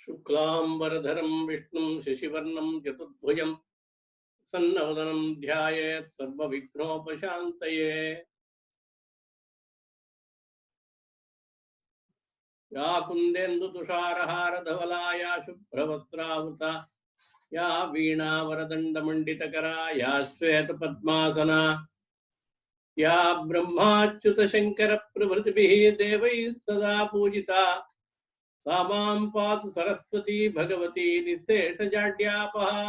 शुक्लांबरधरं विष्णुं शशिवर्णं चतुर्भुजं सन्नवदनं ध्यायेत् सर्वविघ्नोपशान्तये। या कुन्देन्दुतुषारहारधवला या शुभ्रवस्त्रावृता या वीणावरदण्डमण्डितकरा या श्वेतपद्मासना या ब्रह्माच्युतशङ्करप्रभृतिभिः देवैः सदा पूजिता सा मां पातु सरस्वती भगवती निःशेषजाड्यापहा।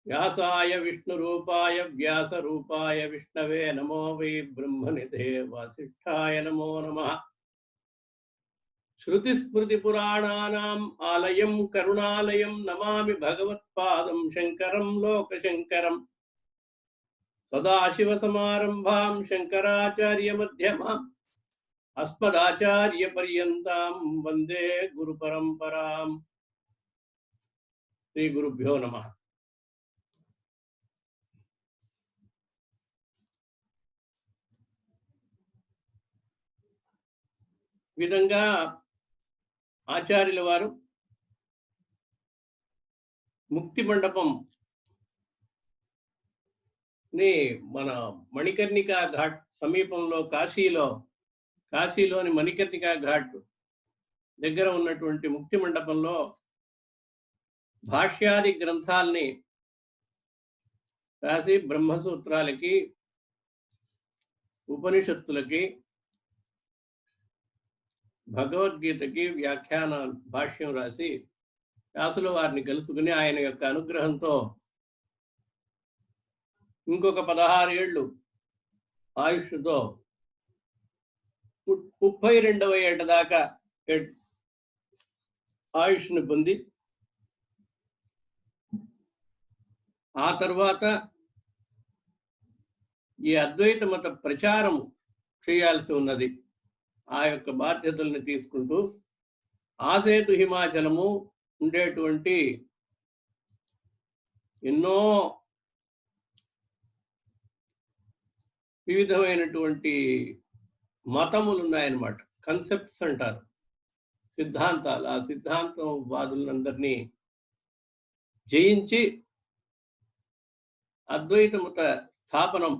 व्यासाय विष्णुरूपाय व्यासरूपाय विष्णवे नमो वै ब्रह्मनिधे वासिष्ठाय नमो नमः। श्रुतिस्मृतिपुराणानाम् आलयं करुणालयं नमामि भगवत्पादं शङ्करं लोकशङ्करम्। सदाशिवसमारम्भां शङ्कराचार्यमध्यमाम् अस्मदाचार्यपर्यन्तां वन्दे गुरुपरम्पराम्। श्रीगुरुभ्यो नमः। విధంగా ఆచార్యుల వారు ముక్తి మండపం ని మన మణికర్ణికా ఘాట్ సమీపంలో కాశీలోని మణికర్ణికా ఘాట్ దగ్గర ఉన్నటువంటి ముక్తి మండపంలో భాష్యాది గ్రంథాలని రాసి బ్రహ్మసూత్రాలకి ఉపనిషత్తులకి భగవద్గీతకి వ్యాఖ్యాన భాష్యం రాసి వ్యాసుల వారిని కలుసుకుని ఆయన యొక్క అనుగ్రహంతో ఇంకొక 16 ఏళ్ళు ఆయుష్తో 32వ ఏట దాకా ఆయుష్ను పొంది ఆ తర్వాత ఈ అద్వైత మత ప్రచారం చేయాల్సి ఉన్నది. ఆ యొక్క బాధ్యతల్ని తీసుకుంటూ ఆసేతు హిమాచలము ఉండేటువంటి ఎన్నో వివిధమైనటువంటి మతములు ఉన్నాయన్నమాట. కన్సెప్ట్స్ అంటారు, సిద్ధాంతాలు. ఆ సిద్ధాంతం వాదులందరినీ జయించి అద్వైత మత స్థాపనం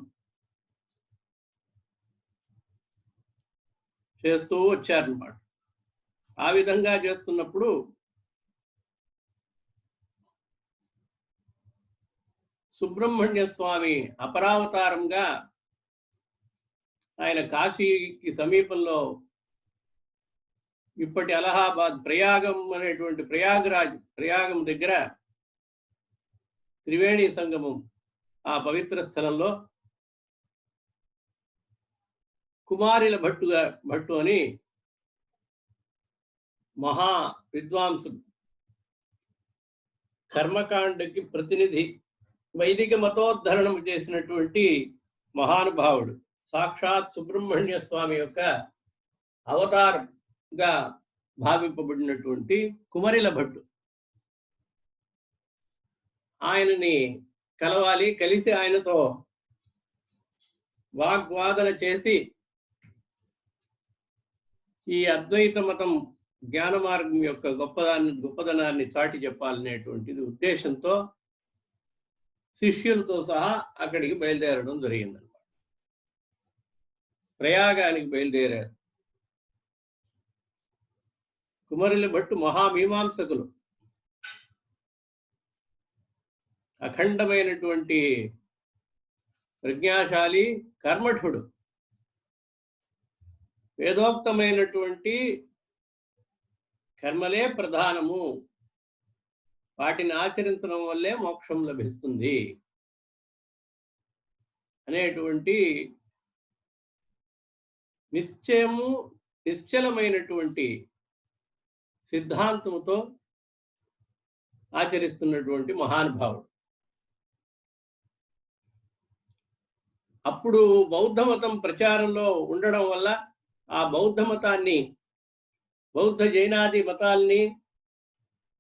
చేస్తూ వచ్చారన్నమాట. ఆ విధంగా చేస్తున్నప్పుడు సుబ్రహ్మణ్య స్వామి అపరావతారంగా ఆయన కాశీకి సమీపంలో ఇప్పటి అలహాబాద్ ప్రయాగం అనేటువంటి ప్రయాగం దగ్గర త్రివేణి సంగమం ఆ పవిత్ర స్థలంలో కుమారిల భట్టు అని మహా విద్వాంసుడు, కర్మకాండకి ప్రతినిధి, వైదిక మతోద్ధరణం చేసినటువంటి మహానుభావుడు, సాక్షాత్ సుబ్రహ్మణ్య స్వామి యొక్క అవతారంగా భావింపబడినటువంటి కుమారిల భట్టు ఆయనని కలవాలి. కలిసి ఆయనతో వాగ్వాదన చేసి ఈ అద్వైత మతం జ్ఞాన మార్గం యొక్క గొప్పదనాన్ని చాటి చెప్పాలనేటువంటిది ఉద్దేశంతో శిష్యులతో సహా అక్కడికి బయలుదేరడం జరిగిందన్నమాట. ప్రయాగానికి బయలుదేరారు. కుమారుల భట్టు మహామీమాంసకులు, అఖండమైనటువంటి ప్రజ్ఞాశాలి, కర్మఠుడు. వేదోక్తమైనటువంటి కర్మలే ప్రధానము, వాటిని ఆచరించడం వల్లే మోక్షం లభిస్తుంది అనేటువంటి నిశ్చలమైనటువంటి సిద్ధాంతముతో ఆచరిస్తున్నటువంటి మహానుభావుడు. అప్పుడు బౌద్ధ మతం ప్రచారంలో ఉండడం వల్ల ఆ బౌద్ధ మతాన్ని, బౌద్ధ జైనాది మతాల్ని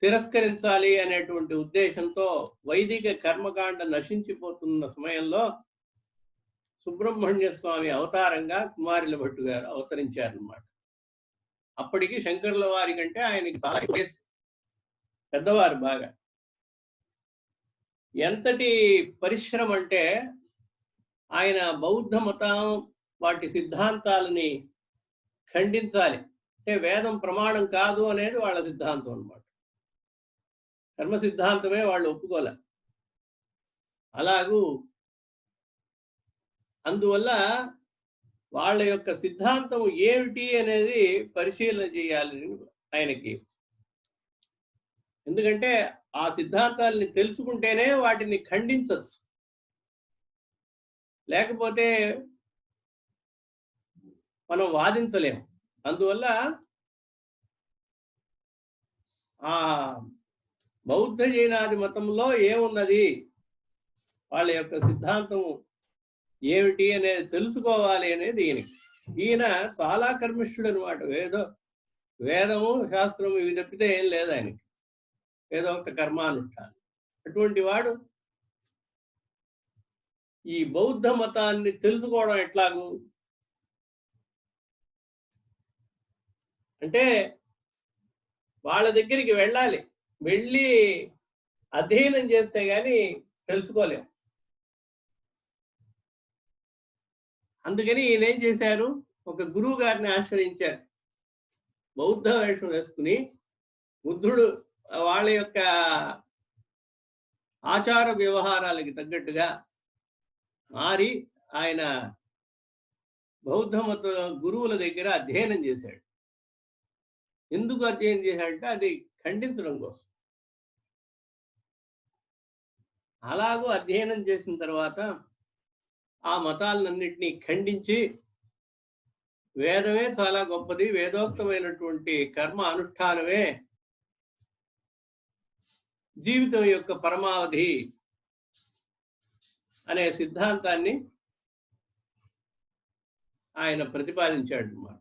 తిరస్కరించాలి అనేటువంటి ఉద్దేశంతో వైదిక కర్మకాండ నశించిపోతున్న సమయంలో సుబ్రహ్మణ్య స్వామి అవతారంగా కుమారిల భట్టు గారు అవతరించారన్నమాట. అప్పటికి శంకరుల వారి కంటే ఆయనకి చాలా వయస్సు, పెద్దవారు బాగా. ఎంతటి పరిశ్రమ అంటే ఆయన బౌద్ధ మతం వాటి సిద్ధాంతాలని ఖండించాలి. అంటే వేదం ప్రమాణం కాదు అనేది వాళ్ళ సిద్ధాంతం అన్నమాట. కర్మ సిద్ధాంతమే వాళ్ళు ఒప్పుకోలే. అలాగూ అందువల్ల వాళ్ళ యొక్క సిద్ధాంతం ఏమిటి అనేది పరిశీలన చేయాలి ఆయనకి. ఎందుకంటే ఆ సిద్ధాంతాలని తెలుసుకుంటేనే వాటిని ఖండించచ్చు. లేకపోతే మనం వాదించలేము. అందువల్ల ఆ బౌద్ధ జైనాది మతంలో ఏమున్నది, వాళ్ళ యొక్క సిద్ధాంతం ఏమిటి అనేది తెలుసుకోవాలి అనేది ఈయనకి. ఈయన చాలా కర్మిష్ఠుడు అనమాట. వేదము శాస్త్రము ఇవి తప్పితే ఏం లేదు ఆయనకి. ఏదో ఒక కర్మానుష్ఠానం. అటువంటి వాడు ఈ బౌద్ధ మతాన్ని తెలుసుకోవడం ఎట్లాగూ అంటే వాళ్ళ దగ్గరికి వెళ్ళాలి. వెళ్ళి అధ్యయనం చేస్తే గాని తెలుసుకోలేం. అందుకని ఈయన ఏం చేశారు, ఒక గురువు గారిని ఆశ్రయించారు. బౌద్ధ వేషం వేసుకుని బుద్ధుడు వాళ్ళ యొక్క ఆచార వ్యవహారాలకి తగ్గట్టుగా మారి ఆయన బౌద్ధ మత గురువుల దగ్గర అధ్యయనం చేశాడు. ఎందుకు అధ్యయనం చేశాడంటే అది ఖండించడం కోసం. అలాగూ అధ్యయనం చేసిన తర్వాత ఆ మతాలన్నింటినీ ఖండించి వేదమే చాలా గొప్పది, వేదోక్తమైనటువంటి కర్మ అనుష్ఠానమే జీవితం యొక్క పరమావధి అనే సిద్ధాంతాన్ని ఆయన ప్రతిపాదించాడు అన్నమాట.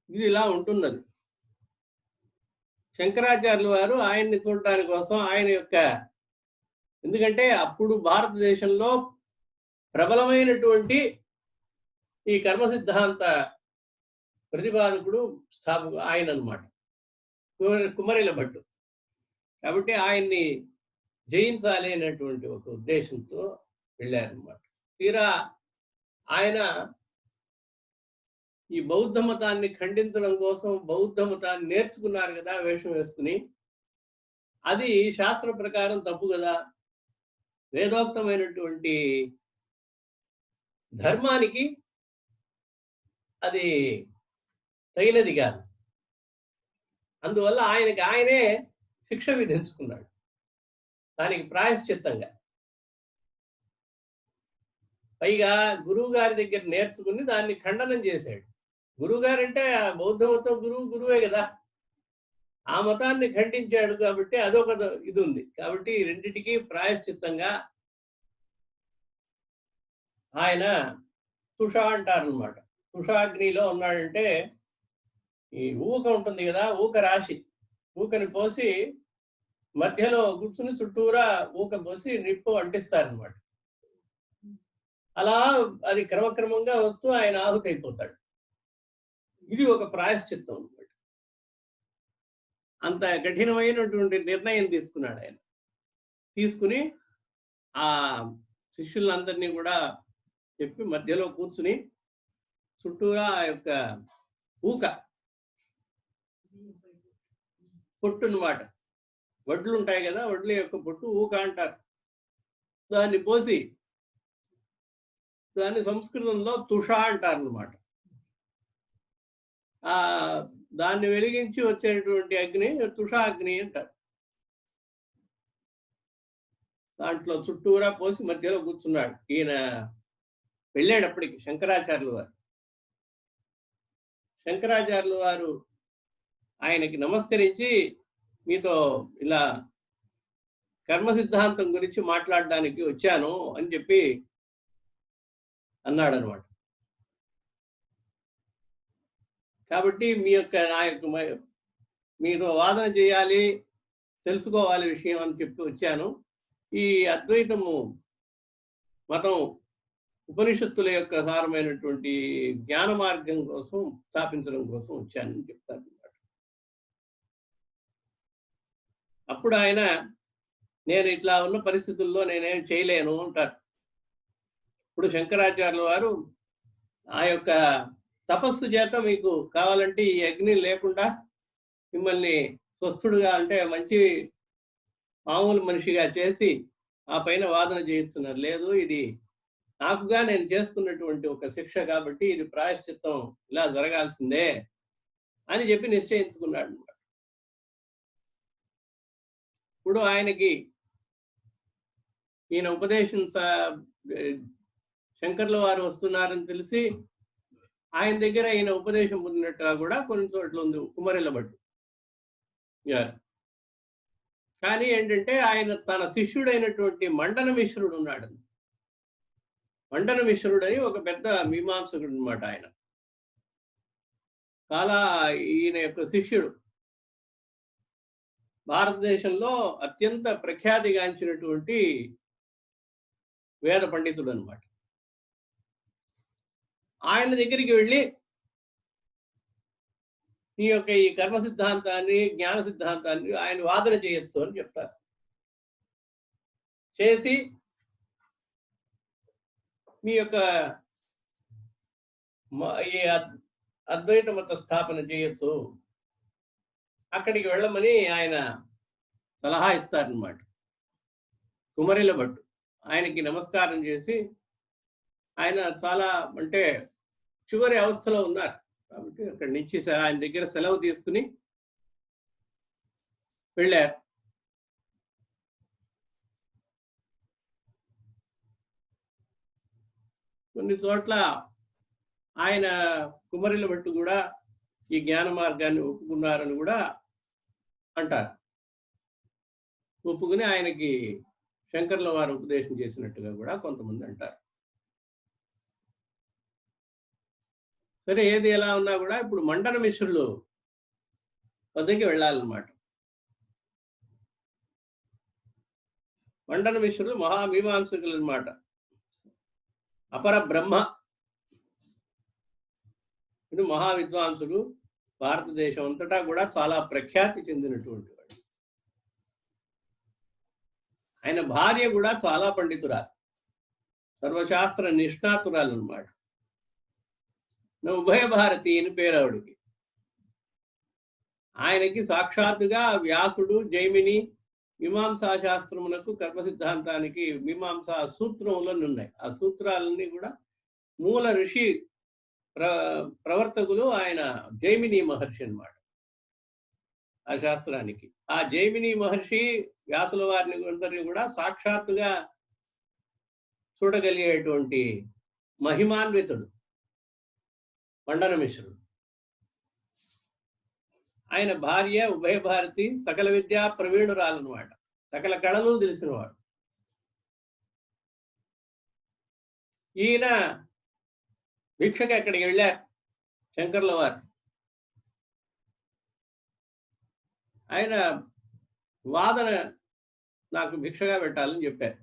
ఇది ఇలా ఉంటున్నది. శంకరాచార్యుల వారు ఆయన్ని చూడటానికి కోసం ఆయన యొక్క, ఎందుకంటే అప్పుడు భారతదేశంలో ప్రబలమైనటువంటి ఈ కర్మ సిద్ధాంత ప్రతిపాదకుడు స్థాపకు ఆయన అన్నమాట, కుమరిల భట్టు. కాబట్టి ఆయన్ని జయించాలి అనేటువంటి ఒక ఉద్దేశంతో వెళ్ళారన్నమాట. తీరా ఆయన ఈ బౌద్ధ మతాన్ని ఖండించడం కోసం బౌద్ధ మతాన్ని నేర్చుకున్నారు కదా వేషం వేసుకుని. అది శాస్త్ర ప్రకారం తప్పు కదా, వేదోక్తమైనటువంటి ధర్మానికి అది తగినది కాదు. అందువల్ల ఆయనకి ఆయనే శిక్ష విధించుకున్నాడు, దానికి ప్రాయశ్చిత్తంగా. పైగా గురువు గారి దగ్గర నేర్చుకుని దాన్ని ఖండనం చేశాడు. గురువు గారు అంటే బౌద్ధ మతం గురువే కదా, ఆ మతాన్ని ఖండించాడు. కాబట్టి అదొక ఇది ఉంది. కాబట్టి రెండిటికి ప్రాయశ్చిత్తంగా ఆయన తుష అంటారనమాట. తుషాగ్నిలో ఉన్నాడంటే ఈ ఊక ఉంటుంది కదా, ఊక రాశి, ఊకని పోసి మధ్యలో కూర్చుని చుట్టూరా ఊక పోసి నిప్పు అంటిస్తారనమాట. అలా అది క్రమక్రమంగా వస్తూ ఆయన ఆహుతి అయిపోతాడు. ఇది ఒక ప్రాయశ్చిత్తం అనమాట. అంత కఠినమైనటువంటి నిర్ణయం తీసుకున్నాడు ఆయన. తీసుకుని ఆ శిష్యులందరినీ కూడా చెప్పి మధ్యలో కూర్చుని చుట్టూరా ఆ యొక్క ఊక పొట్టు అన్నమాట, వడ్లు ఉంటాయి కదా, వడ్ల యొక్క పొట్టు ఊక అంటారు. దాన్ని పోసి దాన్ని సంస్కృతంలో తుష అంటారు అన్నమాట. ఆ దాన్ని వెలిగించి వచ్చేటువంటి అగ్ని తుషాగ్ని అంటారు. దాంట్లో చుట్టూరా పోసి మధ్యలో కూర్చున్నాడు. ఈయన వెళ్ళేటప్పటికి శంకరాచార్యుల వారు. శంకరాచార్యుల వారు ఆయనకి నమస్కరించి, మీతో ఇలా కర్మ సిద్ధాంతం గురించి మాట్లాడడానికి వచ్చాను అని చెప్పి అన్నాడు అనమాట. కాబట్టి మీతో వాదన చేయాలి, తెలుసుకోవాలి విషయం అని చెప్పి వచ్చాను. ఈ అద్వైతము మతం ఉపనిషత్తుల యొక్క సారమైనటువంటి జ్ఞాన మార్గం కోసం స్థాపించడం కోసం వచ్చానని చెప్తారు. అప్పుడు ఆయన నేను ఇట్లా ఉన్న పరిస్థితుల్లో నేనేం చేయలేను అంటారు. ఇప్పుడు శంకరాచార్యుల వారు ఆ యొక్క తపస్సు చేత మీకు కావాలంటే ఈ అగ్ని లేకుండా మిమ్మల్ని స్వస్థుడుగా అంటే మంచి మామూలు మనిషిగా చేసి ఆ పైన వాదన చేయిస్తున్నారు. లేదు, ఇది నాకుగా నేను చేసుకున్నటువంటి ఒక శిక్ష కాబట్టి ఇది ప్రాయశ్చిత్తం ఇలా జరగాల్సిందే అని చెప్పి నిశ్చయించుకున్నాడు. ఇప్పుడు ఆయనకి ఈయన ఉపదేశం శంకర్ల వారు వస్తున్నారని తెలిసి ఆయన దగ్గర ఈయన ఉపదేశం పొందినట్టుగా కూడా కొన్ని చోట్ల ఉంది కుమరిల భట్టు. కానీ ఏంటంటే ఆయన తన శిష్యుడైనటువంటి మండన మిశ్రుడు ఉన్నాడు. మండన మిశ్రుడు అని ఒక పెద్ద మీమాంసకుడు అనమాట. ఆయన చాలా ఈయన యొక్క శిష్యుడు. భారతదేశంలో అత్యంత ప్రఖ్యాతిగాంచినటువంటి వేద పండితుడు అనమాట. ఆయన దగ్గరికి వెళ్ళి ఈ యొక్క ఈ కర్మ సిద్ధాంతాన్ని జ్ఞాన సిద్ధాంతాన్ని ఆయన వాదన చేయొచ్చు అని చెప్తారు. చేసి మీ యొక్క ఈ అద్వైత మత స్థాపన చేయొచ్చు, అక్కడికి వెళ్ళమని ఆయన సలహా ఇస్తారనమాట. కుమరిల భట్టు ఆయనకి నమస్కారం చేసి, ఆయన చాలా అంటే చివరి అవస్థలో ఉన్నారు కాబట్టి అక్కడి నుంచి ఆయన దగ్గర సెలవు తీసుకుని వెళ్ళారు. కొన్ని చోట్ల ఆయన కుమరిల భట్టు కూడా ఈ జ్ఞాన మార్గాన్ని ఒప్పుకున్నారని కూడా అంటారు. ఒప్పుకుని ఆయనకి శంకర్ల వారు ఉపదేశం చేసినట్టుగా కూడా కొంతమంది అంటారు. సరే, ఏది ఎలా ఉన్నా కూడా ఇప్పుడు మండన మిశ్రులు వద్దకి వెళ్ళాలన్నమాట. మండన మిశ్రులు మహామీమాంసకులు అన్నమాట. అపర బ్రహ్మ ఇది మహావిద్వాంసుడు, భారతదేశం అంతటా కూడా చాలా ప్రఖ్యాతి చెందినటువంటి వాడు. ఆయన భార్య కూడా చాలా పండితురాలు, సర్వశాస్త్ర నిష్ణాతురాలు అన్నమాట. ఉభయ భారతి అని పేరు ఆవిడికి. ఆయనకి సాక్షాత్తుగా వ్యాసుడు జైమిని మీమాంసా శాస్త్రమునకు కర్మ సిద్ధాంతానికి మీమాంసా సూత్రములు ఉన్నాయి. ఆ సూత్రాలన్నీ కూడా మూల ఋషి ప్రవర్తకులు ఆయన జైమిని మహర్షి అన్నమాట. ఆ శాస్త్రానికి ఆ జైమిని మహర్షి వ్యాసుల వారిని అందరినీ కూడా సాక్షాత్తుగా చూడగలిగేటువంటి మహిమాన్వితుడు మండన మిశ్రుడు. ఆయన భార్య ఉభయ భారతి సకల విద్యా ప్రవీణురాలన్నమాట, సకల కళలు తెలిసినవాడు. ఈయన భిక్షకి అక్కడికి వెళ్ళారు శంకర్ల వారు. ఆయన వాదన నాకు భిక్షగా పెట్టాలని చెప్పారు.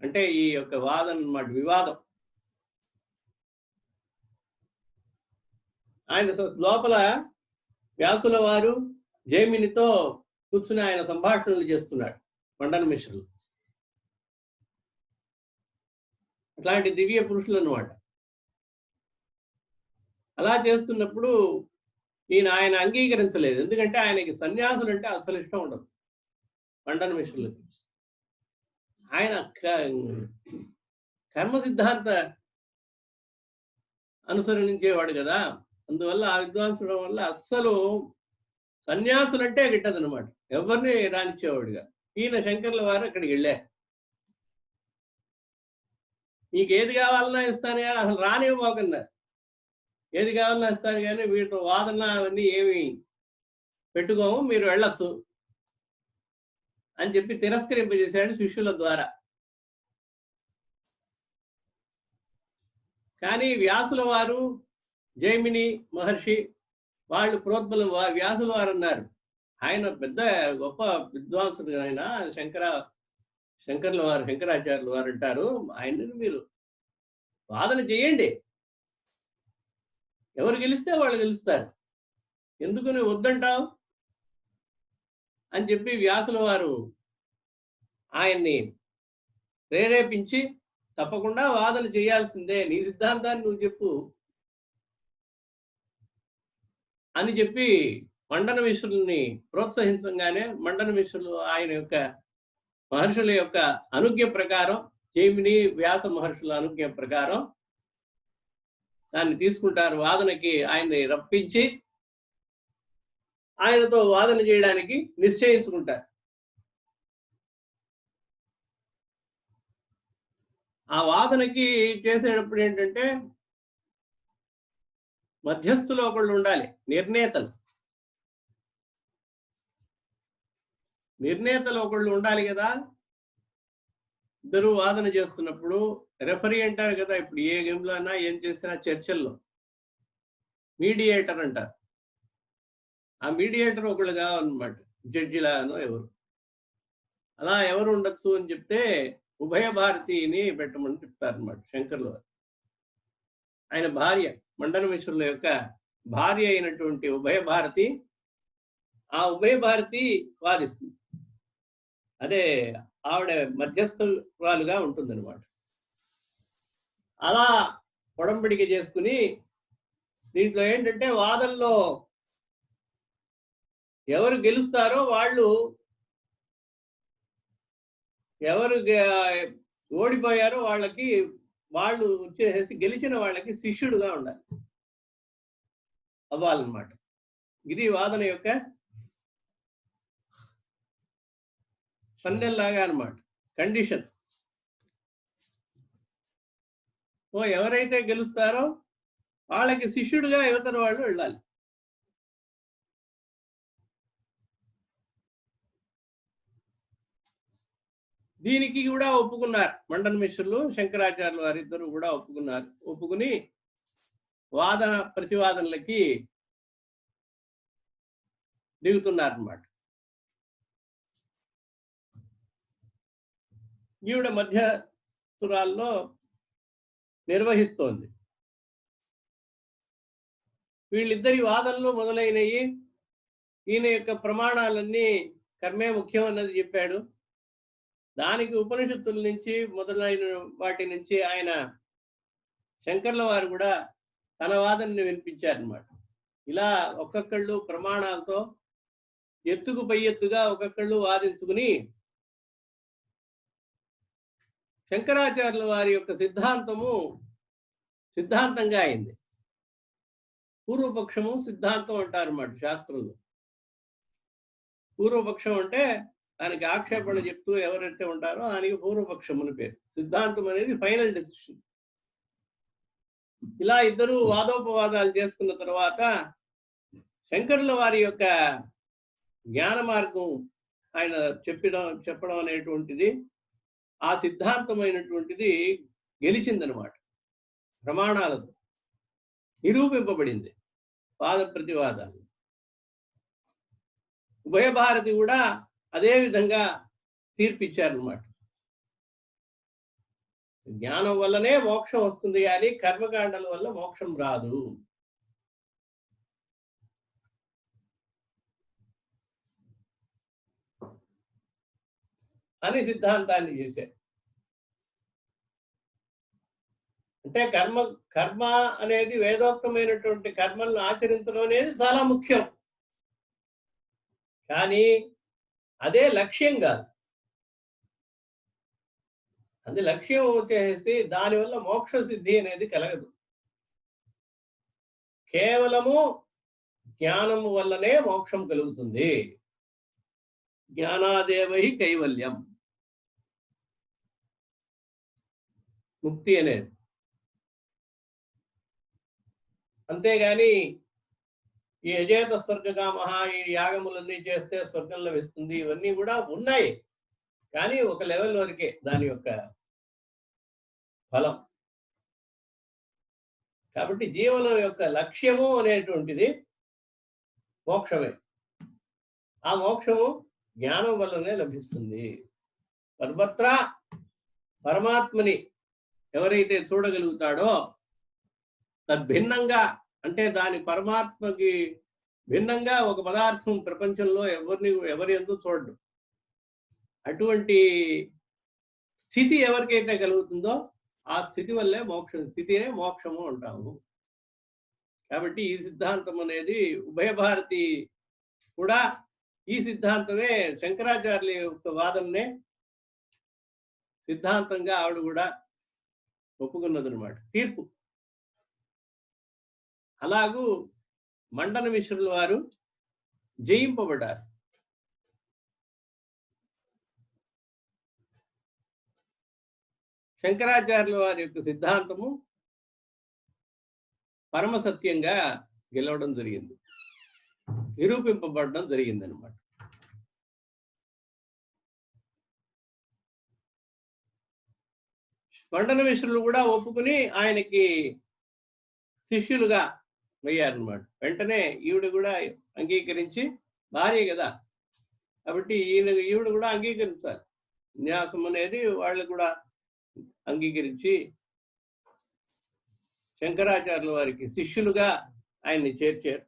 అంటే ఈ యొక్క వాదన అన్నమాట, వివాదం. ఆయన లోపల వ్యాసుల వారు జైమినితో కూర్చుని ఆయన సంభాషణలు చేస్తున్నాడు మండన మిశ్రులు. అట్లాంటి దివ్య పురుషులు అన్నమాట. అలా చేస్తున్నప్పుడు ఆయన అంగీకరించలేదు. ఎందుకంటే ఆయనకి సన్యాసులు అంటే అసలు ఇష్టం ఉండదు మండన మిశ్రులకి. ఆయన కర్మ సిద్ధాంత అనుసరించేవాడు కదా, అందువల్ల ఆ విద్వాంసుడం వల్ల అస్సలు సన్యాసులంటే గిట్టదనమాట, ఎవరిని రానిచ్చేవాడుగా. ఈయన శంకర్ల వారు అక్కడికి వెళ్ళారు. మీకు ఏది కావాలన్నా ఇస్తాను కానీ అసలు రానివ్వబోకన్నారు. ఏది కావాలన్నా ఇస్తారు కానీ వీటితో వాదన అవన్నీ ఏమి పెట్టుకోము, మీరు వెళ్ళొచ్చు అని చెప్పి తిరస్కరింపజేశాడు శిష్యుల ద్వారా. కానీ వ్యాసుల వారు జైమిని మహర్షి వాళ్ళు ప్రోద్బలం వ్యాసుల వారు అన్నారు. ఆయన పెద్ద గొప్ప విద్వాంసుడు. ఆయన శంకరాచార్యుల వారు అంటారు, ఆయనని మీరు వాదన చేయండి, ఎవరు గెలిస్తే వాళ్ళు గెలుస్తారు, ఎందుకు నువ్వు వద్దంటావు అని చెప్పి వ్యాసుల వారు ఆయన్ని ప్రేరేపించి తప్పకుండా వాదన చేయాల్సిందే, నీ సిద్ధాంతాన్ని నువ్వు చెప్పు అని చెప్పి మండన మిశ్రుల్ని ప్రోత్సహించగానే మండన మిశ్రులు ఆయన యొక్క మహర్షుల యొక్క అనుజ్ఞ ప్రకారం, జైమిని వ్యాస మహర్షుల అనుజ్ఞ ప్రకారం దాన్ని తీసుకుంటారు. వాదనకి ఆయన్ని రప్పించి ఆయనతో వాదన చేయడానికి నిశ్చయించుకుంటారు. ఆ వాదనకి చేసేటప్పుడు ఏంటంటే మధ్యస్థులు ఒకళ్ళు ఉండాలి, నిర్ణేతలు ఒకళ్ళు ఉండాలి కదా. ఇద్దరు వాదన చేస్తున్నప్పుడు రెఫరీ అంటారు కదా, ఇప్పుడు ఏ గేమ్లో అయినా ఏం చేసినా చర్చల్లో మీడియేటర్ అంటారు. ఆ మీడియేటర్ ఒకళ్ళు కావాలన్నమాట, జడ్జిలానో ఎవరు. అలా ఎవరు ఉండొచ్చు అని చెప్తే ఉభయ భారతిని పెట్టమని చెప్తారనమాట శంకర్లు. ఆయన భార్య మండన మిశ్రుల యొక్క భార్య అయినటువంటి ఉభయ భారతి, ఆ ఉభయ భారతి వాదిస్తుంది. అదే ఆవిడ మధ్యస్థురాలుగా ఉంటుందన్నమాట. అలా పొడంబడిక చేసుకుని దీంట్లో ఏంటంటే వాదనలో ఎవరు గెలుస్తారో వాళ్ళు, ఎవరు ఓడిపోయారో వాళ్ళకి, వాళ్ళు వచ్చేసి గెలిచిన వాళ్ళకి శిష్యుడుగా ఉండాలి, అవ్వాలన్నమాట. ఇది వాదన యొక్క పందెల్లాగా అన్నమాట, కండిషన్. ఎవరైతే గెలుస్తారో వాళ్ళకి శిష్యుడుగా యువతర వాళ్ళు వెళ్ళాలి. దీనికి కూడా ఒప్పుకున్నారు మండన మిశ్రులు, శంకరాచార్యులు వారిద్దరూ కూడా ఒప్పుకున్నారు. ఒప్పుకుని వాదన ప్రతివాదనలకి దిగుతున్నారన్నమాట. ఈవిడ మధ్యతురాల్లో నిర్వహిస్తోంది. వీళ్ళిద్దరి వాదనలు మొదలైనవి. ఈయన యొక్క ప్రమాణాలన్నీ కర్మే ముఖ్యం అన్నది చెప్పాడు. దానికి ఉపనిషత్తుల నుంచి మొదలైన వాటి నుంచి ఆయన శంకర్ల వారు కూడా తన వాదనని వినిపించారనమాట. ఇలా ఒక్కొక్కళ్ళు ప్రమాణాలతో ఎత్తుకు పై ఎత్తుగా ఒక్కొక్కళ్ళు వాదించుకుని శంకరాచార్యుల వారి యొక్క సిద్ధాంతంగా అయింది. పూర్వపక్షము సిద్ధాంతం అంటారన్నమాట శాస్త్రంలో. పూర్వపక్షం అంటే దానికి ఆక్షేపణ చెప్తూ ఎవరైతే ఉంటారో దానికి పూర్వపక్షం అని పేరు. సిద్ధాంతం అనేది ఫైనల్ డెసిషన్. ఇలా ఇద్దరు వాదోపవాదాలు చేసుకున్న తర్వాత శంకరుల వారి యొక్క జ్ఞాన మార్గం ఆయన చెప్పడం అనేటువంటిది, ఆ సిద్ధాంతమైనటువంటిది గెలిచిందనమాట. ప్రమాణాలతో నిరూపింపబడింది వాద ప్రతివాదాలు. ఉభయ భారతి కూడా అదే విధంగా తీర్పిచ్చారనమాట. జ్ఞానం వల్లనే మోక్షం వస్తుంది కానీ కర్మకాండల వల్ల మోక్షం రాదు అని సిద్ధాంతాన్ని చేశారు. అంటే కర్మ అనేది వేదోక్తమైనటువంటి కర్మలను ఆచరించడం అనేది చాలా ముఖ్యం, కానీ అదే లక్ష్యం కాదు. అది లక్ష్యం వచ్చేసి దానివల్ల మోక్ష సిద్ధి అనేది కలగదు. కేవలము జ్ఞానము వల్లనే మోక్షం కలుగుతుంది. జ్ఞానాదేవై కైవల్యం, ముక్తి అనేది. అంతేగాని ఈ అజేత స్వర్గకామః, ఈ యాగములన్నీ చేస్తే స్వర్గం లభిస్తుంది, ఇవన్నీ కూడా ఉన్నాయి, కానీ ఒక లెవెల్ వరకే దాని యొక్క ఫలం. కాబట్టి జీవనం యొక్క లక్ష్యము అనేటువంటిది మోక్షమే. ఆ మోక్షము జ్ఞానం వల్లనే లభిస్తుంది. సర్వత్రా పరమాత్మని ఎవరైతే చూడగలుగుతాడో తద్భిన్నంగా, అంటే దాని పరమాత్మకి భిన్నంగా ఒక పదార్థం ప్రపంచంలో ఎవరి యందు చూడడు. అటువంటి స్థితి ఎవరికైతే కలుగుతుందో ఆ స్థితి వల్లే స్థితినే మోక్షము అంటాము. కాబట్టి ఈ సిద్ధాంతం అనేది ఉభయ భారతి కూడా ఈ సిద్ధాంతమే శంకరాచార్యుల యొక్క వాదననే సిద్ధాంతంగా ఆవిడ కూడా ఒప్పుకున్నదనమాట. తీర్పు. అలాగూ మండన మిశ్రుల వారు జయింపబడ్డారు. శంకరాచార్యుల వారి యొక్క సిద్ధాంతము పరమసత్యంగా గెలవడం జరిగింది, నిరూపింపబడడం జరిగిందనమాట. మండన మిశ్రులు కూడా ఒప్పుకుని ఆయనకి శిష్యులుగా అయ్యారనమాట. వెంటనే ఈవిడ కూడా అంగీకరించి, భార్య కదా కాబట్టి ఈవిడ కూడా అంగీకరించాలి. న్యాసం అనేది వాళ్ళు కూడా అంగీకరించి శంకరాచార్యుల వారికి శిష్యులుగా ఆయన్ని చేర్చారు.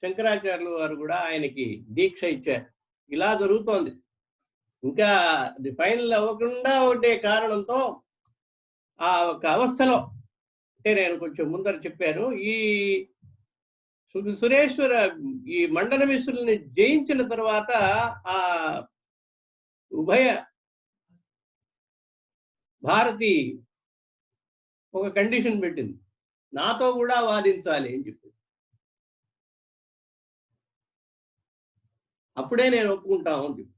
శంకరాచార్యుల వారు కూడా ఆయనకి దీక్ష ఇచ్చారు. ఇలా జరుగుతోంది. ఇంకా అది ఫైనల్ అవ్వకుండా ఉండే కారణంతో ఆ ఒక అవస్థలో, అంటే నేను కొంచెం ముందర చెప్పాను, ఈ సురేశ్వర ఈ మండన మిశ్రుల్ని జయించిన తర్వాత ఆ ఉభయ భారతి ఒక కండిషన్ పెట్టింది, నాతో కూడా వాదించాలి అని చెప్పి. అప్పుడే నేను ఒప్పుకుంటాను అని చెప్పి.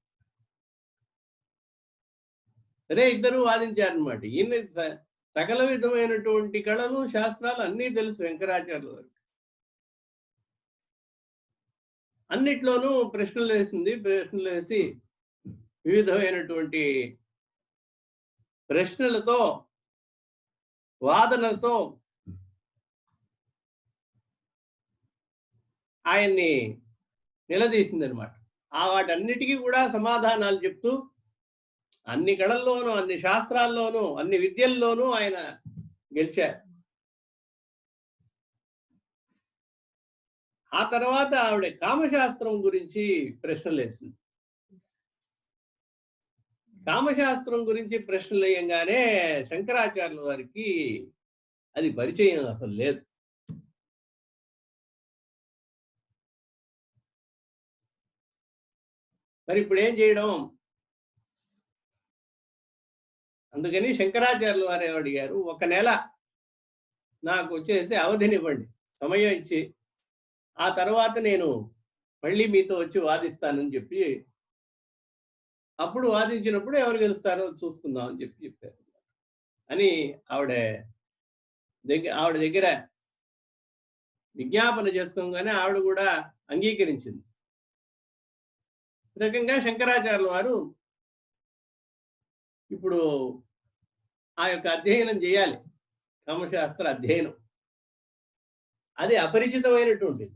సరే, ఇద్దరు వాదించారనమాట. ఈయన సకల విధమైనటువంటి కళలు శాస్త్రాలు అన్నీ తెలుసు శంకరాచార్యుల వారికి. అన్నిట్లోనూ ప్రశ్నలు వేసి వివిధమైనటువంటి ప్రశ్నలతో వాదనలతో ఆయన్ని నిలదీసిందనమాట. వాటన్నిటికీ కూడా సమాధానాలు చెప్తూ అన్ని కళల్లోనూ, అన్ని శాస్త్రాల్లోనూ, అన్ని విద్యల్లోనూ ఆయన గెలిచారు. ఆ తర్వాత ఆవిడ కామశాస్త్రం గురించి ప్రశ్నలు వేసింది. కామశాస్త్రం గురించి ప్రశ్నలు వేయంగానే శంకరాచార్యుల వారికి అది పరిచయం అసలు లేదు. మరి ఇప్పుడు ఏం చేయడం? అందుకని శంకరాచార్యుల వారు అడిగారు, 1 నెల నాకు వచ్చేసి అవధినివ్వండి, సమయం ఇచ్చి, ఆ తర్వాత నేను మళ్ళీ మీతో వచ్చి వాదిస్తానని చెప్పి, అప్పుడు వాదించినప్పుడు ఎవరు గెలుస్తారో చూసుకుందాం అని చెప్పారు అని ఆవిడ దగ్గర విజ్ఞాపన చేసుకోగానే ఆవిడ కూడా అంగీకరించింది. ఈ రకంగా శంకరాచార్యుల వారు ఇప్పుడు ఆ యొక్క అధ్యయనం చేయాలి, కామశాస్త్ర అధ్యయనం. అది అపరిచితమైనటువంటిది.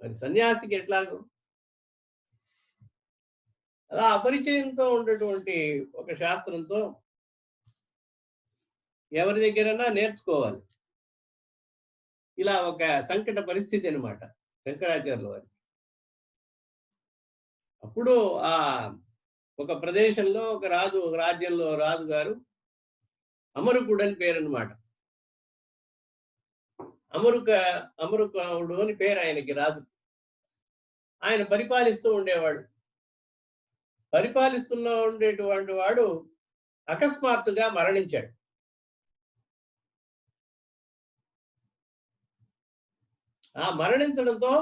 మరి సన్యాసికి ఎట్లాగో అలా అపరిచయంతో ఉన్నటువంటి ఒక శాస్త్రంతో ఎవరి దగ్గరైనా నేర్చుకోవాలి. ఇలా ఒక సంకట పరిస్థితి అన్నమాట శంకరాచార్యుల వారికి. అప్పుడు ఒక ప్రదేశంలో ఒక రాజ్యంలో రాజుగారు అమరుకుడు అని పేరు అన్నమాట. అమరుకుడు అని పేరు ఆయనకి, రాజు. ఆయన పరిపాలిస్తూ ఉండేవాడు. ఉండేటువంటి వాడు అకస్మాత్తుగా మరణించాడు. ఆ మరణించడంతో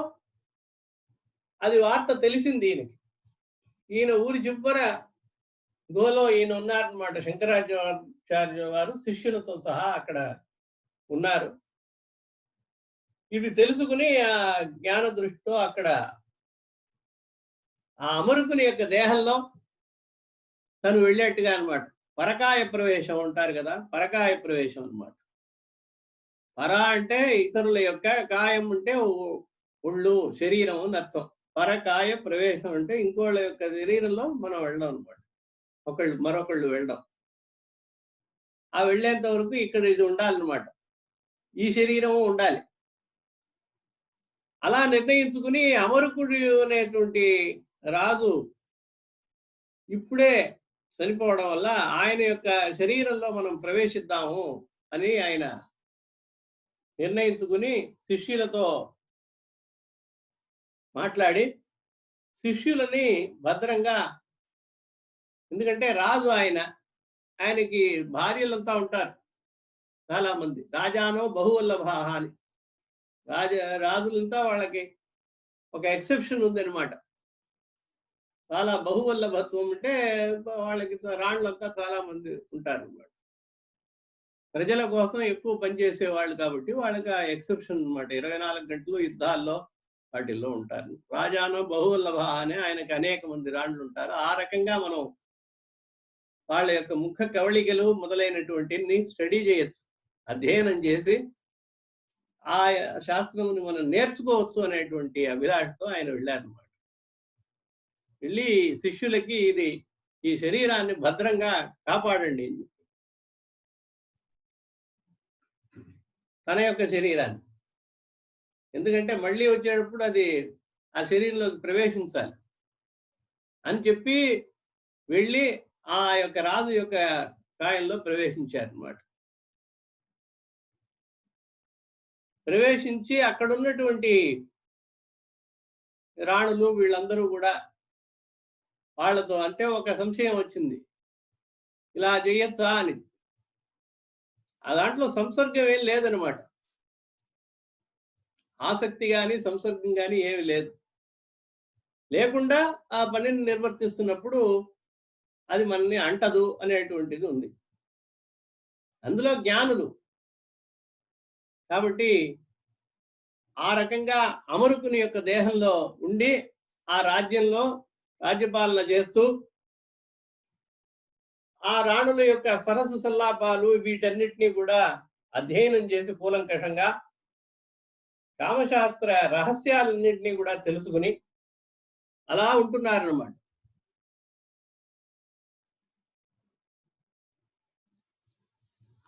అది వార్త తెలిసింది ఈయనకి. ఈయన ఊరి చివర గోలో ఈయన ఉన్నారన్నమాట. శంకరాచార్య వారు శిష్యులతో సహా అక్కడ ఉన్నారు. ఇది తెలుసుకుని ఆ జ్ఞాన దృష్టితో అక్కడ ఆ అమరుకుని యొక్క దేహంలో తను వెళ్ళేట్టుగా అన్నమాట. పరకాయ ప్రవేశం అంటారు కదా, పరకాయ ప్రవేశం అన్నమాట. పర అంటే ఇతరుల యొక్క, కాయం అంటే ఒళ్ళు, శరీరం అని అర్థం. పరకాయ ప్రవేశం అంటే ఇంకోళ్ళ యొక్క శరీరంలో మనం వెళ్ళడం అన్నమాట, మరొకళ్ళు వెళ్ళడం. ఆ వెళ్ళేంత వరకు ఇక్కడ ఇది ఉండాలన్నమాట. ఈ శరీరం ఉండాలి. అలా నిర్ణయించుకుని అమరుకుడు అనేటువంటి రాజు ఇప్పుడే చనిపోవడం వల్ల ఆయన యొక్క శరీరంలో మనం ప్రవేశిద్దాము అని ఆయన నిర్ణయించుకుని శిష్యులతో మాట్లాడి శిష్యులని భద్రంగా, ఎందుకంటే రాజు ఆయనకి భార్యలంతా ఉంటారు చాలా మంది. రాజానో బహువల్లభాః అని రాజులంతా వాళ్ళకి ఒక ఎక్సెప్షన్ ఉందన్నమాట. చాలా బహువల్లభత్వం అంటే వాళ్ళకి రాణులంతా చాలా మంది ఉంటారు అన్నమాట. ప్రజల కోసం ఎక్కువ పనిచేసే వాళ్ళు కాబట్టి వాళ్ళకి ఆ ఎక్సెప్షన్ అన్నమాట. 24 గంటలు యుద్ధాల్లో వాటిల్లో ఉంటారు. రాజానో బహువల్లభాః అని ఆయనకి అనేక మంది రాణులు ఉంటారు. ఆ రకంగా మనం వాళ్ళ యొక్క ముఖ కవళికలు మొదలైనటువంటివి స్టడీ చేయొచ్చు, అధ్యయనం చేసి ఆ శాస్త్రముని మనం నేర్చుకోవచ్చు అనేటువంటి అభిలాషతో ఆయన వెళ్ళారన్నమాట. వెళ్ళి శిష్యులకి ఈ శరీరాన్ని భద్రంగా కాపాడండి అని చెప్పి, తన యొక్క శరీరాన్ని. ఎందుకంటే మళ్ళీ వచ్చేటప్పుడు అది ఆ శరీరంలోకి ప్రవేశించాలి అని చెప్పి వెళ్ళి ఆ యొక్క రాజు యొక్క కాయంలో ప్రవేశించారన్నమాట. ప్రవేశించి అక్కడ ఉన్నటువంటి రాణులు వీళ్ళందరూ కూడా వాళ్ళతో అంటే ఒక సంశయం వచ్చింది, ఇలా చేయొచ్చా అని. ఆ దాంట్లో సంసర్గం ఏం లేదనమాట. ఆసక్తి కానీ సంసర్గం కానీ ఏమి లేదు. లేకుండా ఆ పనిని నిర్వర్తిస్తున్నప్పుడు అది మనల్ని అంటదు అనేటువంటిది ఉంది. అందులో జ్ఞానులు కాబట్టి ఆ రకంగా అమరుకుని యొక్క దేహంలో ఉండి ఆ రాజ్యంలో రాజ్యపాలన చేస్తూ ఆ రాణుల యొక్క సరస సల్లాపాలు వీటన్నిటినీ కూడా అధ్యయనం చేసి కూలంకషంగా కామశాస్త్ర రహస్యాలన్నింటినీ కూడా తెలుసుకుని అలా ఉంటున్నారన్నమాట.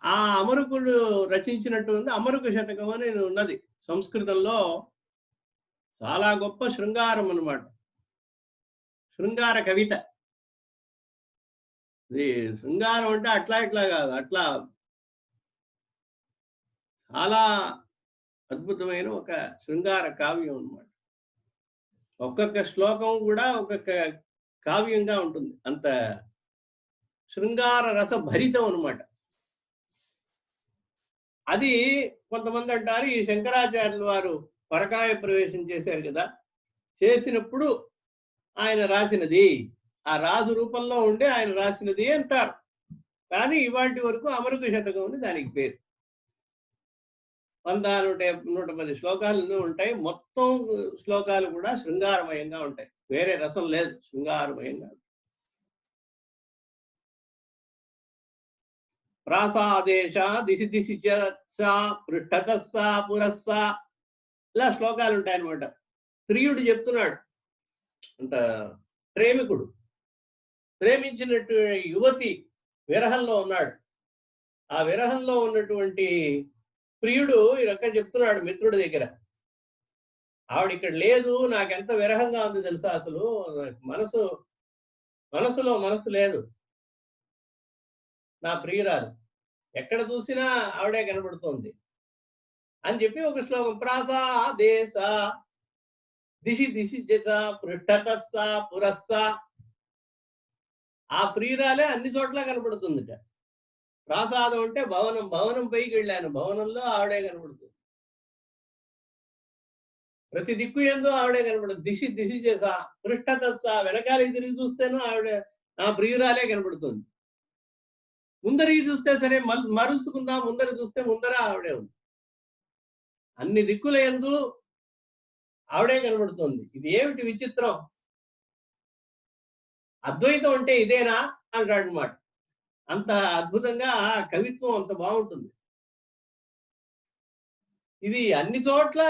ఆ అమరుకుడు రచించినటువంటి అమరుక శతకం అని ఉన్నది సంస్కృతంలో. చాలా గొప్ప శృంగారం అన్నమాట, శృంగార కవిత. ఇది శృంగారం అంటే అట్లా ఇట్లా కాదు, అట్లా చాలా అద్భుతమైన ఒక శృంగార కావ్యం అన్నమాట. ఒక్కొక్క శ్లోకం కూడా ఒక్కొక్క కావ్యంగా ఉంటుంది, అంత శృంగార రస భరితం అన్నమాట. అది కొంతమంది అంటారు ఈ శంకరాచార్యుల వారు పరకాయ ప్రవేశం చేశారు కదా, చేసినప్పుడు ఆయన రాసినది, ఆ రాజు రూపంలో ఉండి ఆయన రాసినది అంటారు. కానీ ఇవాటి వరకు అమరుక శతకం అని దానికి పేరు. 100-110 శ్లోకాలు ఉంటాయి. మొత్తం శ్లోకాలు కూడా శృంగారమయంగా ఉంటాయి, వేరే రసం లేదు, శృంగారమయంగా. ప్రాసాదేశ దిశి దిశి పృష్ఠతస్స పురస్స ఇలా శ్లోకాలు ఉంటాయన్నమాట. ప్రియుడు చెప్తున్నాడు అంట, ప్రేమికుడు ప్రేమించినట్టు యువతి విరహంలో ఉన్నాడు. ఆ విరహంలో ఉన్నటువంటి ప్రియుడు ఈ రకంగా చెప్తున్నాడు మిత్రుడి దగ్గర, ఆవిడ ఇక్కడ లేదు, నాకెంత విరహంగా ఉంది తెలుసా, అసలు మనసులో మనసు లేదు, నా ప్రియురాలు ఎక్కడ చూసినా ఆవిడే కనబడుతోంది అని చెప్పి ఒక శ్లోకం, ప్రాసాదేశ దిశి దిశి పృష్ఠతస్స పురస్స, ఆ ప్రియురాలే అన్ని చోట్ల కనబడుతుందిట. ప్రాసాదం అంటే భవనం, భవనం పైకి వెళ్ళాను, భవనంలో ఆవిడే కనబడుతుంది, ప్రతి దిక్కు ఎందు ఆవిడే కనబడుతుంది. దిశి దిశి చేసా పృష్ఠతస్స, వెనకాలకి తిరిగి చూస్తేనూ ఆవిడే, నా ప్రియురాలే కనబడుతుంది. ముందరికి చూస్తే సరే మరుల్చుకుందాం, ముందర చూస్తే ముందర ఆవిడే ఉంది, అన్ని దిక్కుల యందు ఆవిడే కనబడుతుంది. ఇది ఏమిటి విచిత్రం, అద్వైతం అంటే ఇదేనా అంటాడు అన్నమాట. అంత అద్భుతంగా కవిత్వం అంత బాగుంటుంది. ఇది అన్ని చోట్ల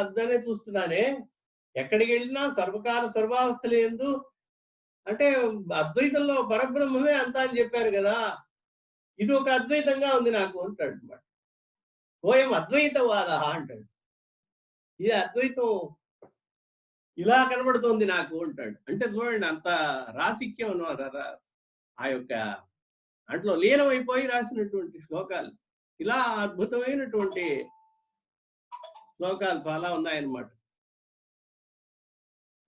అద్దనే చూస్తున్నానే, ఎక్కడికి వెళ్ళినా సర్వకాల సర్వావస్థలు ఎందు, అంటే అద్వైతంలో పరబ్రహ్మమే అంతా అని చెప్పారు కదా, ఇది ఒక అద్వైతంగా ఉంది నాకు అంటాడు అనమాట. కోయం అద్వైతవాద అంటాడు. ఇది అద్వైతం ఇలా కనబడుతోంది నాకు అంటాడు. అంటే చూడండి అంత రాసిక్యం అన్నమాట. ఆ యొక్క దాంట్లో లీనమైపోయి రాసినటువంటి శ్లోకాలు. ఇలా అద్భుతమైనటువంటి శ్లోకాలు చాలా ఉన్నాయన్నమాట.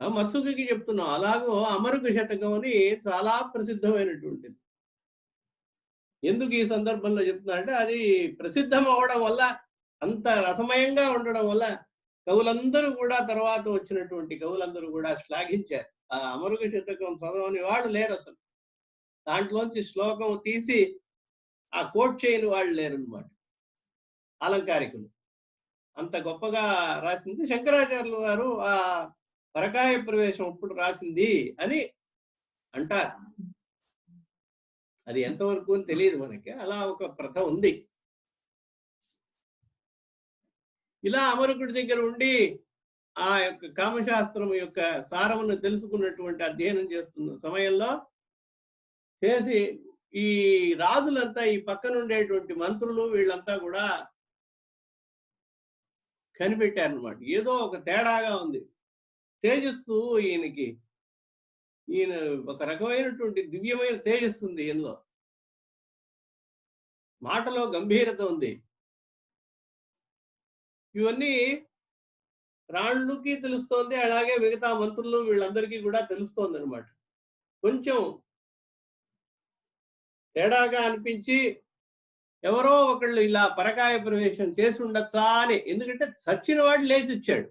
మత్సుకి చెప్తున్నాం. అలాగో అమరుక శతకం అని చాలా ప్రసిద్ధమైనటువంటిది. ఎందుకు ఈ సందర్భంలో చెప్తున్నా అంటే అది ప్రసిద్ధం అవ్వడం వల్ల, అంత రసమయంగా ఉండడం వల్ల కవులందరూ కూడా తర్వాత వచ్చినటువంటి కవులందరూ కూడా శ్లాఘించారు. ఆ అమరుక శతకం చదవని వాళ్ళు లేరు అసలు. దాంట్లోంచి శ్లోకం తీసి ఆ కోట్ చేయని వాళ్ళు లేరన్నమాట. అలంకారికులు అంత గొప్పగా రాసింది శంకరాచార్యులు వారు ఆ పరకాయ ప్రవేశం అప్పుడు రాసింది అని అంటారు. అది ఎంతవరకు అని తెలియదు మనకి. అలా ఒక ప్రథ ఉంది. ఇలా అమరుకుడి దగ్గర ఉండి ఆ యొక్క కామశాస్త్రం యొక్క సారమును తెలుసుకున్నటువంటి అధ్యయనం చేస్తున్న సమయంలో చేసి ఈ రాజులంతా ఈ పక్కన ఉండేటువంటి మంత్రులు వీళ్ళంతా కూడా కనిపెట్టారనమాట. ఏదో ఒక తేడాగా ఉంది. తేజస్సు ఈయనకి, ఈయన ఒక రకమైనటువంటి దివ్యమైన తేజస్సు ఉంది ఈయనలో. మాటలో గంభీరత ఉంది. ఇవన్నీ రాళ్ళుకి తెలుస్తోంది. అలాగే మిగతా మంత్రులు వీళ్ళందరికీ కూడా తెలుస్తోంది అనమాట. కొంచెం తేడాగా అనిపించి ఎవరో ఒకళ్ళు ఇలా పరకాయ ప్రవేశం చేసి ఉండొచ్చా అని. ఎందుకంటే చచ్చిన వాడు లేచి వచ్చాడు.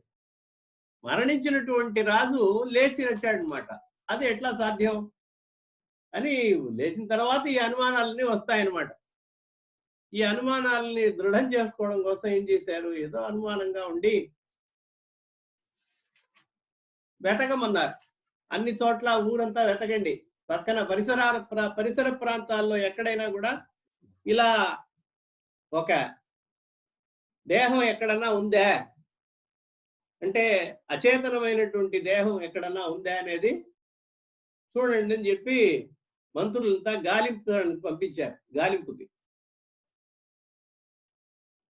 మరణించినటువంటి రాజు లేచి వచ్చాడు అనమాట. అది ఎట్లా సాధ్యం అని లేచిన తర్వాత ఈ అనుమానాలన్నీ వస్తాయన్నమాట. ఈ అనుమానాలని దృఢం చేసుకోవడం కోసం ఏం చేశారు, ఏదో అనుమానంగా ఉండి వెతకమన్నారు. అన్ని చోట్ల ఊరంతా వెతకండి. పక్కన పరిసర ప్రాంతాల్లో ఎక్కడైనా కూడా ఇలా ఒక దేహం ఎక్కడన్నా ఉందా, అంటే అచేతనమైనటువంటి దేహం ఎక్కడన్నా ఉందా అనేది చూడండి అని చెప్పి మంత్రులంతా పంపించారు గాలింపుకి.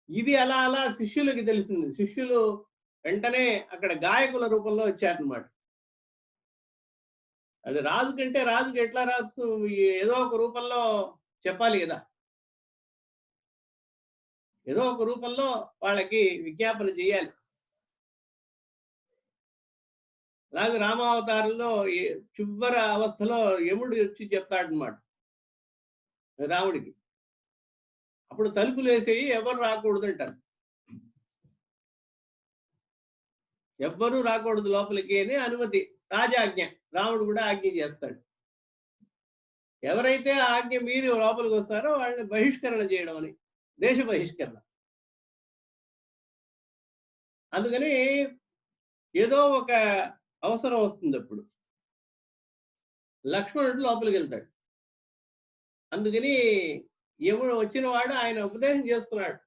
ఇది అలా అలా శిష్యులకి తెలిసింది. శిష్యులు వెంటనే అక్కడ గాయకుల రూపంలో వచ్చారనమాట. అది రాజు కంటే రాజుకి ఎట్లా రాజు ఏదో ఒక రూపంలో చెప్పాలి కదా. ఏదో ఒక రూపంలో వాళ్ళకి విజ్ఞాపన చేయాలి. అలాగే రామావతారంలో చివరి అవస్థలో యముడు వచ్చి చెప్తాడనమాట రాముడికి. అప్పుడు తలుపులు వేసేయి, ఎవరు రాకూడదు అంటారు. ఎవ్వరూ రాకూడదు లోపలికి అని అనుమతి, రాజాజ్ఞ. రాముడు కూడా ఆజ్ఞ చేస్తాడు. ఎవరైతే ఆజ్ఞ మీరి లోపలికి వస్తారో వాళ్ళని బహిష్కరణ చేయడం అని, దేశ బహిష్కరణ. అందుకని ఏదో ఒక అవసరం వస్తుంది. అప్పుడు లక్ష్మణుడు లోపలికి వెళ్తాడు. అందుకని యముడు వచ్చిన వాడు ఆయన ఉపదేశం చేస్తున్నాడు.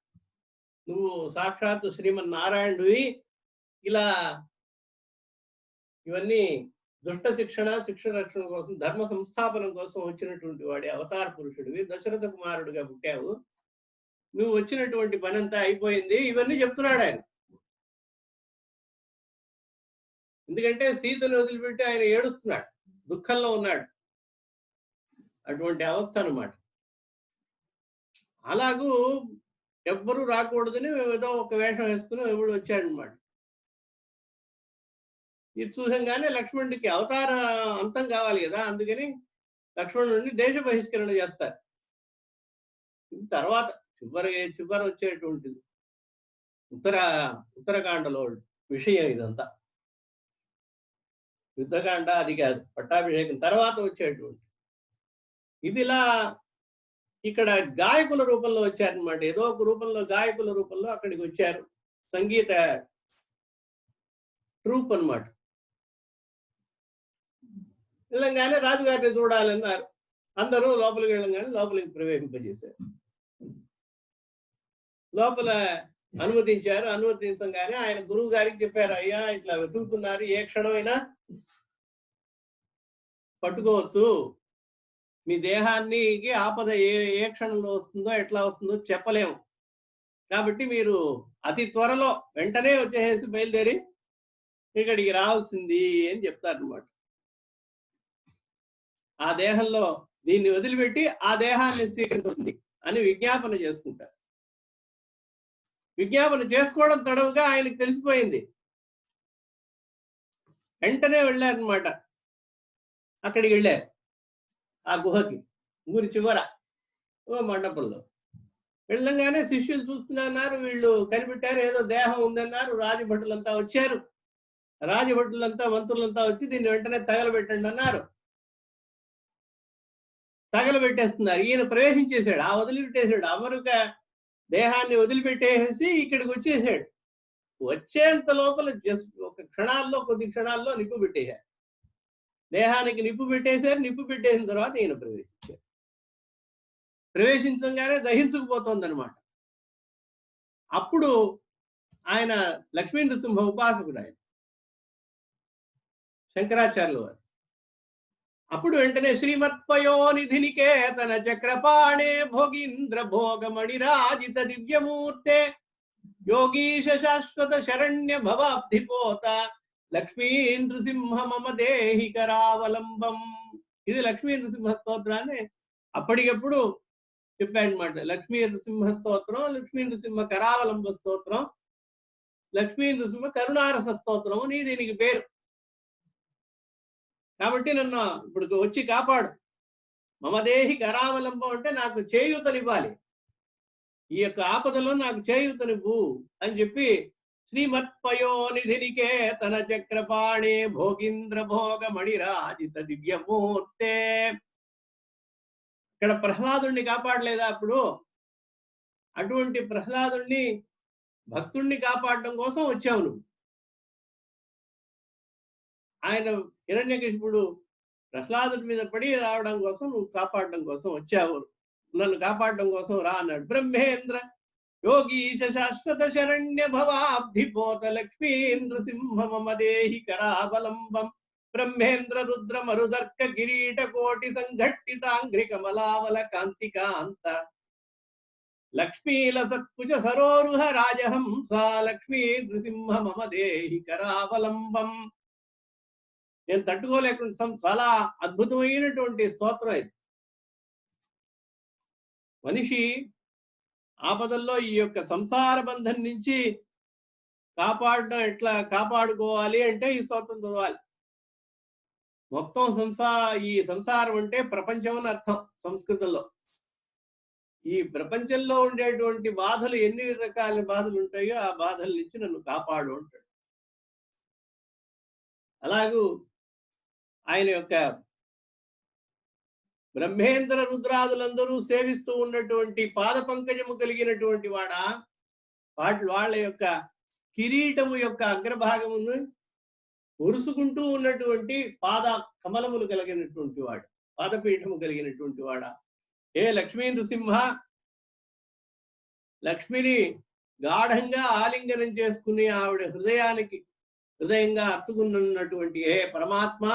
నువ్వు సాక్షాత్తు శ్రీమన్నారాయణుడివి, ఇలా ఇవన్నీ దుష్ట శిక్షణ రక్షణ కోసం, ధర్మ సంస్థాపనం కోసం వచ్చినటువంటి వాడి అవతార పురుషుడివి, దశరథ కుమారుడిగా పుట్టావు, నువ్వు వచ్చినటువంటి పని అంతా అయిపోయింది, ఇవన్నీ చెప్తున్నాడు ఆయన. ఎందుకంటే సీతను వదిలిపెట్టి ఆయన ఏడుస్తున్నాడు, దుఃఖంలో ఉన్నాడు. అటువంటి అవస్థ అన్నమాట. అలాగూ ఎవ్వరూ రాకూడదని ఏదో ఒక వేషం వేసుకుని ఎవడు వచ్చాడనమాట. ఇది చూసంగానే లక్ష్మణుడికి అవతార అంతం కావాలి కదా, అందుకని లక్ష్మణుడిని దేశ బహిష్కరణ చేస్తారు. తర్వాత చివరి వచ్చేటువంటిది ఉత్తరకాండలో విషయం ఇదంతా. యుద్ధకాండ అది కాదు, పట్టాభిషేకం తర్వాత వచ్చేటువంటి ఇదిలా. ఇక్కడ గాయకుల రూపంలో వచ్చారనమాట. ఏదో ఒక రూపంలో గాయకుల రూపంలో అక్కడికి వచ్చారు. సంగీత ట్రూప్ అన్నమాట. వెళ్ళంగానే రాజుగారిని చూడాలన్నారు. అందరూ లోపలికి వెళ్ళంగానే లోపలికి ప్రవేశింపజేశారు. లోపల అనుమతించారు. అనుమతించగానే ఆయన గురువు గారికి చెప్పారు, అయ్యా ఇట్లా వెతుకుతున్నారు, ఏ క్షణమైనా పట్టుకోవచ్చు, మీ దేహానికి ఆపద ఏ క్షణంలో వస్తుందో ఎట్లా వస్తుందో చెప్పలేము. కాబట్టి మీరు అతి త్వరలో వెంటనే వచ్చేసి బయలుదేరి ఇక్కడికి రావాల్సింది అని చెప్తారనమాట. ఆ దేహంలో దీన్ని వదిలిపెట్టి ఆ దేహాన్ని స్వీకరించాల్సింది అని విజ్ఞాపన చేసుకుంటారు. విజ్ఞాపన చేసుకోవడం తడవుగా ఆయనకు తెలిసిపోయింది. వెంటనే వెళ్ళారనమాట. అక్కడికి వెళ్ళారు ఆ గుహకి, ఊరి చివర మండపంలో. వెళ్ళంగానే శిష్యులు చూస్తున్నారు, వీళ్ళు కనిపెట్టారు ఏదో దేహం ఉందన్నారు. రాజభటులంతా వచ్చారు. రాజభటులంతా మంత్రులంతా వచ్చి దీన్ని వెంటనే తగలబెట్టండి అన్నారు. తగలబెట్టేస్తున్నారు. ఈయన ప్రవేశించేశాడు, వదిలిపెట్టేశాడు. అమరుక దేహాన్ని వదిలిపెట్టేసి ఇక్కడికి వచ్చేసాడు. వచ్చేంత లోపల జస్ట్ కొద్ది క్షణాల్లో నిప్పు పెట్టేశారు. దేహానికి నిప్పు పెట్టేశారు. నిప్పు పెట్టేసిన తర్వాత ఈయన ప్రవేశించారు. ప్రవేశించగానే దహించుకుపోతోంది అనమాట. అప్పుడు ఆయన లక్ష్మీ నృసింహ ఉపాసకుడు, ఆయన శంకరాచార్యుల వారు. అప్పుడు వెంటనే శ్రీమత్పయోనిధినికేతన చక్రపాణే భోగీంద్ర భోగమణిరాజిత దివ్యమూర్తే యోగీశ శాశ్వత శరణ్య భవాబ్ధిపోత లక్ష్మీ నృసింహ మమ దేహి కరావలంబం. ఇది లక్ష్మీ నృసింహ స్తోత్రాన్ని అప్పటికప్పుడు చెప్పాడనమాట. లక్ష్మీ నృసింహ స్తోత్రం, లక్ష్మీ నృసింహ కరావలంబ స్తోత్రం, లక్ష్మీ నృసింహ కరుణారస స్తోత్రం అని దీనికి పేరు. కాబట్టి నన్ను ఇప్పుడు వచ్చి కాపాడు. మమదేహి కరావలంబం అంటే నాకు చేయూతనివ్వాలి, ఈ యొక్క ఆపదలో నాకు చేయూతనివ్వు అని చెప్పి శ్రీమత్పయోనిధినికేతన చక్రపాణే భోగీంద్ర భోగ మణిరాజిత దివ్యమూర్తే. ఇక్కడ ప్రహ్లాదుణ్ణి కాపాడలేదా అప్పుడు? అటువంటి ప్రహ్లాదుణ్ణి, భక్తుణ్ణి కాపాడడం కోసం వచ్చావు నువ్వు. ఆయన హిరణ్యకశిపుడు ప్రహ్లాదుడి మీద పడి రావడం కోసం నువ్వు కాపాడడం కోసం వచ్చావు, నన్ను కాపాడడం కోసం రా అన్నాడు. బ్రహ్మేంద్ర యోగీశ శాశ్వత శరణ్య భవాబ్ధిపోత లక్ష్మీ నృసింహ మమ దేహి కరావలంబం బ్రహ్మేంద్ర రుద్ర మరుదర్క కిరీట కోటి సంఘట్టితాంఘ్రి కమలావల కాంతికాంత లక్ష్మీల సత్కుజ సరోరుహ రాజహంస లక్ష్మీ నృసింహ మమ దేహి కరావలంబం. నేను తట్టుకోలేకుండా చాలా అద్భుతమైనటువంటి స్తోత్రం ఇది. మనిషి ఆపదల్లో ఈ యొక్క సంసార బంధం నుంచి కాపాడడం ఎట్లా కాపాడుకోవాలి అంటే ఈ స్తోత్రం చదవాలి. మొత్తం ఈ సంసారం అంటే ప్రపంచం అని అర్థం సంస్కృతంలో. ఈ ప్రపంచంలో ఉండేటువంటి బాధలు ఎన్ని రకాల బాధలు ఉంటాయో ఆ బాధల నుంచి నన్ను కాపాడు అంటాడు. అలాగూ ఆయన యొక్క బ్రహ్మేంద్ర రుద్రాదులందరూ సేవిస్తూ ఉన్నటువంటి పాద పంకజము కలిగినటువంటి వాళ్ళ యొక్క కిరీటము యొక్క అగ్రభాగమును ఉరుసుకుంటూ ఉన్నటువంటి పాద కమలములు కలిగినటువంటి వాడు, పాదపీఠము కలిగినటువంటి వాడా. ఏ లక్ష్మీ నృసింహ, లక్ష్మిని గాఢంగా ఆలింగనం చేసుకుని ఆవిడ హృదయంగా అత్తుకున్నటువంటి ఏ పరమాత్మ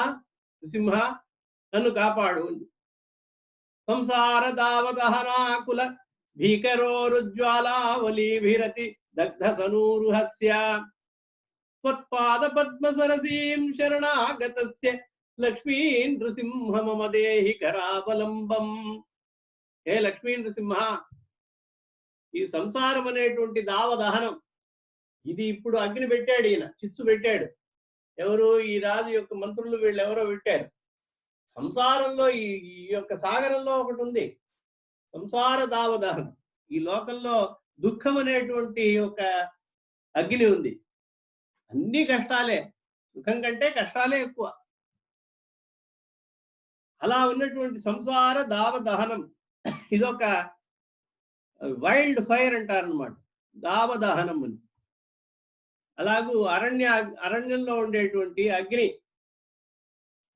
నృసింహ నన్ను కాపాడు. సంసార దావదహనాకుల భీకరోరుజ్వాలావలీభిరతి దగ్ధ సనూరుహస్య త్వత్పాద పద్మ సరసీం శరణాగతస్య లక్ష్మీ నృసింహ మమ దేహి కరావలంబం. హే లక్ష్మీ నృసింహ, ఈ సంసారం అనేటువంటి దావదహనం, ఇది ఇప్పుడు అగ్ని పెట్టాడు, ఈయన చిచ్చు పెట్టాడు. ఎవరు? ఈ రాజు యొక్క మంత్రులు, వీళ్ళు ఎవరో పెట్టారు. సంసారంలో ఈ యొక్క సాగరంలో ఒకటి ఉంది, సంసార దావదహనం. ఈ లోకంలో దుఃఖం అనేటువంటి ఒక అగ్ని ఉంది. అన్ని కష్టాలే, సుఖం కంటే కష్టాలే ఎక్కువ. అలా ఉన్నటువంటి సంసార దావదహనం ఇదొక వైల్డ్ ఫైర్ అంటారనమాట, దావదహనం అని. అలాగూ అరణ్యంలో ఉండేటువంటి అగ్ని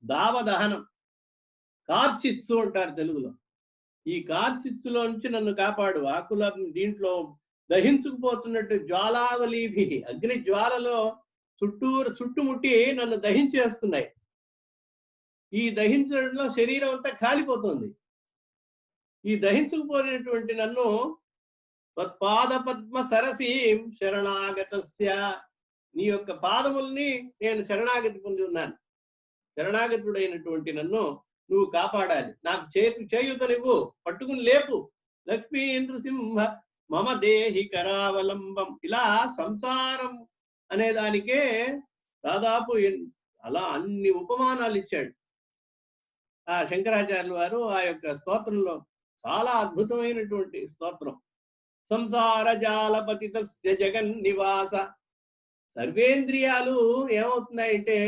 దావదహనం, కార్చిత్సు అంటారు తెలుగులో. ఈ కార్చిత్సులో నుంచి నన్ను కాపాడు. ఆకుల దీంట్లో దహించుకుపోతున్నట్టు జ్వాలావలీభి, అగ్ని జ్వాలలో చుట్టుముట్టి నన్ను దహించేస్తున్నాయి. ఈ దహించడంలో శరీరం అంతా కాలిపోతుంది. ఈ దహించుకుపోయినటువంటి నన్ను త్వత్పాద పద్మ సరసీం శరణాగతస్య, నీ యొక్క పాదముల్ని నేను శరణాగతి పొంది ఉన్నాను. శరణాగతుడైనటువంటి నన్ను నువ్వు కాపాడాలి. నాకు చేయుతనివ్వు, పట్టుకుని లేపు. లక్ష్మీ నృసింహ మమ దేహి కరావలంబం. ఇలా సంసారం అనే దానికే దాదాపు అలా అన్ని ఉపమానాలు ఇచ్చాడు ఆ శంకరాచార్యుల వారు. ఆ యొక్క స్తోత్రంలో చాలా అద్భుతమైనటువంటి స్తోత్రం. సంసార జాలపతితస్య జగన్నివాస. సర్వేంద్రియాలు ఏమవుతున్నాయంటే,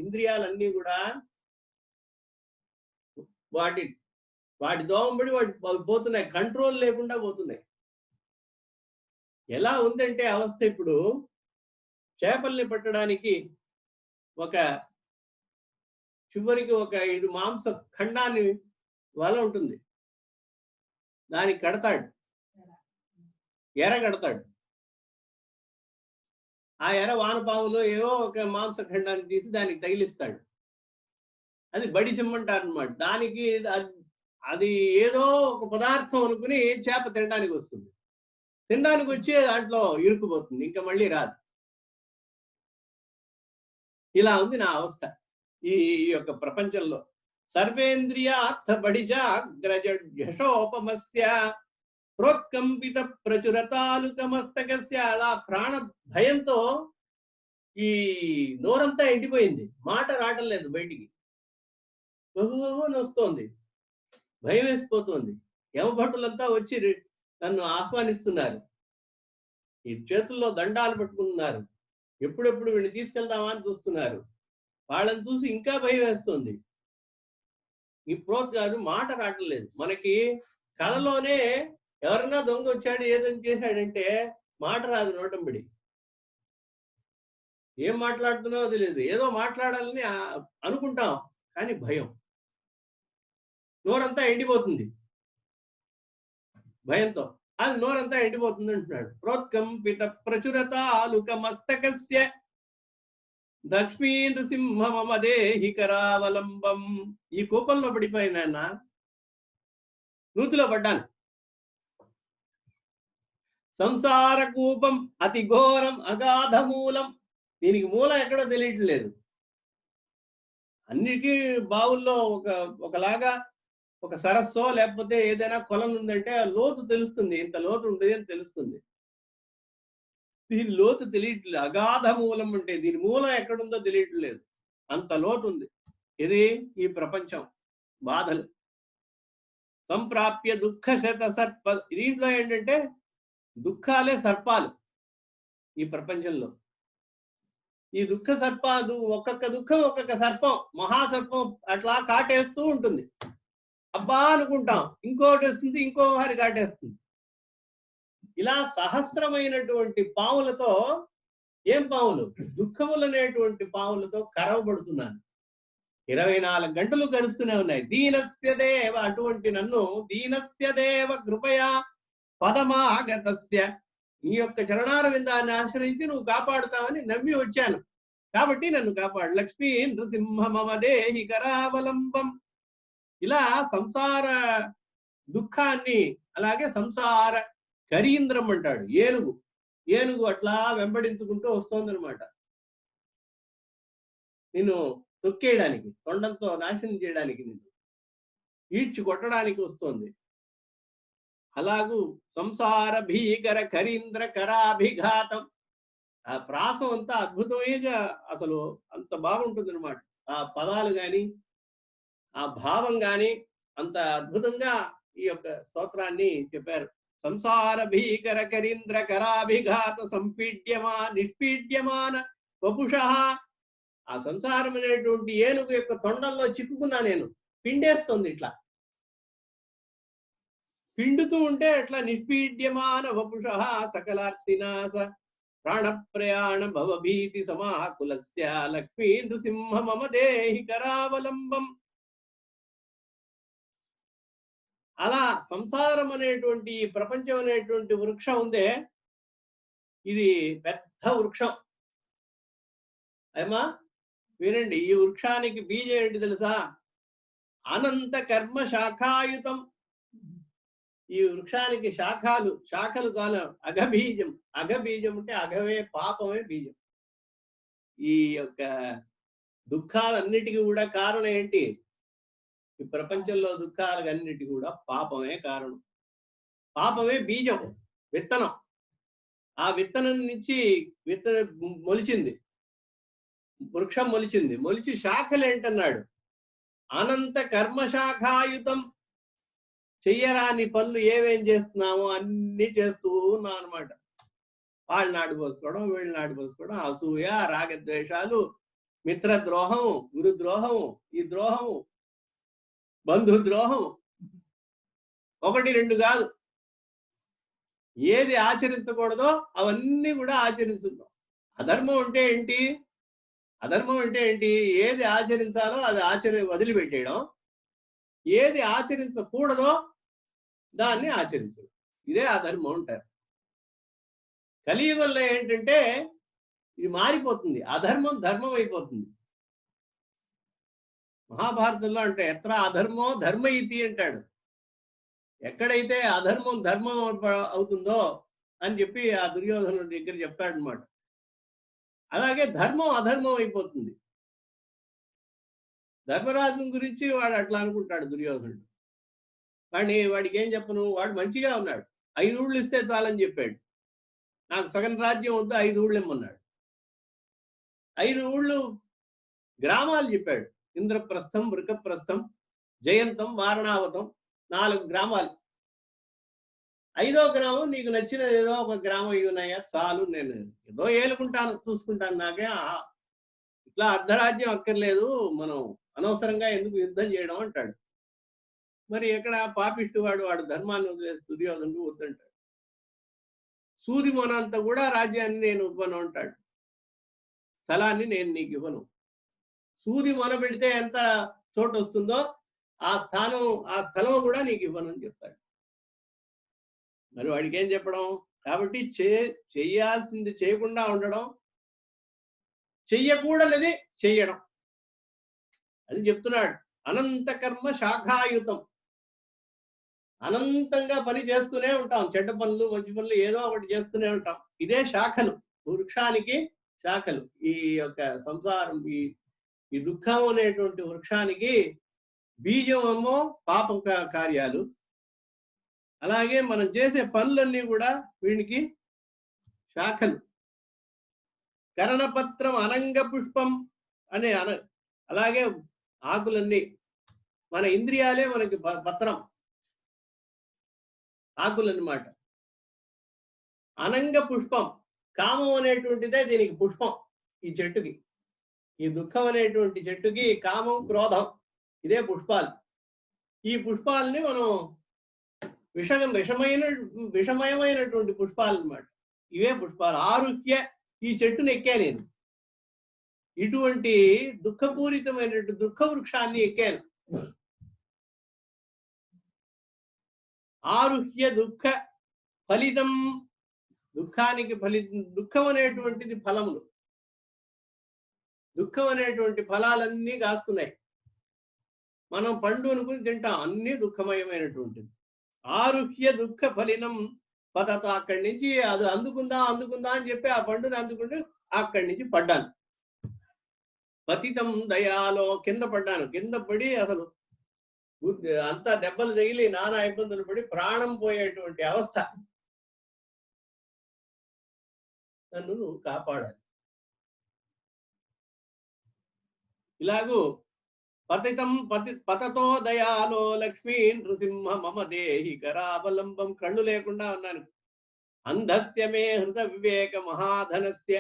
ఇంద్రియాలన్నీ కూడా వాటి దోమంబడి వాటి పోతున్నాయి, కంట్రోల్ లేకుండా పోతున్నాయి. ఎలా ఉందంటే అవస్థ, ఇప్పుడు చేపల్ని పట్టడానికి ఒక చివరికి ఒక ఇది మాంస ఖండాన్ని వల ఉంటుంది, దానికి కడతాడు, ఎర కడతాడు. ఆ ఎర వానపాములో ఏవో ఒక మాంస ఖండాన్ని తీసి దానికి తగిలిస్తాడు. అది బడిసిమ్మంటారు అనమాట. దానికి అది ఏదో ఒక పదార్థం అనుకుని చేప తినడానికి వస్తుంది. తినడానికి వచ్చే దాంట్లో ఇరుక్కుపోతుంది, ఇంకా మళ్ళీ రాదు. ఇలా ఉంది నా అవస్థ ఈ యొక్క ప్రపంచంలో. సర్వేంద్రియార్థ బడిజాగ్రజోపమస్య ప్రోత్కంపిత ప్రచురతాలుకమస్తకస్య. అలా ప్రాణ భయంతో ఈ నోరంతా ఎండిపోయింది, మాట రావటం లేదు బయటికి. వస్తోంది, భయం వేసిపోతుంది. యమభటులంతా వచ్చి నన్ను ఆహ్వానిస్తున్నారు, ఈ చేతుల్లో దండాలు పట్టుకున్నారు, ఎప్పుడెప్పుడు వీడిని తీసుకెళ్దామా అని చూస్తున్నారు. వాళ్ళని చూసి ఇంకా భయం వేస్తుంది. ఈ ప్రోత్సాహం మాట రావటం లేదు. మనకి కళలోనే ఎవరన్నా దొంగ వచ్చాడు ఏదని చేశాడంటే మాట రాదు, నోటంబడి. ఏం మాట్లాడుతున్నావో తెలియదు, ఏదో మాట్లాడాలని అనుకుంటాం, కానీ భయం. నోరంతా ఎండిపోతుంది భయంతో, అది నోరంతా ఎండిపోతుంది అంటున్నాడు. ప్రోత్కంపిత ప్రచురతాలుక మస్తకస్య లక్ష్మీ నృసింహ మమ దేహి కరావలంబం. ఈ కోపంలో పడిపోయిన నూతిలో పడ్డాను. సంసార కూపం అతి ఘోరం అగాధ మూలం. దీనికి మూలం ఎక్కడో తెలియట్లేదు. అన్నిటికీ బావుల్లో ఒకలాగా ఒక సరస్సో లేకపోతే ఏదైనా కొలం ఉందంటే ఆ లోతు తెలుస్తుంది, ఇంత లోతు ఉంటుంది అని తెలుస్తుంది. దీని లోతు తెలియట్లేదు. అగాధ మూలం అంటే దీని మూలం ఎక్కడుందో తెలియట్లేదు, అంత లోతు ఉంది. ఇది ఈ ప్రపంచం బాధలు. సంప్రాప్య దుఃఖ శత సర్ప. దీంట్లో ఏంటంటే దుఃఖాలే సర్పాలు ఈ ప్రపంచంలో. ఈ దుఃఖ సర్పాలు, ఒక్కొక్క దుఃఖం ఒక్కొక్క సర్పం, మహాసర్పం అట్లా కాటేస్తూ ఉంటుంది. అబ్బా అనుకుంటాం, ఇంకోటి వస్తుంది, ఇంకో వారి కాటేస్తుంది. ఇలా సహస్రమైనటువంటి పాములతో, ఏం పాములు, దుఃఖములనేటువంటి పాములతో కరవబడుతున్నాను. 24 గంటలు కరుస్తూనే ఉన్నాయి. దీనస్య దేవ, అటువంటి నన్ను దీనస్య దేవ కృపయా పదమాగతస్య, నీ యొక్క చరణారవిందాన్ని ఆశ్రయించి నువ్వు కాపాడుతావని నమ్మి వచ్చాను, కాబట్టి నన్ను కాపాడు. లక్ష్మీ నృసింహ మమ దేహి కరావలంబం. ఇలా సంసార దుఃఖాన్ని, అలాగే సంసార కరీంద్రం అంటాడు, ఏనుగు అట్లా వెంబడించుకుంటూ వస్తోందనమాట. నిన్ను తొక్కేయడానికి, తొండంతో నాశనం చేయడానికి, నిన్ను ఈడ్చి కొట్టడానికి వస్తోంది. అలాగూ సంసార భీకర కరీంద్ర కరాభిఘాతం. ఆ ప్రాసం అంతా అద్భుతమైనగా, అసలు అంత బాగుంటుంది అనమాట. ఆ పదాలు గాని ఆ భావం గాని అంత అద్భుతంగా ఈ యొక్క స్తోత్రాన్ని చెప్పారు. సంసార భీకర కరీంద్ర కరాభిఘాత నిష్పీడ్యమాన వపుష. ఆ సంసారం అనేటువంటి ఏనుగు యొక్క తొండంలో చిక్కుకున్నా నేను, పిండేస్తుంది, ఇట్లా పిండుతూ ఉంటే అట్లా. నిష్పీడ్యమాన వపుష సకలార్తినాశ ప్రాణ ప్రయాణ భవభీతి సమాకులస్య లక్ష్మీ నృసింహ మమ దేహి కరావలంబం. అలా సంసారం అనేటువంటి, ప్రపంచం అనేటువంటి వృక్షం ఉందే, ఇది పెద్ద వృక్షం. అమ్మా వినండి, ఈ వృక్షానికి బీజం ఏంటి తెలుసా? అనంత కర్మ శాఖాయుతం. ఈ వృక్షానికి శాఖలు చాలా అఘబీజం. అఘబీజం అంటే అఘవే పాపమే బీజం. ఈ యొక్క దుఃఖాలన్నిటికీ కూడా కారణం ఏంటి? ఈ ప్రపంచంలో దుఃఖాలన్నిటికీ కూడా పాపమే కారణం. పాపమే బీజం, విత్తనం. ఆ విత్తనం నుంచి విత్తనం మొలిచింది, వృక్షం మొలిచింది. మొలిచి శాఖలు ఏంటన్నాడు? అనంత కర్మశాఖాయుతం. చెయ్యరాని పనులు ఏమేం చేస్తున్నామో అన్ని చేస్తూ ఉన్నాం అనమాట. వాళ్ళు నాడు పోసుకోవడం, వీళ్ళు నాడు పోసుకోవడం, అసూయ, రాగద్వేషాలు, మిత్రద్రోహం, గురుద్రోహం, ఈ ద్రోహం, బంధుద్రోహం, 1, 2 కాదు. ఏది ఆచరించకూడదో అవన్నీ కూడా ఆచరించున్నాం. అధర్మం అంటే ఏంటి? అధర్మం అంటే ఏంటి? ఏది ఆచరించాలో అది వదిలిపెట్టేయడం, ఏది ఆచరించకూడదో దాన్ని ఆచరించడం. ఇదే అధర్మం అంటారు. కలియుగంలో ఏంటంటే ఇది మారిపోతుంది, అధర్మం ధర్మం అయిపోతుంది. మహాభారతంలో అంటే ఎత్ర అధర్మో ధర్మ ఇతి అంటాడు. ఎక్కడైతే అధర్మం ధర్మం అవుతుందో అని చెప్పి ఆ దుర్యోధనుడి దగ్గర చెప్తాడనమాట. అలాగే ధర్మం అధర్మం అయిపోతుంది. ధర్మరాజు గురించి వాడు అట్లా అనుకుంటాడు దుర్యోధనుడు. కానీ వాడికి ఏం చెప్పను, వాడు మంచిగా ఉన్నాడు. 5 ఊళ్ళు ఇస్తే చాలని చెప్పాడు. నాకు సగం రాజ్యం వద్దు, 5 ఊళ్ళు ఇమ్మన్నాడు. 5 ఊళ్ళు గ్రామాలు చెప్పాడు. ఇంద్రప్రస్థం, వృకప్రస్థం, జయంతం, వారణావతం, 4 గ్రామాలు. 5వ గ్రామం నీకు నచ్చిన ఏదో ఒక గ్రామం ఇవ్వనయ్యా చాలు, నేను ఏదో ఏలుకుంటాను, చూసుకుంటాను, నాకే ఇట్లా అర్ధరాజ్యం అక్కర్లేదు, మనం అనవసరంగా ఎందుకు యుద్ధం చేయడం అంటాడు. మరి ఎక్కడ పాపిష్టి వాడు ధర్మాన్ని వదిలేసి దుర్యోధనుడు వద్దంటాడు. సూర్యమనంత కూడా రాజ్యాన్ని నేను ఇవ్వను అంటాడు. స్థలాన్ని నేను నీకు ఇవ్వను. సూర్యమన పెడితే ఎంత చోటు వస్తుందో ఆ స్థలం కూడా నీకు ఇవ్వను అని చెప్తాడు. మరి వాడికి ఏం చెప్పడం? కాబట్టి చెయ్యాల్సింది చేయకుండా ఉండడం, చెయ్యకూడనిది చెయ్యడం, అది చెప్తున్నాడు. అనంత కర్మ శాఖాయుతం. అనంతంగా పని చేస్తూనే ఉంటాం, చెడ్డ పనులు మంచి పనులు ఏదో ఒకటి చేస్తూనే ఉంటాం. ఇదే శాఖలు, వృక్షానికి శాఖలు. ఈ యొక్క సంసారం, ఈ దుఃఖం అనేటువంటి వృక్షానికి బీజం ఏమో పాప కార్యాలు. అలాగే మనం చేసే పనులన్నీ కూడా వీనికి శాఖలు. కరణపత్రం అనంగ పుష్పం అనే అలాగే ఆకులన్నీ, మన ఇంద్రియాలే మనకి పత్రం, ఆకులన్నమాట. అనంగ పుష్పం, కామం అనేటువంటిదే దీనికి పుష్పం. ఈ చెట్టుకి, ఈ దుఃఖం అనేటువంటి చెట్టుకి కామం, క్రోధం ఇదే పుష్పాలు. ఈ పుష్పాలని మనం విషమయమైనటువంటి పుష్పాలు అన్నమాట. ఇవే పుష్పాలు. ఆరుహ్య, ఈ చెట్టును ఎక్కా నేను, ఇటువంటి దుఃఖపూరితమైనటువంటి దుఃఖ వృక్షాన్ని ఎక్కాను. ఆరుహ్య దుఃఖ ఫలితం, దుఃఖానికి దుఃఖం అనేటువంటిది ఫలములు. దుఃఖం అనేటువంటి ఫలాలన్నీ కాస్తున్నాయి. మనం పండు అనుకుని తింటాం, అన్ని దుఃఖమయమైనటువంటిది. ఆరుహ్య దుఃఖ ఫలినం పదతో అక్కడి నుంచి అది అందుకుందా అని చెప్పి ఆ పండుని అందుకుంటే అక్కడి నుంచి పడ్డాను. పతితం దయాలో, కింద పడ్డాను. కింద పడి అసలు అంతా దెబ్బలు తగిలి నానా ఇబ్బందులు పడి ప్రాణం పోయేటువంటి అవస్థ. నన్ను నువ్వు కాపాడాలి. ఇలాగూ పతతో దయాలో లక్ష్మీ నృసింహ మమ దేహి కరావలంబం. కళ్ళు లేకుండా ఉన్నాను. అంధస్య మే హృద వివేక మహాధనస్య.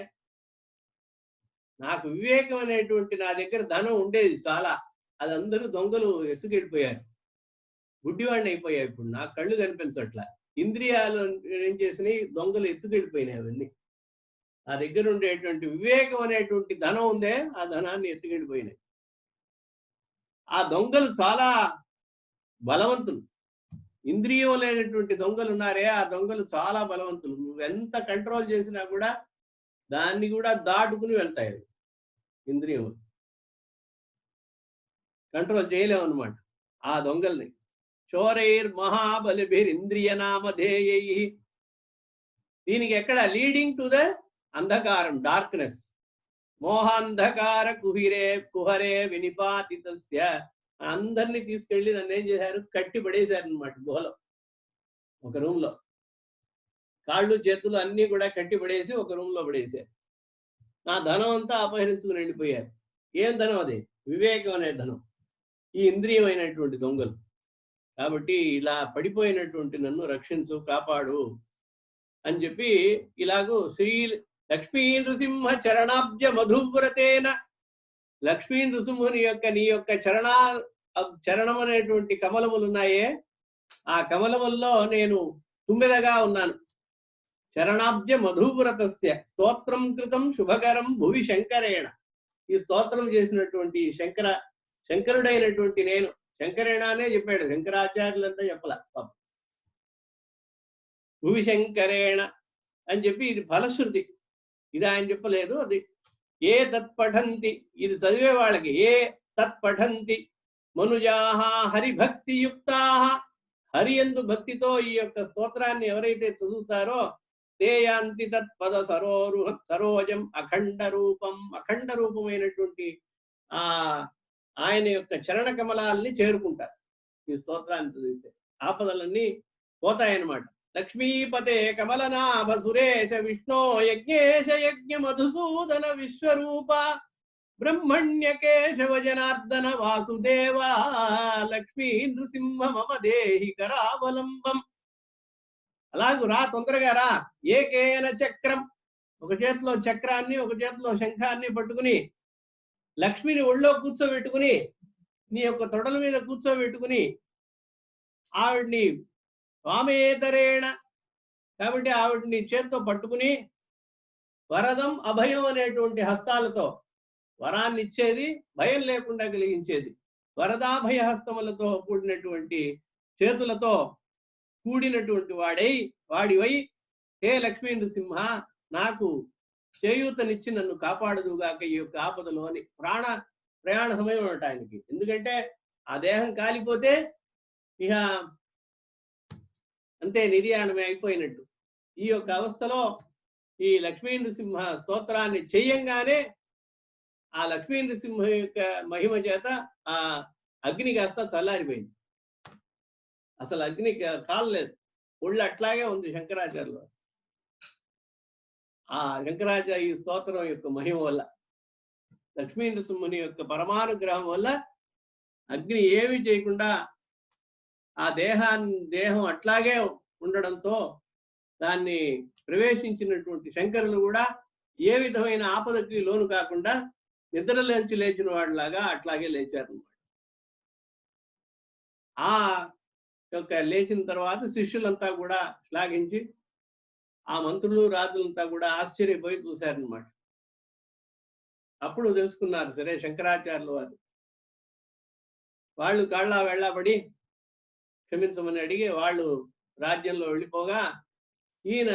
నాకు వివేకం అనేటువంటి నా దగ్గర ధనం ఉండేది చాలా, అది అందరూ దొంగలు ఎత్తుకెళ్ళిపోయారు. గుడ్డివాడిని అయిపోయాయి. ఇప్పుడు నాకు కళ్ళు కనిపించట్లా. ఇంద్రియాలు ఏం చేసినాయి? దొంగలు ఎత్తుకెళ్ళిపోయినాయి అవన్నీ. నా దగ్గర ఉండేటువంటి వివేకం అనేటువంటి ధనం ఉందే, ఆ ధనాన్ని ఎత్తుకెళ్ళిపోయినాయి. ఆ దొంగలు చాలా బలవంతులు. ఇంద్రియం లేనటువంటి దొంగలు ఉన్నారే, ఆ దొంగలు చాలా బలవంతులు. నువ్వెంత కంట్రోల్ చేసినా కూడా దాన్ని కూడా దాటుకుని వెళ్తాయి. ఇంద్రియం కంట్రోల్ చేయలేము అనమాట ఆ దొంగల్ని. చోరైర్ మహాబలిభిరింద్రియ నామధేయై. దీనికి ఎక్కడ లీడింగ్ టు ద అంధకారం, డార్క్నెస్. మోహాంధకార కుహరే వినిపాతితస్య. అందరినీ తీసుకెళ్లి నన్ను ఏం చేశారు, కట్టి పడేశారు అనమాట గుహలో, ఒక రూమ్ లో. కాళ్ళు చేతులు అన్ని కూడా కట్టి పడేసి ఒక రూమ్ లో పడేశారు. నా ధనం అంతా అపహరించుకుని వెళ్ళిపోయారు. ఏం ధనం అది? వివేకం అనే ధనం, ఈ ఇంద్రియమైనటువంటి దొంగలు. కాబట్టి ఇలా పడిపోయినటువంటి నన్ను రక్షించు, కాపాడు అని చెప్పి ఇలాగూ శ్రీ లక్ష్మీ నృసింహ చరణాబ్జ మధువ్రతేన. లక్ష్మీ నృసింహుని యొక్క నీ యొక్క చరణం అనేటువంటి కమలములు ఉన్నాయే, ఆ కమలముల్లో నేను తుమ్మెదగా ఉన్నాను. చరణాబ్జ మధువ్రతస్య స్తోత్రం కృతం శుభకరం భువి శంకరేణ. ఈ స్తోత్రం చేసినటువంటి శంకరుడైనటువంటి నేను, శంకరేణ అనే చెప్పాడు, శంకరాచార్యులంతా చెప్పలా పాపం. భువి శంకరేణ అని చెప్పి ఇది ఫలశ్రుతి, ఇది ఆయన చెప్పలేదు. అది ఏ తత్పఠంతి, ఇది చదివే వాళ్ళకి. ఏ తత్పఠంతి మనుజాహ హరిభక్తియుక్తాహ. హరి యందు భక్తితో ఈ యొక్క స్తోత్రాన్ని ఎవరైతే చదువుతారో తే యాంతి తత్పద సరోజం అఖండ రూపం. అఖండ రూపమైనటువంటి ఆయన యొక్క చరణ కమలాల్ని చేరుకుంటారు ఈ స్తోత్రాన్ని చదివితే. ఆపదలన్నీ పోతాయన్నమాట. లక్ష్మీపతే కమలనాభ సురేశ విష్ణో యజ్ఞేశ యజ్ఞ మధుసూదన విశ్వరూప బ్రహ్మణ్య కేశవ జనార్దన వాసుదేవ లక్ష్మీ నృసింహ మమ దేహి కరావలంబం. అలాగూ రా, తొందరగా రా. ఏకేన చక్రం, ఒక చేతిలో చక్రాన్ని ఒక చేతిలో శంఖాన్ని పట్టుకుని లక్ష్మిని ఒళ్ళో కూర్చోబెట్టుకుని, నీ యొక్క తొడల మీద కూర్చోబెట్టుకుని ఆవిడ్ని వామేతరేణ, కాబట్టి ఆవిడ్ని చేత్తో పట్టుకుని వరదం అభయం అనేటువంటి హస్తాలతో వరాన్ని ఇచ్చేది, భయం లేకుండా కలిగించేది. వరదాభయ హస్తములతో కూడినటువంటి చేతులతో కూడినటువంటి వాడివై హే లక్ష్మీ నృసింహ, నాకు చేయూతనిచ్చి నన్ను కాపాడుదుగాక ఈ యొక్క ఆపదలో అని. ప్రయాణ సమయం ఉన్నట్టు ఆయనకి. ఎందుకంటే ఆ దేహం కాలిపోతే ఇక అంతే, నిర్యాణమే అయిపోయినట్టు. ఈ యొక్క అవస్థలో ఈ లక్ష్మీ నృసింహ స్తోత్రాన్ని చెయ్యంగానే ఆ లక్ష్మీ నృసింహ యొక్క మహిమ చేత ఆ అగ్ని కాస్త చల్లారిపోయింది. అసలు అగ్ని కాలలేదు, ఒళ్ళు అట్లాగే ఉంది శంకరాచార్యులు. ఆ శంకరాచార్య ఈ స్తోత్రం యొక్క మహిమ వల్ల, లక్ష్మీ నృసింహుని యొక్క పరమానుగ్రహం వల్ల అగ్ని ఏమి చేయకుండా ఆ దేహం అట్లాగే ఉండడంతో దాన్ని ప్రవేశించినటువంటి శంకరులు కూడా ఏ విధమైన ఆపదకి లోను కాకుండా నిద్రలోంచి లేచిన వాడిలాగా అట్లాగే లేచారు. ఆ యొక్క లేచిన తర్వాత శిష్యులంతా కూడా శ్లాఘించి ఆ మంత్రులు రాజులంతా కూడా ఆశ్చర్యపోయి చూశారనమాట. అప్పుడు తెలుసుకున్నారు, సరే శంకరాచార్యులు వాళ్ళు కాళ్ళ వెళ్ళబడి క్షమించమని అడిగి వాళ్ళు రాజ్యంలో వెళ్ళిపోగా ఈయన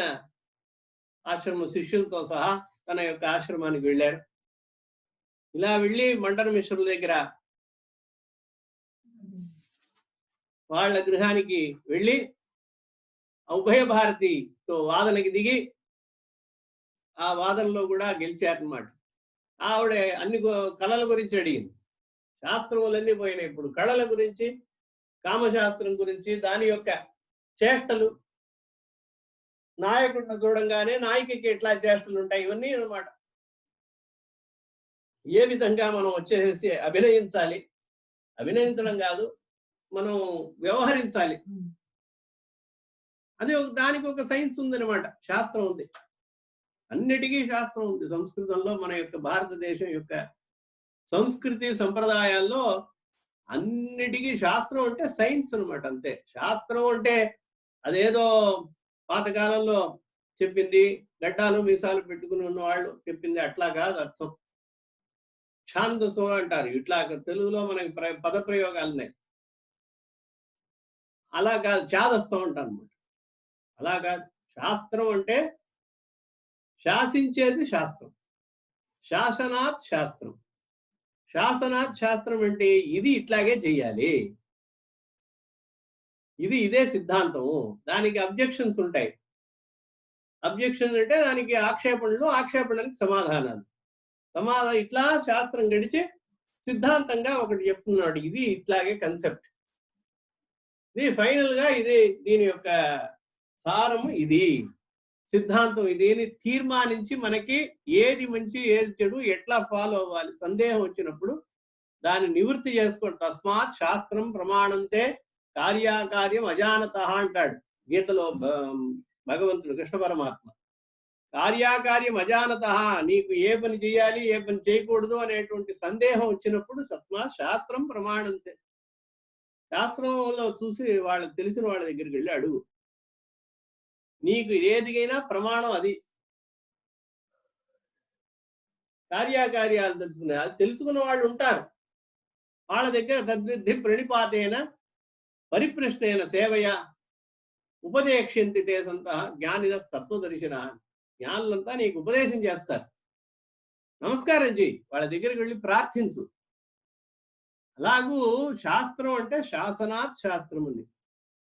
ఆశ్రమ శిష్యులతో సహా తన యొక్క ఆశ్రమానికి వెళ్ళారు. ఇలా వెళ్ళి మండన మిశ్రుల దగ్గర వాళ్ళ గృహానికి వెళ్ళి ఉభయ భారతితో వాదనకి దిగి ఆ వాదనలో కూడా గెలిచారనమాట. ఆవిడ అన్ని కళల గురించి అడిగింది. శాస్త్రములన్నీ పోయినాయి, ఇప్పుడు కళల గురించి, కామశాస్త్రం గురించి, దాని యొక్క చేష్టలు, నాయకుడిని చూడంగానే నాయకుడికి ఎట్లా చేష్టలు ఉంటాయి, ఇవన్నీ అన్నమాట. ఏ విధంగా మనం వచ్చేసి అభినయించాలి, అభినయించడం కాదు, మనం వ్యవహరించాలి, అది దానికి ఒక సైన్స్ ఉందన్నమాట, శాస్త్రం ఉంది. అన్నిటికీ శాస్త్రం ఉంది సంస్కృతంలో. మన యొక్క భారతదేశం యొక్క సంస్కృతి సంప్రదాయాల్లో అన్నిటికీ శాస్త్రం అంటే సైన్స్ అనమాట, అంతే. శాస్త్రం అంటే అదేదో పాతకాలంలో చెప్పింది, గడ్డాలు మీసాలు పెట్టుకుని ఉన్న వాళ్ళు చెప్పింది అట్లా కాదు అర్థం. ఛాందసం అంటారు, ఇట్లా తెలుగులో మనకి పద ప్రయోగాలు ఉన్నాయి. అలా కాదు, చాదస్తం అంటారు అనమాట. అలా కాదు, శాస్త్రం అంటే శాసించేది శాస్త్రం, శాసనాత్ శాస్త్రం. శాసనాత్ శాస్త్రం అంటే ఇది ఇట్లాగే చెయ్యాలి, ఇదే సిద్ధాంతము. దానికి అబ్జెక్షన్స్ ఉంటాయి. అబ్జెక్షన్ అంటే దానికి ఆక్షేపణలు, ఆక్షేపణలకు సమాధానాలు. ఇట్లా శాస్త్రం గడిచి సిద్ధాంతంగా ఒకటి చెప్తున్నాడు. ఇది ఇట్లాగే కన్సెప్ట్. ఇది ఫైనల్ గా దీని యొక్క సారము ఇది. సిద్ధాంతం ఇదేని తీర్మానించి మనకి ఏది మంచి ఏది చెడు ఎట్లా ఫాలో అవ్వాలి సందేహం వచ్చినప్పుడు దాన్ని నివృత్తి చేసుకోండి. తస్మాత్ శాస్త్రం ప్రమాణంతే కార్యాకార్యం అజానత అంటాడు గీతలో భగవంతుడు కృష్ణ పరమాత్మ. కార్యాకార్యం అజానత, నీకు ఏ పని చేయాలి ఏ పని చేయకూడదు అనేటువంటి సందేహం వచ్చినప్పుడు తస్మాత్ శాస్త్రం ప్రమాణంతే, శాస్త్రంలో చూసి వాళ్ళకి తెలిసిన వాళ్ళ దగ్గరికి వెళ్ళి అడుగు. నీకు ఏదిగైనా ప్రమాణం అది. కార్యాకార్యాలు తెలుసుకునే అది తెలుసుకున్న వాళ్ళు ఉంటారు. వాళ్ళ దగ్గర తద్విద్ధి ప్రణిపాతేన పరిప్రశ్నైన సేవయ ఉపదేక్ష్యంతి తే సంత జ్ఞానిన తత్వదర్శన. జ్ఞానులంతా నీకు ఉపదేశం చేస్తారు. నమస్కారం చెయ్యి, వాళ్ళ దగ్గరికి వెళ్ళి ప్రార్థించు. అలాగూ శాస్త్రం అంటే శాసనాత్ శాస్త్రం ఉంది.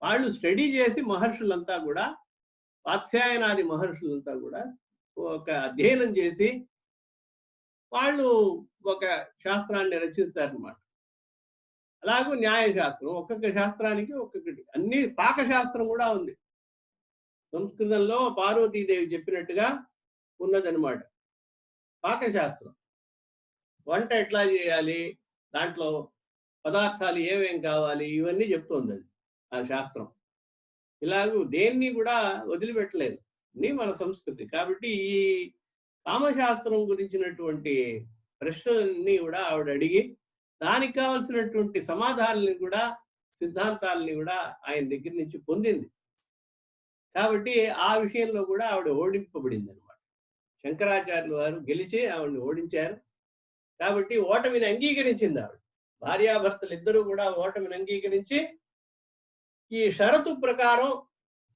వాళ్ళు స్టడీ చేసి మహర్షులంతా కూడా, వాత్స్యాయనాది మహర్షులంతా కూడా ఒక అధ్యయనం చేసి వాళ్ళు ఒక శాస్త్రాన్ని రచిస్తారనమాట. అలాగూ న్యాయశాస్త్రం, ఒక్కొక్క శాస్త్రానికి ఒక్కొక్కటి. అన్ని పాకశాస్త్రం కూడా ఉంది. సంస్కృతంలో పార్వతీదేవి చెప్పినట్టుగా ఉన్నదనమాట పాకశాస్త్రం. వంట ఎట్లా చేయాలి, దాంట్లో పదార్థాలు ఏమేం కావాలి, ఇవన్నీ చెప్తోంది అది ఆ శాస్త్రం. ఇలాగూ దేన్ని కూడా వదిలిపెట్టలేదు. ఇది మన సంస్కృతి. కాబట్టి ఈ కామశాస్త్రం గురించినటువంటి ప్రశ్నలన్నీ కూడా ఆవిడ అడిగి దానికి కావలసినటువంటి సమాధానాలను కూడా, సిద్ధాంతాలని కూడా ఆయన దగ్గర నుంచి పొందింది. కాబట్టి ఆ విషయంలో కూడా ఆవిడ ఓడింపబడింది అనమాట. శంకరాచార్యులు వారు గెలిచి ఆవిడని ఓడించారు. కాబట్టి ఓటమిని అంగీకరించింది ఆవిడ. భార్యాభర్తలు ఇద్దరూ కూడా ఓటమిని అంగీకరించి ఈ షరతు ప్రకారం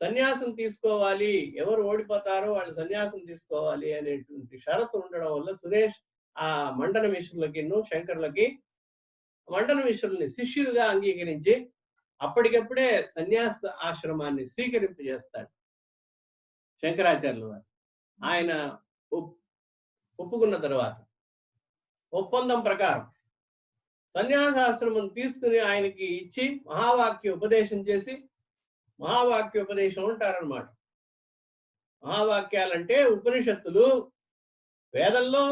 సన్యాసం తీసుకోవాలి, ఎవరు ఓడిపోతారో వాళ్ళు సన్యాసం తీసుకోవాలి అనేటువంటి షరతు ఉండడం వల్ల సురేష్ ఆ మండన మిశ్రులకి శంకరులకి మండన మిశ్రుల్ని శిష్యులుగా అంగీకరించి అప్పటికప్పుడే సన్యాస ఆశ్రమాన్ని స్వీకరింపజేస్తాడు శంకరాచార్యుల వారు. ఆయన ఒప్పుకున్న తర్వాత ఒప్పందం ప్రకారం సన్యాసాశ్రమం తీసుకుని ఆయనకి ఇచ్చి మహావాక్య ఉపదేశం చేసి, మహావాక్యోపదేశం అంటారనమాట. మహావాక్యాలంటే ఉపనిషత్తులు. వేదంలో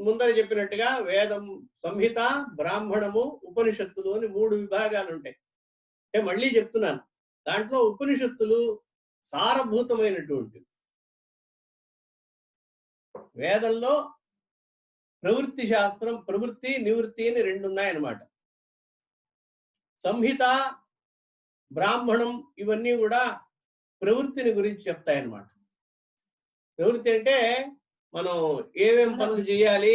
ముందర చెప్పినట్టుగా వేదం, సంహిత, బ్రాహ్మణము, ఉపనిషత్తులు అని 3 విభాగాలు ఉంటాయి. అంటే మళ్ళీ చెప్తున్నాను, దాంట్లో ఉపనిషత్తులు సారభూతమైనటువంటివి. వేదంలో ప్రవృత్తి శాస్త్రం, ప్రవృత్తి నివృత్తి అని 2 ఉన్నాయన్నమాట. సంహిత, బ్రాహ్మణం ఇవన్నీ కూడా ప్రవృత్తిని గురించి చెప్తాయన్నమాట. ప్రవృత్తి అంటే మనం ఏమేం పనులు చేయాలి,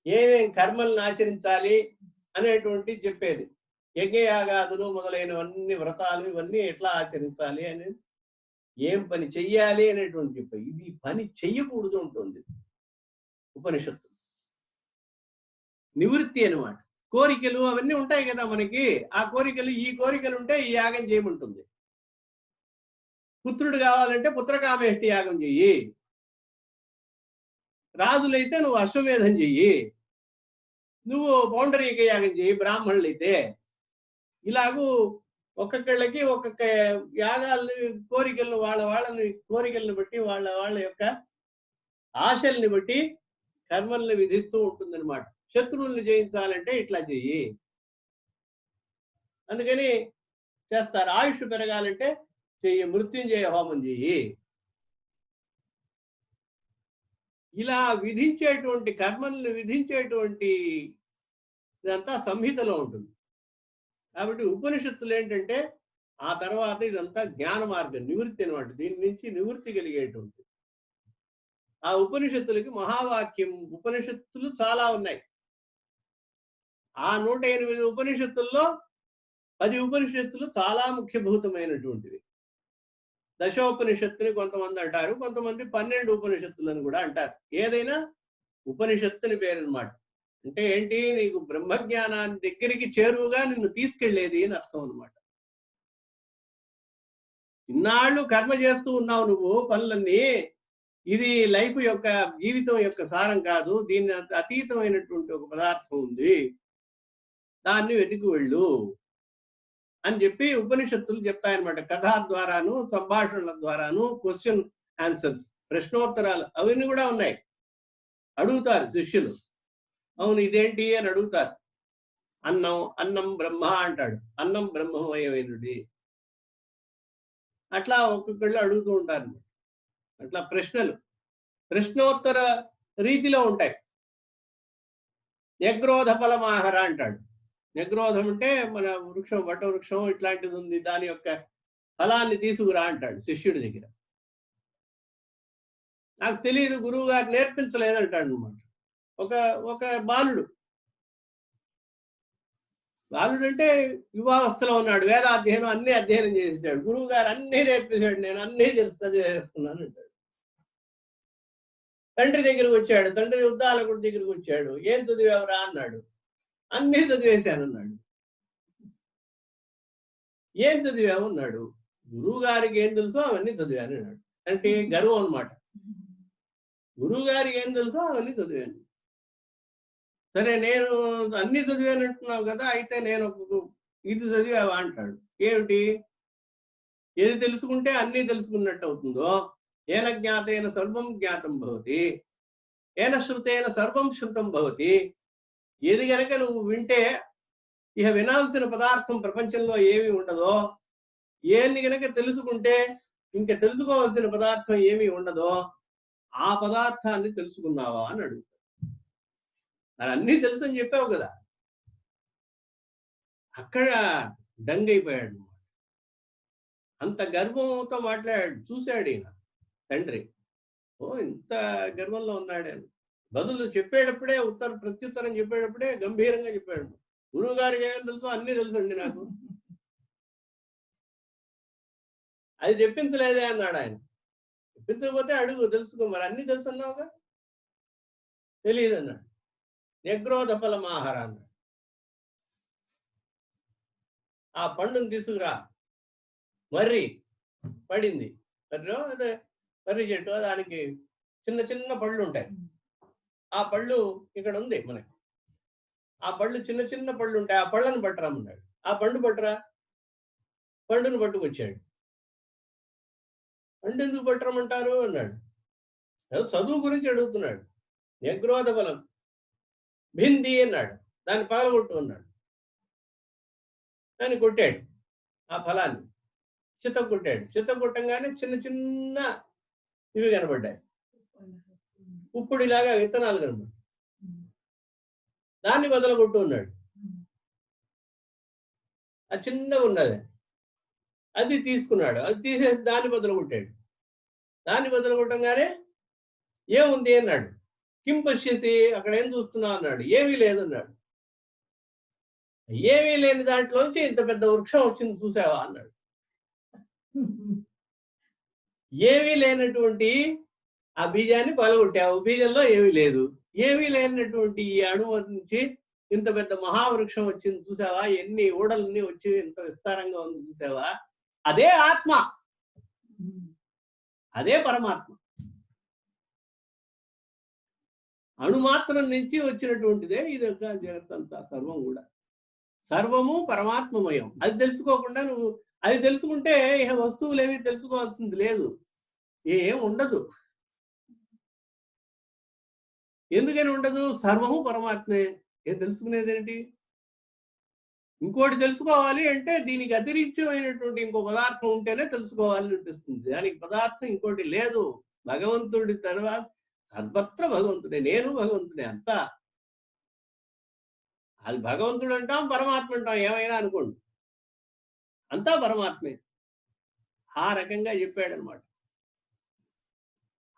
ఏమేం కర్మలను ఆచరించాలి అనేటువంటి చెప్పేది. యజ్ఞయాగాదులు మొదలైనవన్నీ, వ్రతాలు ఇవన్నీ ఎట్లా ఆచరించాలి అని, ఏం పని చెయ్యాలి అనేటువంటి చెప్పేది. ఇది పని చెయ్యకూడదు ఉంటుంది ఉపనిషత్తు. నివృత్తి అనమాట. కోరికలు అవన్నీ ఉంటాయి కదా మనకి. ఆ కోరికలు, ఈ కోరికలు ఉంటే ఈ యాగం చేయమంటుంది. పుత్రుడు కావాలంటే పుత్రకామేష్టి యాగం చెయ్యి. రాజులైతే నువ్వు అశ్వమేధం చెయ్యి. నువ్వు పౌండరీక యాగం చెయ్యి బ్రాహ్మణులైతే. ఇలాగూ ఒక్కొక్కళ్ళకి ఒక్కొక్క యాగాలని, కోరికలను, వాళ్ళని కోరికలను బట్టి, వాళ్ళ యొక్క ఆశల్ని బట్టి కర్మల్ని విధిస్తూ ఉంటుందన్నమాట. శత్రువుల్ని జయించాలంటే ఇట్లా చెయ్యి, అందుకని చేస్తారు. ఆయుష్ పెరగాలంటే చెయ్యి, మృత్యుంజయ హోమం చెయ్యి. ఇలా విధించేటువంటి కర్మల్ని విధించేటువంటి ఇదంతా సంహితలో ఉంటుంది. కాబట్టి ఉపనిషత్తులు ఏంటంటే ఆ తర్వాత ఇదంతా జ్ఞాన మార్గం, నివృత్తి అనమాట. దీని నుంచి నివృత్తి కలిగేటువంటి ఆ ఉపనిషత్తులకి మహావాక్యం. ఉపనిషత్తులు చాలా ఉన్నాయి. ఆ 108 ఉపనిషత్తుల్లో 10 ఉపనిషత్తులు చాలా ముఖ్యభూతమైనటువంటివి. దశోపనిషత్తుని కొంతమంది అంటారు, కొంతమంది 12 ఉపనిషత్తులను కూడా అంటారు. ఏదైనా ఉపనిషత్తుని పేరు అనమాట. అంటే ఏంటి, నీకు బ్రహ్మజ్ఞానాన్ని దగ్గరికి చేరువుగా నిన్ను తీసుకెళ్లేది అని అర్థం అనమాట. ఇన్నాళ్ళు కర్మ చేస్తూ ఉన్నావు నువ్వు పనులన్నీ, ఇది లైఫ్ యొక్క జీవితం యొక్క సారం కాదు, దీన్ని అతీతమైనటువంటి ఒక పదార్థం ఉంది, దాన్ని వెతికి వెళ్ళు అని చెప్పి ఉపనిషత్తులు చెప్తాయన్నమాట. కథా ద్వారాను, సంభాషణల ద్వారాను, క్వశ్చన్ ఆన్సర్స్, ప్రశ్నోత్తరాలు అవన్నీ కూడా ఉన్నాయి. అడుగుతారు శిష్యులు, అవును ఇదేంటి అని అడుగుతారు. అన్నం అన్నం బ్రహ్మ అంటాడు, అన్నం బ్రహ్మమయమైనది. అట్లా ఒక్కొక్కళ్ళు అడుగుతూ ఉంటారు. అట్లా ప్రశ్నలు ప్రశ్నోత్తర రీతిలో ఉంటాయి. యగ్రోధ ఫలమాహర అంటాడు. యగ్రోధం అంటే మన వృక్షం, వట వృక్షం ఇట్లాంటిది ఉంది, దాని యొక్క ఫలాన్ని తీసుకురా అంటాడు శిష్యుడి దగ్గర. నాకు తెలియదు, గురువు గారు నేర్పించలేదంటాడు అనమాట. ఒక ఒక బాలుడు బాలుడు అంటే యువావస్థలో ఉన్నాడు, వేదాధ్యయనం అన్ని అధ్యయనం చేసేసాడు, గురువు గారు అన్ని నేర్పించాడు, నేను అన్ని తెలుసు చదివేస్తున్నాను అంటాడు. తండ్రి దగ్గరకు వచ్చాడు, తండ్రి ఉద్దాలకుడి దగ్గరకు వచ్చాడు, ఏం చదివావురా అన్నాడు. అన్ని చదివేశాను అన్నాడు. ఏం చదివావు అన్నాడు. గురువు గారికి ఏం తెలుసో అవన్నీ చదివాను అన్నాడు. అంటే గర్వం అనమాట. గురువు గారికి ఏం తెలుసో అవన్నీ చదివాను. సరే నేను అన్ని చదివాను అంటున్నావు కదా, అయితే నేను ఇది చదివావా అంటాడు. ఏమిటి? ఏది తెలుసుకుంటే అన్ని తెలుసుకున్నట్టు అవుతుందో, ఏన జ్ఞాతేన సర్వం జ్ఞాతం భవతి, ఏన శృతేన సర్వం శృతం భవతి. ఏది గనక నువ్వు వింటే ఇక వినాల్సిన పదార్థం ప్రపంచంలో ఏమి ఉండదో, ఏన్ని గనక తెలుసుకుంటే ఇంక తెలుసుకోవాల్సిన పదార్థం ఏమి ఉండదో, ఆ పదార్థాన్ని తెలుసుకున్నావా అని అడుగుతాడు. మరి అన్నీ తెలుసు అని చెప్పావు కదా. అక్కడ దంగైపోయాడు. అంత గర్వంతో మాట్లాడాడు. చూశాడు ఈయన తండ్రి, ఓ ఇంత గర్వంలో ఉన్నాడని. బదులు చెప్పేటప్పుడే ప్రత్యుత్తరం చెప్పేటప్పుడే గంభీరంగా చెప్పాడు. గురువు గారికి ఏమేమి తెలుసో అన్నీ తెలుసండి నాకు. అది చెప్పించలేదే అన్నాడు ఆయన. చెప్పించకపోతే అడుగు, తెలుసుకో. మరి అన్ని తెలుసు అన్నావుగా. తెలియదు అన్నాడు. యగ్రోధ ఫలమాహార అన్నాడు. ఆ పండును తీసుకురా. మర్రి పడింది. మర్రిలో అదే మర్రి చెట్టు, దానికి చిన్న చిన్న పళ్ళు ఉంటాయి. ఆ పళ్ళు ఇక్కడ ఉంది మనకి. ఆ పళ్ళు చిన్న చిన్న పళ్ళు ఉంటాయి. ఆ పళ్ళను పట్టరామన్నాడు. ఆ పండు పట్టరా. పండును పట్టుకొచ్చాడు. పండు ఎందుకు పట్టరమంటారు అన్నాడు. చదువు గురించి అడుగుతున్నాడు. యగ్రోధ ఫలం భింది అన్నాడు. దాన్ని పగలగొట్టు అన్నాడు. దాన్ని కొట్టాడు. ఆ ఫలాన్ని చిత్త కొట్టాడు. చిత్త కొట్టంగానే చిన్న చిన్న ఇవి కనబడ్డాయి, పుప్పుడిలాగా విత్తనాలు కనబడ్డాయి. దాన్ని బదలగొట్టు అన్నాడు. అది చిన్నగా ఉన్నది, అది తీసుకున్నాడు. అది తీసేసి దాన్ని బదలగొట్టాడు. దాన్ని బదలగొట్టంగానే ఏముంది అన్నాడు. కిం పశ్యసి, అక్కడ ఏం చూస్తున్నావు అన్నాడు. ఏమీ లేదన్నాడు. ఏమీ లేని దాంట్లోంచి ఇంత పెద్ద వృక్షం వచ్చింది చూసావా అన్నాడు. ఏమీ లేనటువంటి ఆ బీజాన్ని పగలగొట్టావు, బీజంలో ఏమీ లేదు. ఏమీ లేనటువంటి ఈ అణువు నుంచి ఇంత పెద్ద మహావృక్షం వచ్చింది చూసావా, ఎన్ని ఊడలన్నీ వచ్చి ఇంత విస్తారంగా ఉంది చూసావా, అదే ఆత్మ, అదే పరమాత్మ. అణుమాత్రం నుంచి వచ్చినటువంటిదే ఇది ఒక జగత్తంతా, సర్వం కూడా. సర్వము పరమాత్మమయం. అది తెలుసుకోకుండా నువ్వు, అది తెలుసుకుంటే ఇక వస్తువులు ఏమీ తెలుసుకోవాల్సింది లేదు, ఏం ఉండదు. ఎందుకని ఉండదు? సర్వము పరమాత్మే. ఏం తెలుసుకునేదేంటి? ఇంకోటి తెలుసుకోవాలి అంటే దీనికి అతిరిక్తమైనటువంటి ఇంకో పదార్థం ఉంటేనే తెలుసుకోవాలని అనిపిస్తుంది. దానికి పదార్థం ఇంకోటి లేదు. భగవంతుడి తర్వాత సర్వత్ర భగవంతుడే, నేను భగవంతుడే అంతా. అది భగవంతుడు అంటాం, పరమాత్మ అంటాం, ఏమైనా అనుకోండి, అంతా పరమాత్మే. ఆ రకంగా చెప్పాడనమాట.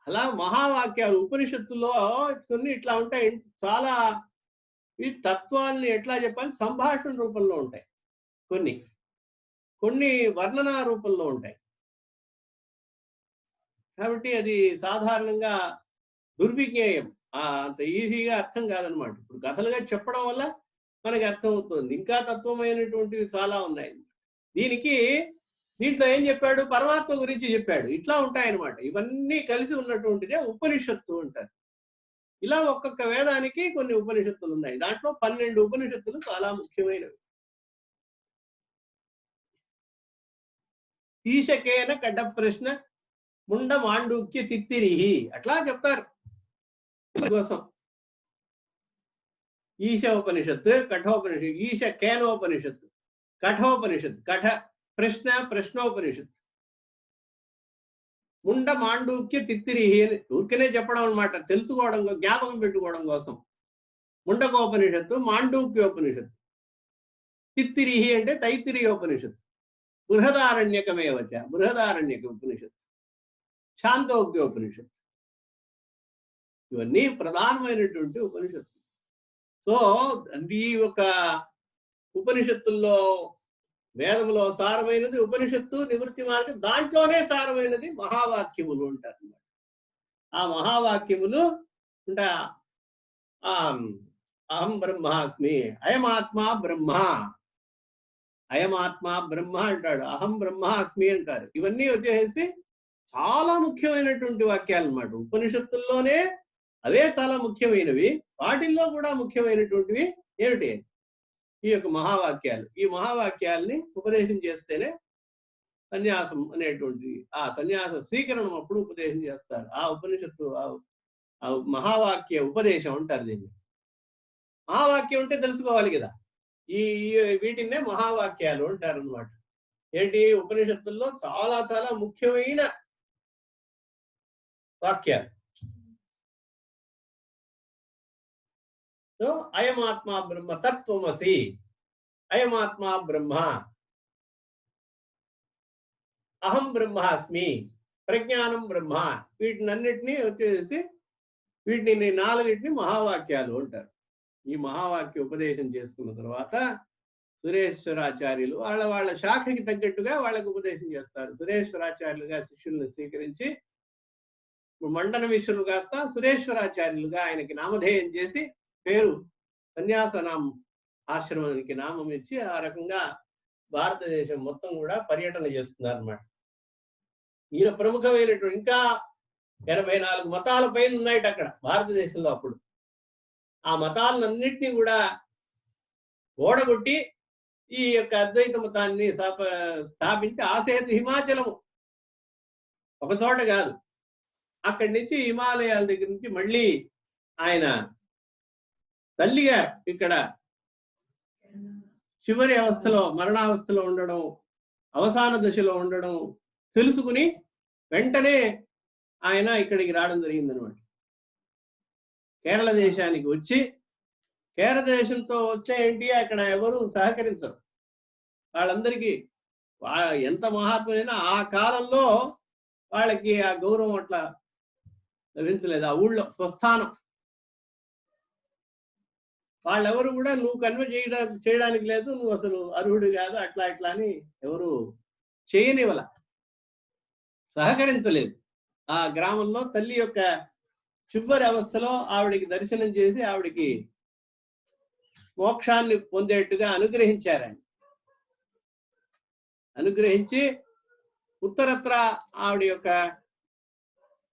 అలా మహావాక్యాలు ఉపనిషత్తుల్లో కొన్ని ఇట్లా ఉంటాయి. చాలా ఈ తత్వాల్ని ఎట్లా చెప్పాలి, సంభాషణ రూపంలో ఉంటాయి, కొన్ని కొన్ని వర్ణనా రూపంలో ఉంటాయి. కాబట్టి అది సాధారణంగా దుర్విజ్ఞేయం. అంత ఈజీగా అర్థం కాదనమాట. ఇప్పుడు కథలుగా చెప్పడం వల్ల మనకి అర్థం అవుతుంది. ఇంకా తత్వమైనటువంటివి చాలా ఉన్నాయి. దీంట్లో ఏం చెప్పాడు? పరమాత్మ గురించి చెప్పాడు. ఇట్లా ఉంటాయన్నమాట. ఇవన్నీ కలిసి ఉన్నటువంటిదే ఉపనిషత్తు అంటారు. ఇలా ఒక్కొక్క వేదానికి కొన్ని ఉపనిషత్తులు ఉన్నాయి. దాంట్లో 12 ఉపనిషత్తులు చాలా ముఖ్యమైనవి. ఈశకేన కఠ ప్రశ్న ముండ మాండూక్య తిత్తిరిహి అట్లా చెప్తారు కోసం. ఈశ ఉపనిషత్తు, కఠోపనిషత్తు, ఈశ కేనోపనిషత్తు, కఠోపనిషత్తు, కఠ ప్రశ్న ప్రశ్నోపనిషత్తు, ముండ మాండూక్య తిత్తిరిహి అని ఊరికనే చెప్పడం అనమాట, తెలుసుకోవడం, జ్ఞాపకం పెట్టుకోవడం కోసం. ముండకోపనిషత్తు, మాండూక్యోపనిషత్తు, తిత్తిరిహి అంటే తైత్తిరీయోపనిషత్తు, బృహదారణ్యకమేవచ బృహదారణ్యక ఉపనిషత్తు, శాంతోగ్యోపనిషత్తు. ఇవన్నీ ప్రధానమైనటువంటి ఉపనిషత్తు. సో ఈ యొక్క ఉపనిషత్తుల్లో వేదంలో సారమైనది ఉపనిషత్తు, నివృత్తి మార్గం, దాంట్లోనే సారమైనది మహావాక్యములు అంటారు. ఆ మహావాక్యములు అంటే అహం బ్రహ్మాస్మి, అయమాత్మా బ్రహ్మ, అయమాత్మా బ్రహ్మ అంటాడు, అహం బ్రహ్మాస్మి అంటారు. ఇవన్నీ వచ్చేసి చాలా ముఖ్యమైనటువంటి వాక్యాలు అన్నమాట. ఉపనిషత్తుల్లోనే అవే చాలా ముఖ్యమైనవి. వాటిల్లో కూడా ముఖ్యమైనటువంటివి ఏమిటి? ఈ యొక్క మహావాక్యాలు. ఈ మహావాక్యాల్ని ఉపదేశం చేస్తేనే సన్యాసం అనేటువంటి ఆ సన్యాస స్వీకరణం అప్పుడు ఉపదేశం చేస్తారు. ఆ ఉపనిషత్తు ఆ మహావాక్య ఉపదేశం అంటారు దీన్ని. మహావాక్యం అంటే తెలుసుకోవాలి కదా. ఈ వీటినే మహావాక్యాలు అంటారు అన్నమాట. ఏంటి? ఉపనిషత్తుల్లో చాలా చాలా ముఖ్యమైన వాక్యాలు. అయమాత్మా బ్రహ్మ, తత్వమసి, అయమాత్మా బ్రహ్మ, అహం బ్రహ్మాస్మి, ప్రజ్ఞానం బ్రహ్మ, వీటినన్నిటినీ వచ్చేసి వీటిని 4 మహావాక్యాలు అంటారు. ఈ మహావాక్య ఉపదేశం చేసుకున్న తర్వాత సురేశ్వరాచార్యులు వాళ్ళ శాఖకి తగ్గట్టుగా వాళ్ళకు ఉపదేశం చేస్తారు. సురేశ్వరాచార్యులుగా శిష్యుల్ని స్వీకరించి మండన మిశ్రులు కాస్త సురేశ్వరాచార్యులుగా ఆయనకి నామధేయం చేసి పేరు సన్యాసనాం ఆశ్రమానికి నామం ఇచ్చి ఆ రకంగా భారతదేశం మొత్తం కూడా పర్యటన చేస్తున్నారు అన్నమాట. ఈయన ప్రముఖమైనటువంటి ఇంకా 84 మతాల పైన ఉన్నాయట అక్కడ భారతదేశంలో. అప్పుడు ఆ మతాలన్నింటినీ కూడా ఓడగొట్టి ఈ యొక్క అద్వైత మతాన్ని స్థాపించి ఆసేతు హిమాచలము, ఒక చోట కాదు, అక్కడి నుంచి హిమాలయాల దగ్గర నుంచి మళ్ళీ ఆయన తల్లిగా ఇక్కడ చివరి అవస్థలో మరణావస్థలో ఉండడం, అవసాన దశలో ఉండడం తెలుసుకుని వెంటనే ఆయన ఇక్కడికి రావడం జరిగిందనమాట. కేరళ దేశానికి వచ్చి, కేరళ దేశంతో వచ్చే ఏంటి అక్కడ ఎవరు సహకరించరు. వాళ్ళందరికీ ఎంత మహాత్ములైనా ఆ కాలంలో వాళ్ళకి ఆ గౌరవం అట్లా లభించలేదు. ఆ ఊళ్ళో స్వస్థానం వాళ్ళెవరు కూడా నువ్వు కన్వే చేయడానికి లేదు, నువ్వు అసలు అర్హుడు కాదు, అట్లా ఇట్లా అని ఎవరు చేయనివల, సహకరించలేదు. ఆ గ్రామంలో తల్లి యొక్క చివరి అవస్థలో ఆవిడికి దర్శనం చేసి ఆవిడికి మోక్షాన్ని పొందేట్టుగా అనుగ్రహించారు. అనుగ్రహించి ఉత్తరత్ర ఆవిడ యొక్క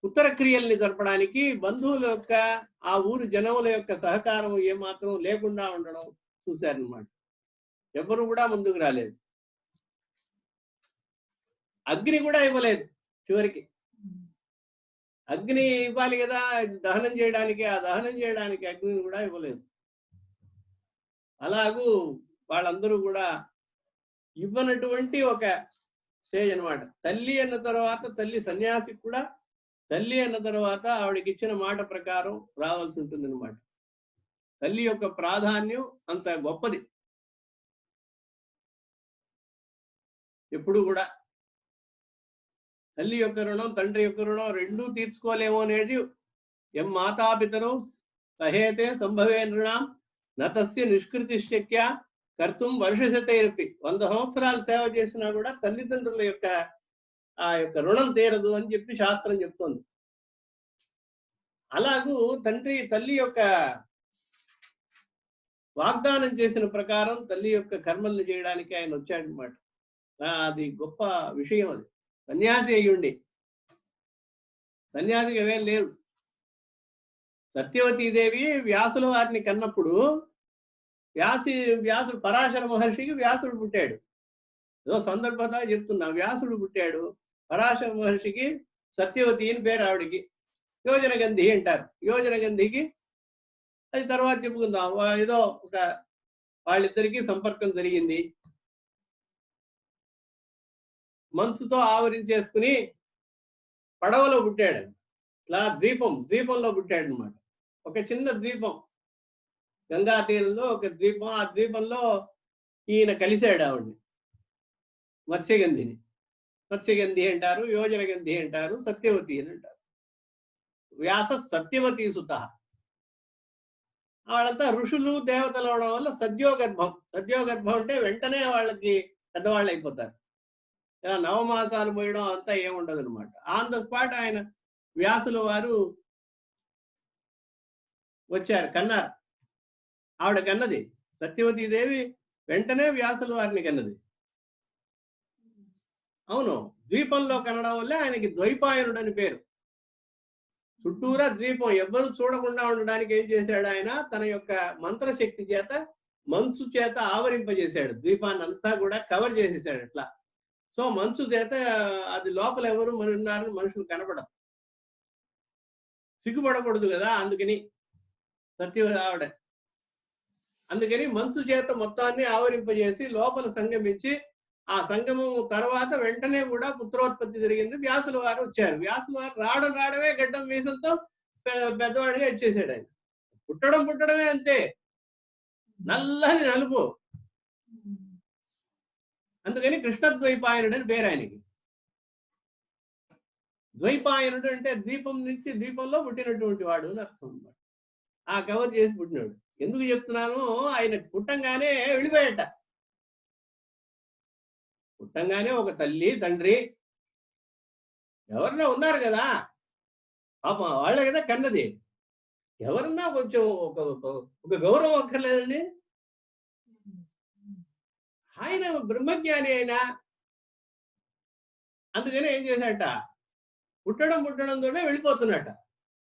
ఉత్తర క్రియల్ని జరపడానికి బంధువుల యొక్క ఆ ఊరు జనముల యొక్క సహకారం ఏమాత్రం లేకుండా ఉండడం చూశారనమాట. ఎవరు కూడా ముందుకు రాలేదు. అగ్ని కూడా ఇవ్వలేదు. చివరికి అగ్ని ఇవ్వాలి కదా దహనం చేయడానికి, ఆ దహనం చేయడానికి అగ్నిని కూడా ఇవ్వలేదు. అలాగూ వాళ్ళందరూ కూడా ఇవ్వనటువంటి ఒక స్టేజ్ అనమాట. తల్లి అన్న తర్వాత, తల్లి సన్యాసికి కూడా తల్లి అన్న తర్వాత ఆవిడకి ఇచ్చిన మాట ప్రకారం రావాల్సి ఉంటుంది అనమాట. తల్లి యొక్క ప్రాధాన్యం అంత గొప్పది. ఎప్పుడు కూడా తల్లి యొక్క రుణం, తండ్రి యొక్క రుణం రెండూ తీర్చుకోలేమో అనేది ఎం మాతాపితరు సహేతే సంభవే నృణాం నతస్య నిష్కృతి శక్య కర్తం వర్షశతైరపి. 100 సంవత్సరాలు సేవ చేసినా కూడా తల్లిదండ్రుల యొక్క ఆ యొక్క రుణం తీరదు అని చెప్పి శాస్త్రం చెప్తోంది. అలాగూ తల్లి యొక్క వాగ్దానం చేసిన ప్రకారం తల్లి యొక్క కర్మల్ని చేయడానికి ఆయన వచ్చాడనమాట. అది గొప్ప విషయం అది. సన్యాసి అయ్యుండి. సన్యాసికి అవేం లేవు. సత్యవతీదేవి వ్యాసుల వారిని కన్నప్పుడు వ్యాసుడు పరాశర మహర్షికి వ్యాసుడు పుట్టాడు. ఏదో సందర్భంగా చెప్తున్నా. వ్యాసుడు పుట్టాడు. పరాశర మహర్షికి సత్యవతి అని పేరు ఆవిడికి. యోజనగంధి అంటారు. యోజనగంధికి అది తర్వాత చెప్పుకుందాం. ఏదో ఒక వాళ్ళిద్దరికీ సంపర్కం జరిగింది. మంచుతో ఆవరించేసుకుని పడవలో పుట్టాడు. ఇలా ద్వీపంలో పుట్టాడు అనమాట. ఒక చిన్న ద్వీపం, గంగా తీరంలో ఒక ద్వీపం. ఆ ద్వీపంలో ఈయన కలిశాడు ఆవిడ్ని, మత్స్యగంధిని. మత్స్యగంధి అంటారు, యోజనగంధి అంటారు, సత్యవతి అని అంటారు. వ్యాస సత్యవతి సుత. వాళ్ళంతా ఋషులు దేవతలు అవడం వల్ల సద్యోగర్భం అంటే వెంటనే వాళ్ళకి పెద్దవాళ్ళు అయిపోతారు. ఇలా నవమాసాలు పోయడం అంతా ఏముండదు అనమాట. ఆన్ ద స్పాట్ ఆయన వ్యాసుల వారు వచ్చారు, కన్నారు. ఆవిడ కన్నది. సత్యవతీదేవి వెంటనే వ్యాసుల వారిని కన్నది. అవును, ద్వీపంలో కనడం వల్లే ఆయనకి ద్వైపాయనుడు అని పేరు. చుట్టూరా ద్వీపం, ఎవ్వరు చూడకుండా ఉండడానికి ఏం చేశాడు ఆయన? తన యొక్క మంత్రశక్తి చేత, మంచు చేత ఆవరింపజేశాడు. ద్వీపాన్ని అంతా కూడా కవర్ చేసేసాడు అట్లా. సో మంచు చేత అది లోపల ఎవరు ఉన్నారని మనుషులు కనపడరు, సిగ్గుపడకూడదు కదా. అందుకని ఆవిడ అందుకని మంచు చేత మొత్తాన్ని ఆవరింపజేసి లోపల సంగమించి, ఆ సంగమం తర్వాత వెంటనే కూడా పుత్రోత్పత్తి జరిగింది. వ్యాసుల వారు వచ్చారు. వ్యాసుల వారు రావడమే గడ్డం మీసంతో పెద్దవాడిగా ఇచ్చేసాడు ఆయన. పుట్టడమే అంతే, నల్లని నలుపు. అందుకని కృష్ణద్వైపాయనుడు అని పేరు ఆయనకి. ద్వైపాయనుడు అంటే ద్వీపంలో పుట్టినటువంటి వాడు అని అర్థం అన్నమాట. ఆ కవర్ చేసి పుట్టినాడు. ఎందుకు చెప్తున్నాను? ఆయన పుట్టంగానే వెళ్ళిపోయాట. పుట్టంగానే ఒక తల్లి తండ్రి ఎవరన్నా ఉన్నారు కదా, పాపం వాళ్ళే కదా కన్నది. ఎవరన్నా కొంచెం ఒక గౌరవం అక్కర్లేదండి. ఆయన బ్రహ్మజ్ఞాని అయినా. అందుకని ఏం చేశాట? పుట్టడంతోనే వెళ్ళిపోతున్నట్ట.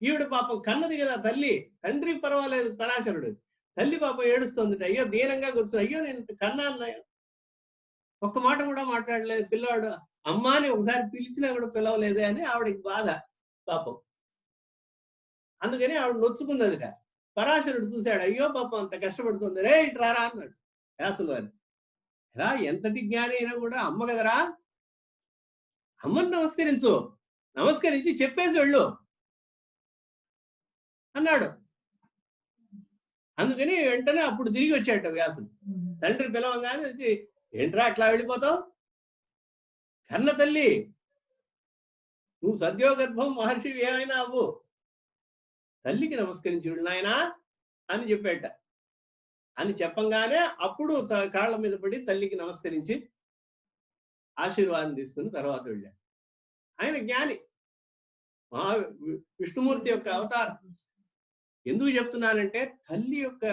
ఈవిడ పాపం కన్నది కదా తల్లి. తండ్రికి పర్వాలేదు పరాశరుడు, తల్లి పాపం ఏడుస్తుందిట. అయ్యో దీనంగా కూర్చో, అయ్యో నేను కన్నా అన్నాయో, ఒక్క మాట కూడా మాట్లాడలేదు పిల్లవాడు. అమ్మాని ఒకసారి పిలిచినా కూడా పిలవలేదే అని ఆవిడకి బాధ పాపం. అందుకని ఆవిడ నొచ్చుకున్నదిట. పరాశరుడు చూశాడు, అయ్యో పాపం అంత కష్టపడుతుంది, రే ఇట్రారా అన్నాడు వ్యాసుల వారిని. రా, ఎంతటి జ్ఞాని అయినా కూడా అమ్మ కదరా, అమ్మని నమస్కరించి చెప్పేసి వెళ్ళు అన్నాడు. అందుకని వెంటనే అప్పుడు తిరిగి వచ్చాట వ్యాసుడు. తండ్రి పిలవంగానే వచ్చి, ఏంట్రా అట్లా వెళ్ళిపోతావు? కన్న తల్లి, నువ్వు సద్యోగర్భం మహర్షి ఏమైనా అవ్వు, తల్లికి నమస్కరించి వెళ్ళు నాయనా అని చెప్పాట. అని చెప్పంగానే అప్పుడు కాళ్ళ మీద పడి తల్లికి నమస్కరించి ఆశీర్వాదం తీసుకుని తర్వాత వెళ్ళాడు. ఆయన జ్ఞాని, విష్ణుమూర్తి యొక్క అవతారం. ఎందుకు చెప్తున్నానంటే తల్లి యొక్క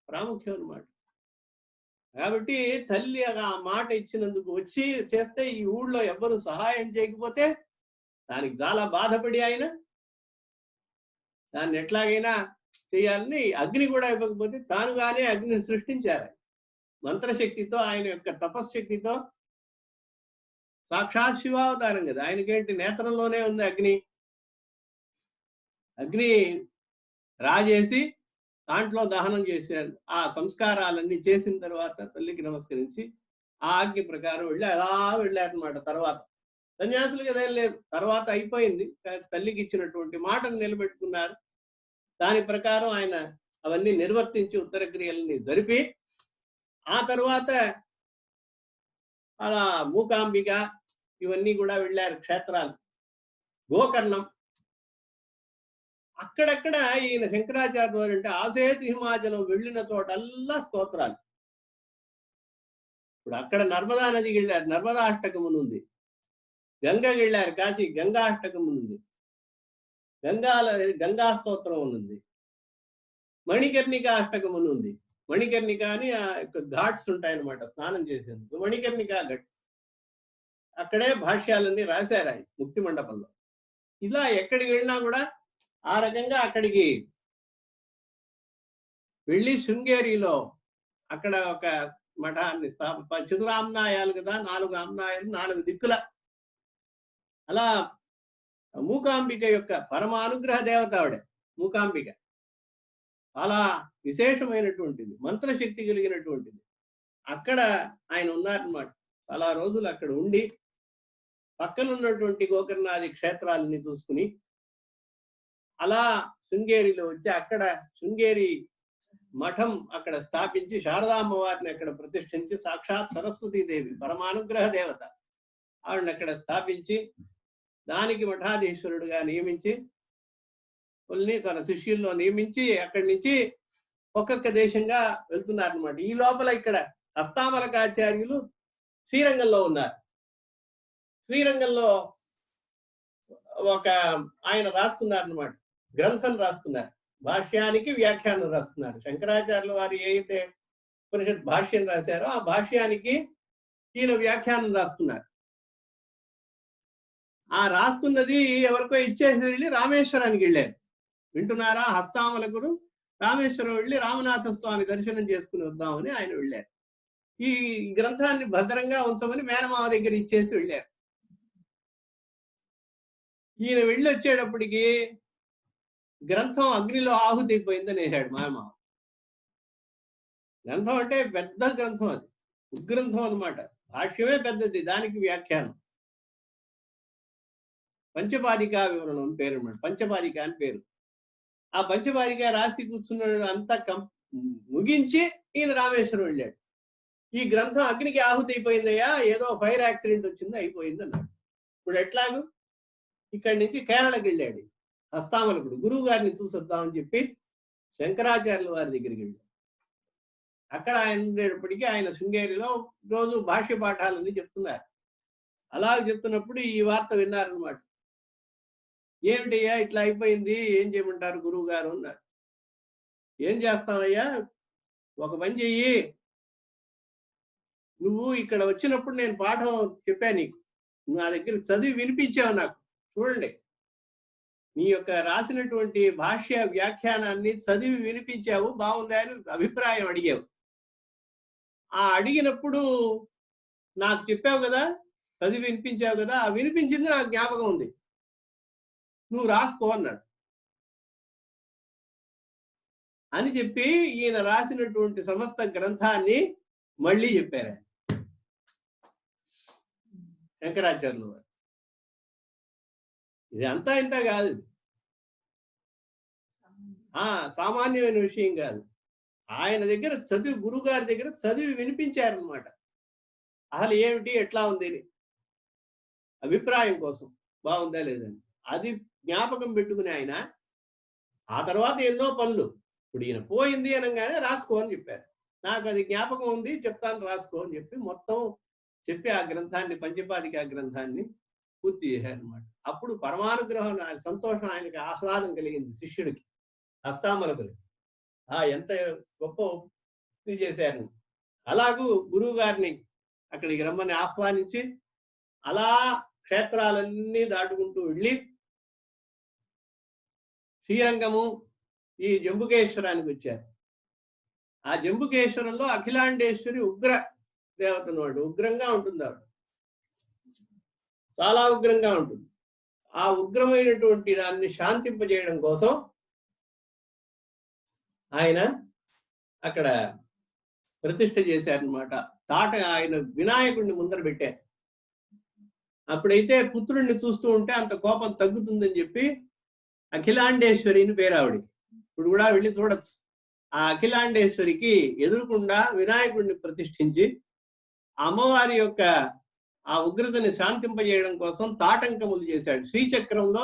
ప్రాముఖ్యం అన్నమాట. కాబట్టి తల్లి ఆ మాట ఇచ్చినందుకు వచ్చి చేస్తే ఈ ఊళ్ళో ఎవ్వరు సహాయం చేయకపోతే దానికి చాలా బాధపడి ఆయన దాన్ని ఎట్లాగైనా చేయాలని, అగ్ని కూడా ఇవ్వకపోతే తానుగానే అగ్నిని సృష్టించారు. మంత్రశక్తితో, ఆయన యొక్క తపశ్శక్తితో. సాక్షాత్ శివావతారం కదా, ఆయనకేంటి నేత్రంలోనే ఉంది అగ్ని. అగ్ని రాజేసి దాంట్లో దహనం చేశారు. ఆ సంస్కారాలన్నీ చేసిన తర్వాత తల్లికి నమస్కరించి ఆ ఆజ్ఞ ప్రకారం వెళ్ళి అలా వెళ్ళారనమాట. తర్వాత సన్యాసులకి అదేం లేదు, తర్వాత అయిపోయింది. తల్లికి ఇచ్చినటువంటి మాటను నిలబెట్టుకున్నారు. దాని ప్రకారం ఆయన అవన్నీ నిర్వర్తించి ఉత్తర క్రియలని జరిపి, ఆ తర్వాత అలా మూకాంబిక ఇవన్నీ కూడా వెళ్ళారు క్షేత్రాలు. గోకర్ణం, అక్కడక్కడ ఈయన శంకరాచార్య వారు అంటే ఆసేతు హిమాచలం వెళ్ళిన చోటల్లా స్తోత్రాలు. ఇప్పుడు అక్కడ నర్మదా నదికి వెళ్ళారు, నర్మదా అష్టకం ఉంది. గంగకి వెళ్ళారు, కాశీ గంగా అష్టకం ఉంది. గంగా స్తోత్రం ఉంది, మణికర్ణిక అష్టకం ఉంది. మణికర్ణిక అని ఆ యొక్క ఘాట్స్ ఉంటాయన్నమాట స్నానం చేసేందుకు. మణికర్ణిక ఘట్ అక్కడే భాష్యాలన్నీ రాశారు ఆయన ముక్తి మండపంలో. ఇలా ఎక్కడికి వెళ్ళినా కూడా ఆ రకంగా అక్కడికి వెళ్ళి శృంగేరిలో అక్కడ ఒక మఠాన్ని చతురామ్నాయాలు కదా, 4 ఆమ్నాయాలు 4 దిక్కుల. అలా మూకాంబిక యొక్క పరమానుగ్రహ దేవత ఆవిడ మూకాంబిక. చాలా విశేషమైనటువంటిది, మంత్రశక్తి కలిగినటువంటిది. అక్కడ ఆయన ఉన్నారన్నమాట. చాలా రోజులు అక్కడ ఉండి పక్కన ఉన్నటువంటి గోకర్ణాది క్షేత్రాలని చూసుకుని అలా శృంగేరిలో వచ్చి అక్కడ శృంగేరి మఠం అక్కడ స్థాపించి శారదామ్మవారిని అక్కడ ప్రతిష్ఠించి సాక్షాత్ సరస్వతీదేవి పరమానుగ్రహ దేవత ఆవిడని అక్కడ స్థాపించి దానికి మఠాధీశ్వరుడుగా నియమించి వాళ్ళని తన శిష్యుల్లో నియమించి అక్కడి నుంచి ఒక్కొక్క దేశంగా వెళ్తున్నారనమాట. ఈ లోపల ఇక్కడ హస్తామలకాచార్యులు శ్రీరంగంలో ఉన్నారు. శ్రీరంగంలో ఒక ఆయన రాస్తున్నారనమాట, గ్రంథం రాస్తున్నారు, భాష్యానికి వ్యాఖ్యానం రాస్తున్నారు. శంకరాచార్యుల వారు ఏదైతే ఉపనిషత్ భాష్యం రాశారో ఆ భాష్యానికి ఈయన వ్యాఖ్యానం రాస్తున్నారు. ఆ రాస్తున్నది ఎవరికో ఇచ్చేసి వెళ్ళి రామేశ్వరానికి వెళ్ళారు. వింటున్నారా? హస్తామలకుడు రామేశ్వరం వెళ్ళి రామనాథ స్వామి దర్శనం చేసుకుని వద్దామని ఆయన వెళ్ళారు. ఈ గ్రంథాన్ని భద్రంగా ఉంచమని మేనమావ దగ్గర ఇచ్చేసి వెళ్ళారు. ఈయన వెళ్ళి వచ్చేటప్పటికి గ్రంథం అగ్నిలో ఆహుతి అయిపోయిందని వేశాడు మేనమావ. గ్రంథం అంటే పెద్ద గ్రంథం, అది ఉగ్రంథం అనమాట. భాష్యమే పెద్దది, దానికి వ్యాఖ్యానం. పంచపాదికా వివరణం పేరు అన్నమాట. పంచపాదిక అని పేరు. ఆ పంచపాదిక రాసి కూర్చున్నాడు. అంతా ముగించి ఈయన రామేశ్వరం వెళ్ళాడు. ఈ గ్రంథం అగ్నికి ఆహుతి అయిపోయిందయ్యా, ఏదో ఫైర్ యాక్సిడెంట్ వచ్చింది, అయిపోయింది అన్నాడు. ఇప్పుడు ఎట్లాగూ ఇక్కడి నుంచి కేరళకి వెళ్ళాడు హస్తామలకుడు. గురువు గారిని చూసొద్దామని చెప్పి శంకరాచార్యుల వారి దగ్గరికి వెళ్ళాడు. అక్కడ ఆయన ఉండేటప్పటికీ ఆయన శృంగేరిలో రోజు భాష్య పాఠాలన్నీ చెప్తున్నారు. అలాగే చెప్తున్నప్పుడు ఈ వార్త విన్నారనమాట. ఏమిటయ్యా ఇట్లా అయిపోయింది, ఏం చేయమంటారు గురువు గారు అన్నారు. ఏం చేస్తావయ్యా, ఒక పని చెయ్యి, నువ్వు ఇక్కడ వచ్చినప్పుడు నేను పాఠం చెప్పా నీకు, నువ్వు నా దగ్గర చదివి వినిపించావు నాకు. చూడండి, నీ యొక్క రాసినటువంటి భాష్య వ్యాఖ్యానాన్ని చదివి వినిపించావు, బాగుందా అని అభిప్రాయం అడిగావు. ఆ అడిగినప్పుడు నాకు చెప్పావు కదా, చదివి వినిపించావు కదా, ఆ వినిపించింది నాకు జ్ఞాపకం ఉంది, నువ్వు రాసుకో అన్నాడు. అని చెప్పి ఈయన రాసినటువంటి సమస్త గ్రంథాన్ని మళ్ళీ చెప్పారు శంకరాచార్యులు వారు. ఇది అంతా ఇంత కాదు, సామాన్యమైన విషయం కాదు. ఆయన దగ్గర చదివి, గురుగారి దగ్గర చదివి వినిపించారనమాట. అసలు ఏమిటి, ఎట్లా ఉంది అభిప్రాయం కోసం, బాగుందా లేదని. అది జ్ఞాపకం పెట్టుకుని ఆయన ఆ తర్వాత ఎన్నో పనులు, ఇప్పుడు ఈయన పోయింది అనగానే రాసుకో అని చెప్పారు. నాకు అది జ్ఞాపకం ఉంది, చెప్తాను రాసుకో అని చెప్పి మొత్తం చెప్పి ఆ గ్రంథాన్ని, పంచపాదిక గ్రంథాన్ని పూర్తి చేశారనమాట. అప్పుడు పరమానుగ్రహం, సంతోషం, ఆయనకి ఆహ్లాదం కలిగింది శిష్యుడికి, హస్తామలకులకి. ఎంత గొప్ప ఇది చేశారు. అలాగూ గురువు గారిని అక్కడికి రమ్మని ఆహ్వానించి అలా క్షేత్రాలన్నీ దాటుకుంటూ వెళ్ళి శ్రీరంగము, ఈ జంబుకేశ్వరానికి వచ్చారు. ఆ జంబుకేశ్వరంలో అఖిలాండేశ్వరి ఉగ్ర దేవతను, వాడు ఉగ్రంగా ఉంటుంది, ఆవిడ చాలా ఉగ్రంగా ఉంటుంది. ఆ ఉగ్రమైనటువంటి దాన్ని శాంతింపజేయడం కోసం ఆయన అక్కడ ప్రతిష్ఠ చేశారనమాట. ఆయన వినాయకుడిని ముందర పెట్టారు. అప్పుడైతే పుత్రుడిని చూస్తూ ఉంటే అంత కోపం తగ్గుతుందని చెప్పి అఖిలాండేశ్వరి అని పేరు ఆవిడికి. ఇప్పుడు కూడా వెళ్ళి చూడొచ్చు. ఆ అఖిలాండేశ్వరికి ఎదురుకుండా వినాయకుడిని ప్రతిష్ఠించి అమ్మవారి యొక్క ఆ ఉగ్రతని శాంతింపజేయడం కోసం తాటంకములు చేశాడు. శ్రీచక్రంలో,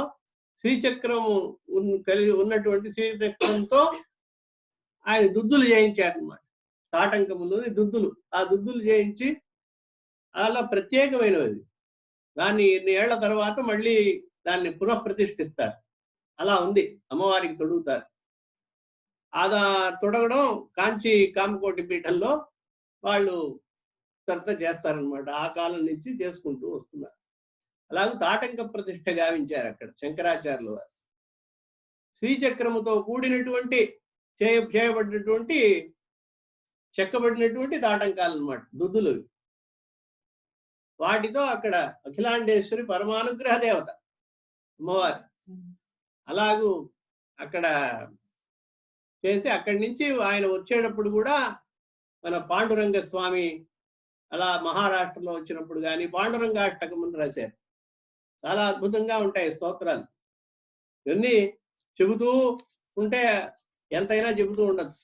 శ్రీచక్రం కలిగి ఉన్నటువంటి శ్రీచక్రంతో ఆయన దుద్దులు చేయించారనమాట. తాటంకములోని దుద్దులు, ఆ దుద్దులు చేయించి అలా ప్రత్యేకమైనవి. దాన్ని 2 ఏళ్ల తర్వాత మళ్ళీ దాన్ని పునఃప్రతిష్ఠిస్తారు. అలా ఉంది, అమ్మవారికి తొడుగుతారు. అదా తొడగడం కాంచి కామకోటి పీఠంలో వాళ్ళు శ్రద్ధ చేస్తారనమాట. ఆ కాలం నుంచి చేసుకుంటూ వస్తున్నారు. అలాగే తాటంక ప్రతిష్ఠ గావించారు అక్కడ శంకరాచార్యుల వారు. శ్రీచక్రముతో కూడినటువంటి చేయబడినటువంటి చెక్కబడినటువంటి తాటంకాలు అనమాట, దుద్దులు. వాటితో అక్కడ అఖిలాండేశ్వరి పరమానుగ్రహ దేవత అమ్మవారు. అలాగూ అక్కడ చేసి అక్కడి నుంచి ఆయన వచ్చేటప్పుడు కూడా మన పాండురంగ స్వామి అలా మహారాష్ట్రలో వచ్చినప్పుడు కానీ పాండురంగాష్టకమును రాశారు. చాలా అద్భుతంగా ఉంటాయి స్తోత్రాలు. ఇవన్నీ చెబుతూ ఉంటే ఎంతైనా చెబుతూ ఉండొచ్చు.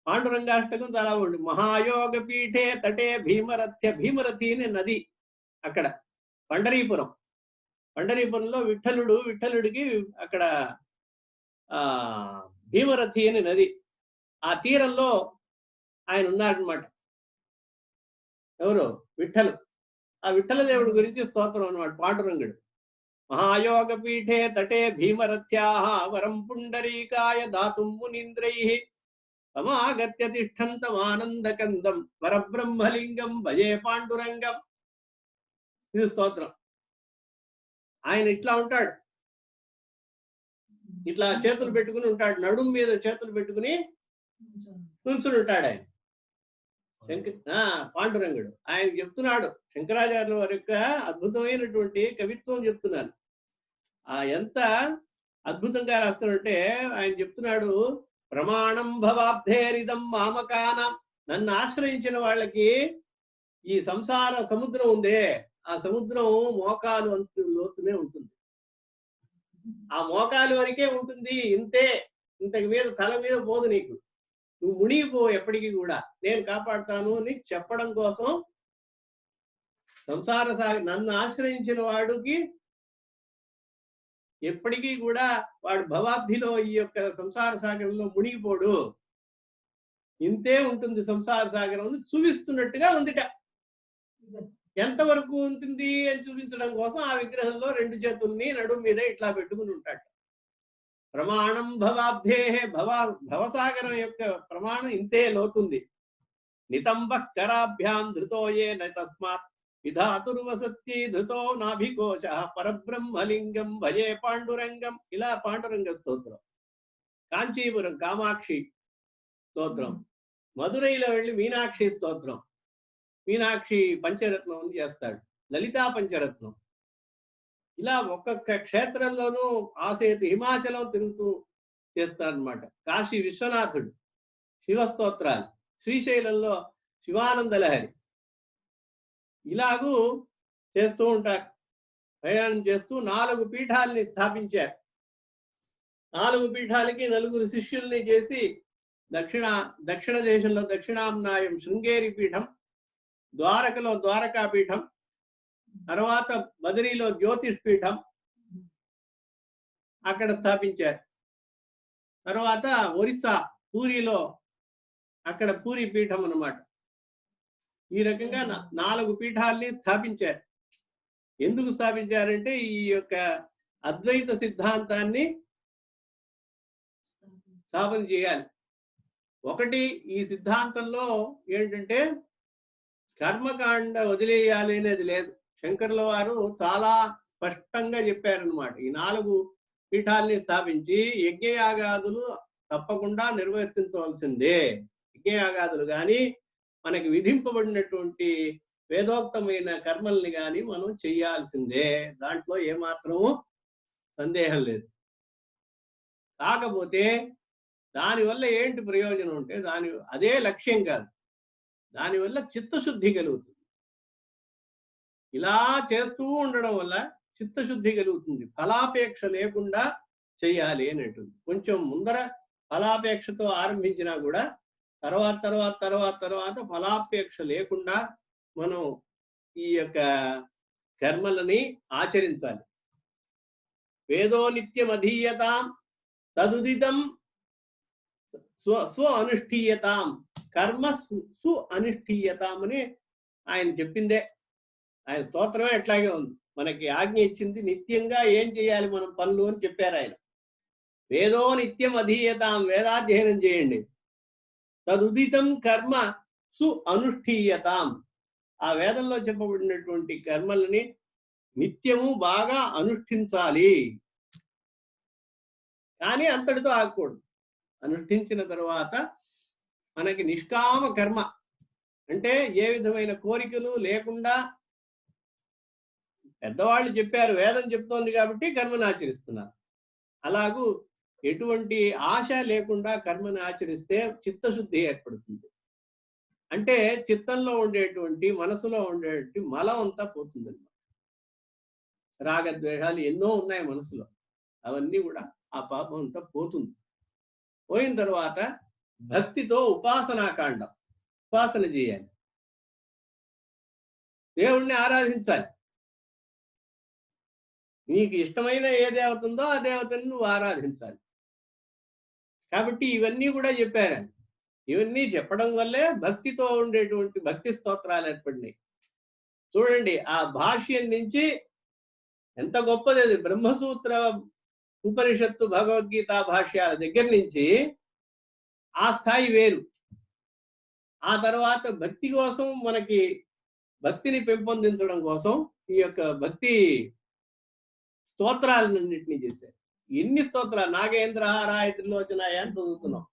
పాండురంగాష్టకం చాలా ఉంది. మహాయోగ పీఠే తటే భీమరథ్య, భీమరథి అనే నది అక్కడ పండరీపురం. పండరీపురంలో విఠలుడికి అక్కడ భీమరథి అనే నది, ఆ తీరంలో ఆయన ఉన్నాడనమాట. ఎవరు? విఠలు. ఆ విఠల దేవుడి గురించి స్తోత్రం అన్నమాట పాండురంగుడు. మహాయోగ పీఠే తటే భీమరథ్యాః వరం పుండరీకాయ దాతుం మునీంద్రైః సమాగత్య తిష్టంతమానందకందం వరబ్రహ్మలింగం భజే పాండురంగం. ఇది స్తోత్రం. ఆయన ఇట్లా ఉంటాడు, ఇట్లా చేతులు పెట్టుకుని ఉంటాడు, నడుం మీద చేతులు పెట్టుకుని నుంచుని ఉంటాడు ఆయన. పాండురంగుడు. ఆయన చెప్తున్నాడు, శంకరాచార్యుల వారి యొక్క అద్భుతమైనటువంటి కవిత్వం చెప్తున్నాను. ఎంత అద్భుతంగా రాస్తున్నాడంటే ఆయన చెప్తున్నాడు, ప్రమాణం భవాబ్ధేరిదం మామకానం. నన్ను ఆశ్రయించిన వాళ్ళకి ఈ సంసార సముద్రం ఉందే, ఆ సముద్రం మోకాలు అంత లోతునే ఉంటుంది. ఆ మోకాలు వరకే ఉంటుంది, ఇంతే, ఇంతకు మీద తల మీద పోదు నీకు, నువ్వు మునిగిపో ఎప్పటికీ కూడా, నేను కాపాడుతాను అని చెప్పడం కోసం సంసార నన్ను ఆశ్రయించిన వాడికి ఎప్పటికీ కూడా వాడు భవాబ్ధిలో ఈ యొక్క సంసార సాగరంలో మునిగిపోడు, ఇంతే ఉంటుంది సంసార సాగరం చూపిస్తున్నట్టుగా ఉందిట. ఎంతవరకు ఉంటుంది అని చూపించడం కోసం ఆ విగ్రహంలో రెండు చేతుల్ని నడుం మీద ఇట్లా పెట్టుకుని ఉంటాడు. ప్రమాణం భవాబ్ధే, భవసాగరం యొక్క ప్రమాణం ఇంతే లోతుంది. నితంబ కరాభ్యాం ధృతోయే తస్మాత్ విధాతుర్వసత్తి ధృతో నాభికోశ పరబ్రహ్మలింగం భజే పాండురంగం. ఇలా పాండురంగ స్తోత్రం. కాంచీపురం కామాక్షి స్తోత్రం. మధురైలో వెళ్ళి మీనాక్షి స్తోత్రం. మీనాక్షి పంచరత్నం చేస్తాడు, లలితా పంచరత్నం. ఇలా ఒక్కొక్క క్షేత్రంలోనూ ఆసేతు హిమాచలం తిరుగుతూ చేస్తాడనమాట. కాశీ విశ్వనాథుడు శివస్తోత్రాలు, శ్రీశైలంలో శివానంద లహరి, ఇలాగూ చేస్తూ ఉంటారు. ప్రయాణం చేస్తూ 4 పీఠాలని స్థాపించారు. 4 పీఠాలకి 4 శిష్యుల్ని చేసి దక్షిణ దేశంలో దక్షిణాంనాయం శృంగేరి పీఠం, ద్వారకలో ద్వారకా పీఠం, తర్వాత బదరీలో జ్యోతిష్ పీఠం అక్కడ స్థాపించారు. తర్వాత ఒరిస్సా పూరిలో అక్కడ పూరి పీఠం అన్నమాట. ఈ రకంగా 4 పీఠాల్ని స్థాపించారు. ఎందుకు స్థాపించారంటే ఈ యొక్క అద్వైత సిద్ధాంతాన్ని స్థాపన చేయాలి. ఒకటి, ఈ సిద్ధాంతంలో ఏంటంటే కర్మకాండ వదిలేయాలి అనేది లేదు. శంకరుల వారు చాలా స్పష్టంగా చెప్పారనమాట. ఈ 4 పీఠాల్ని స్థాపించి యజ్ఞయాగాదులు తప్పకుండా నిర్వర్తించవలసిందే. యజ్ఞయాగాదులు కానీ మనకి విధింపబడినటువంటి వేదోక్తమైన కర్మల్ని కానీ మనం చెయ్యాల్సిందే, దాంట్లో ఏమాత్రము సందేహం లేదు. కాకపోతే దానివల్ల ఏంటి ప్రయోజనం అంటే అదే లక్ష్యం కాదు, దానివల్ల చిత్తశుద్ధి కలుగుతుంది. ఇలా చేస్తూ ఉండడం వల్ల చిత్తశుద్ధి కలుగుతుంది. ఫలాపేక్ష లేకుండా చెయ్యాలి అనేటువంటి. కొంచెం ముందర ఫలాపేక్షతో ఆరంభించినా కూడా తర్వాత ఫలాపేక్ష లేకుండా మనం ఈ యొక్క కర్మలని ఆచరించాలి. వేదో నిత్యం అధీయతాం తదుదితం స్వ అనుష్ఠీయతాం, కర్మ సు అనుష్ఠీయతాం అని ఆయన చెప్పిందే. ఆయన స్తోత్రమే ఎట్లాగే ఉంది. మనకి ఆజ్ఞ ఇచ్చింది. నిత్యంగా ఏం చేయాలి మనం పనులు అని చెప్పారు ఆయన. వేదో నిత్యం అధీయతాం, వేదాధ్యయనం చేయండి. తదుదితం కర్మ సు అనుష్ఠీయతాం, ఆ వేదంలో చెప్పబడినటువంటి కర్మలని నిత్యము బాగా అనుష్ఠించాలి. కానీ అంతటితో ఆగకూడదు. అనుష్ఠించిన తర్వాత మనకి నిష్కామ కర్మ అంటే ఏ విధమైన కోరికలు లేకుండా, పెద్దవాళ్ళు చెప్పారు, వేదం చెప్తోంది కాబట్టి కర్మను ఆచరిస్తున్నారు. అలాగూ ఎటువంటి ఆశ లేకుండా కర్మను ఆచరిస్తే చిత్తశుద్ధి ఏర్పడుతుంది. అంటే చిత్తంలో ఉండేటువంటి, మనసులో ఉండేటువంటి మలం అంతా పోతుందన్నమాట. రాగద్వేషాలు ఎన్నో ఉన్నాయి మనసులో, అవన్నీ కూడా ఆ పాపం అంతా పోతుంది. పోయిన తర్వాత భక్తితో ఉపాసనాకాండం, ఉపాసన చేయాలి, దేవుణ్ణి ఆరాధించాలి. నీకు ఇష్టమైన ఏ దేవత ఉందో ఆ దేవతని నువ్వు ఆరాధించాలి. కాబట్టి ఇవన్నీ కూడా చెప్పారు. ఇవన్నీ చెప్పడం వల్లే భక్తితో ఉండేటువంటి భక్తి స్తోత్రాలు ఏర్పడినాయి. చూడండి, ఆ భాష్యం నుంచి ఎంత గొప్పది అది. బ్రహ్మసూత్ర ఉపనిషత్తు భగవద్గీత భాష్యాల దగ్గర నుంచి ఆ స్థాయి వేరు. ఆ తర్వాత భక్తి కోసం, మనకి భక్తిని పెంపొందించడం కోసం ఈ యొక్క భక్తి స్తోత్రాలన్నింటినీ చేశారు. ఎన్ని స్తోత్రాలు! నాగేంద్రహారాయ త్రిలోచనాయ అని చదువుతున్నాం.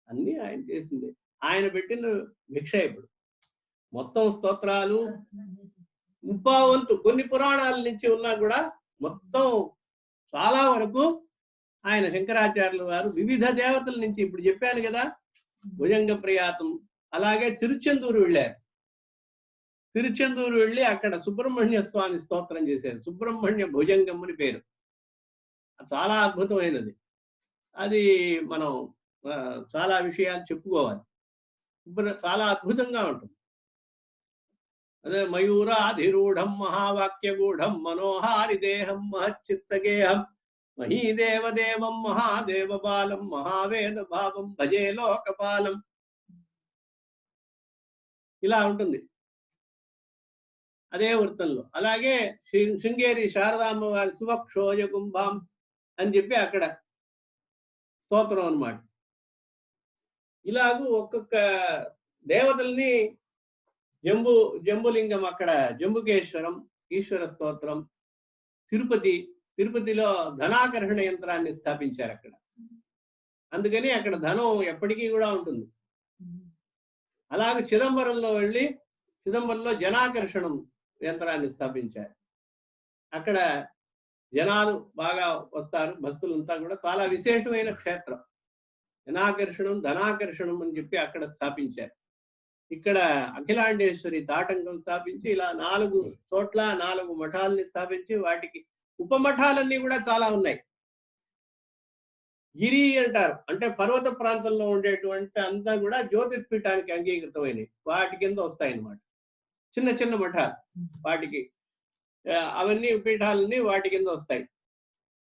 అన్ని ఆయన చేసింది. ఆయన పెట్టిన భిక్ష ఇప్పుడు మొత్తం స్తోత్రాలు 30 వంతు కొన్ని పురాణాల నుంచి ఉన్నా కూడా మొత్తం చాలా వరకు ఆయన శంకరాచార్యుల వారు వివిధ దేవతల నుంచి, ఇప్పుడు చెప్పాను కదా, భుజంగ ప్రయాతం, అలాగే తిరుచెందూరు వెళ్ళారు. తిరుచెందూరు వెళ్ళి అక్కడ సుబ్రహ్మణ్య స్వామి స్తోత్రం చేశారు. సుబ్రహ్మణ్య భుజంగం అని పేరు. చాలా అద్భుతమైనది. అది మనం చాలా విషయాలు చెప్పుకోవాలి. చాలా అద్భుతంగా ఉంటుంది. అదే మయూరాధిరూఢం మహావాక్యగూఢం మనోహారి దేహం మహచ్చిత్తగేహం మహీదేవదేవం మహాదేవబాలం మహావేద భావం భజే లోకపాలం. ఇలా ఉంటుంది అదే వృత్తంలో. అలాగే శృంగేరి శారదాంబ వారి సువక్షోజ కుంభాం అని చెప్పి అక్కడ స్తోత్రం అన్నమాట. ఇలాగూ ఒక్కొక్క దేవతల్ని, జంబులింగం అక్కడ జంబుకేశ్వరం ఈశ్వర స్తోత్రం, తిరుపతిలో ధనాకర్షణ యంత్రాన్ని స్థాపించారు అక్కడ. అందుకని అక్కడ ధనం ఎప్పటికీ కూడా ఉంటుంది. అలాగే చిదంబరంలో జనాకర్షణం యంత్రాన్ని స్థాపించారు. అక్కడ జనాలు బాగా వస్తారు, భక్తులంతా కూడా. చాలా విశేషమైన క్షేత్రం. జనాకర్షణం, ధనాకర్షణం అని చెప్పి అక్కడ స్థాపించారు. ఇక్కడ అఖిలాండేశ్వరి తాటంకం స్థాపించి ఇలా 4 చోట్ల 4 మఠాలని స్థాపించి, వాటికి ఉపమఠాలన్నీ కూడా చాలా ఉన్నాయి. గిరి అంటారు, అంటే పర్వత ప్రాంతంలో ఉండేటువంటి అంతా కూడా జ్యోతిర్పీఠానికి అంగీకృతమైనవి. వాటి కింద వస్తాయన్నమాట. చిన్న చిన్న మఠాలు, వాటికి అవన్నీ పీఠాలన్నీ వాటి కింద వస్తాయి.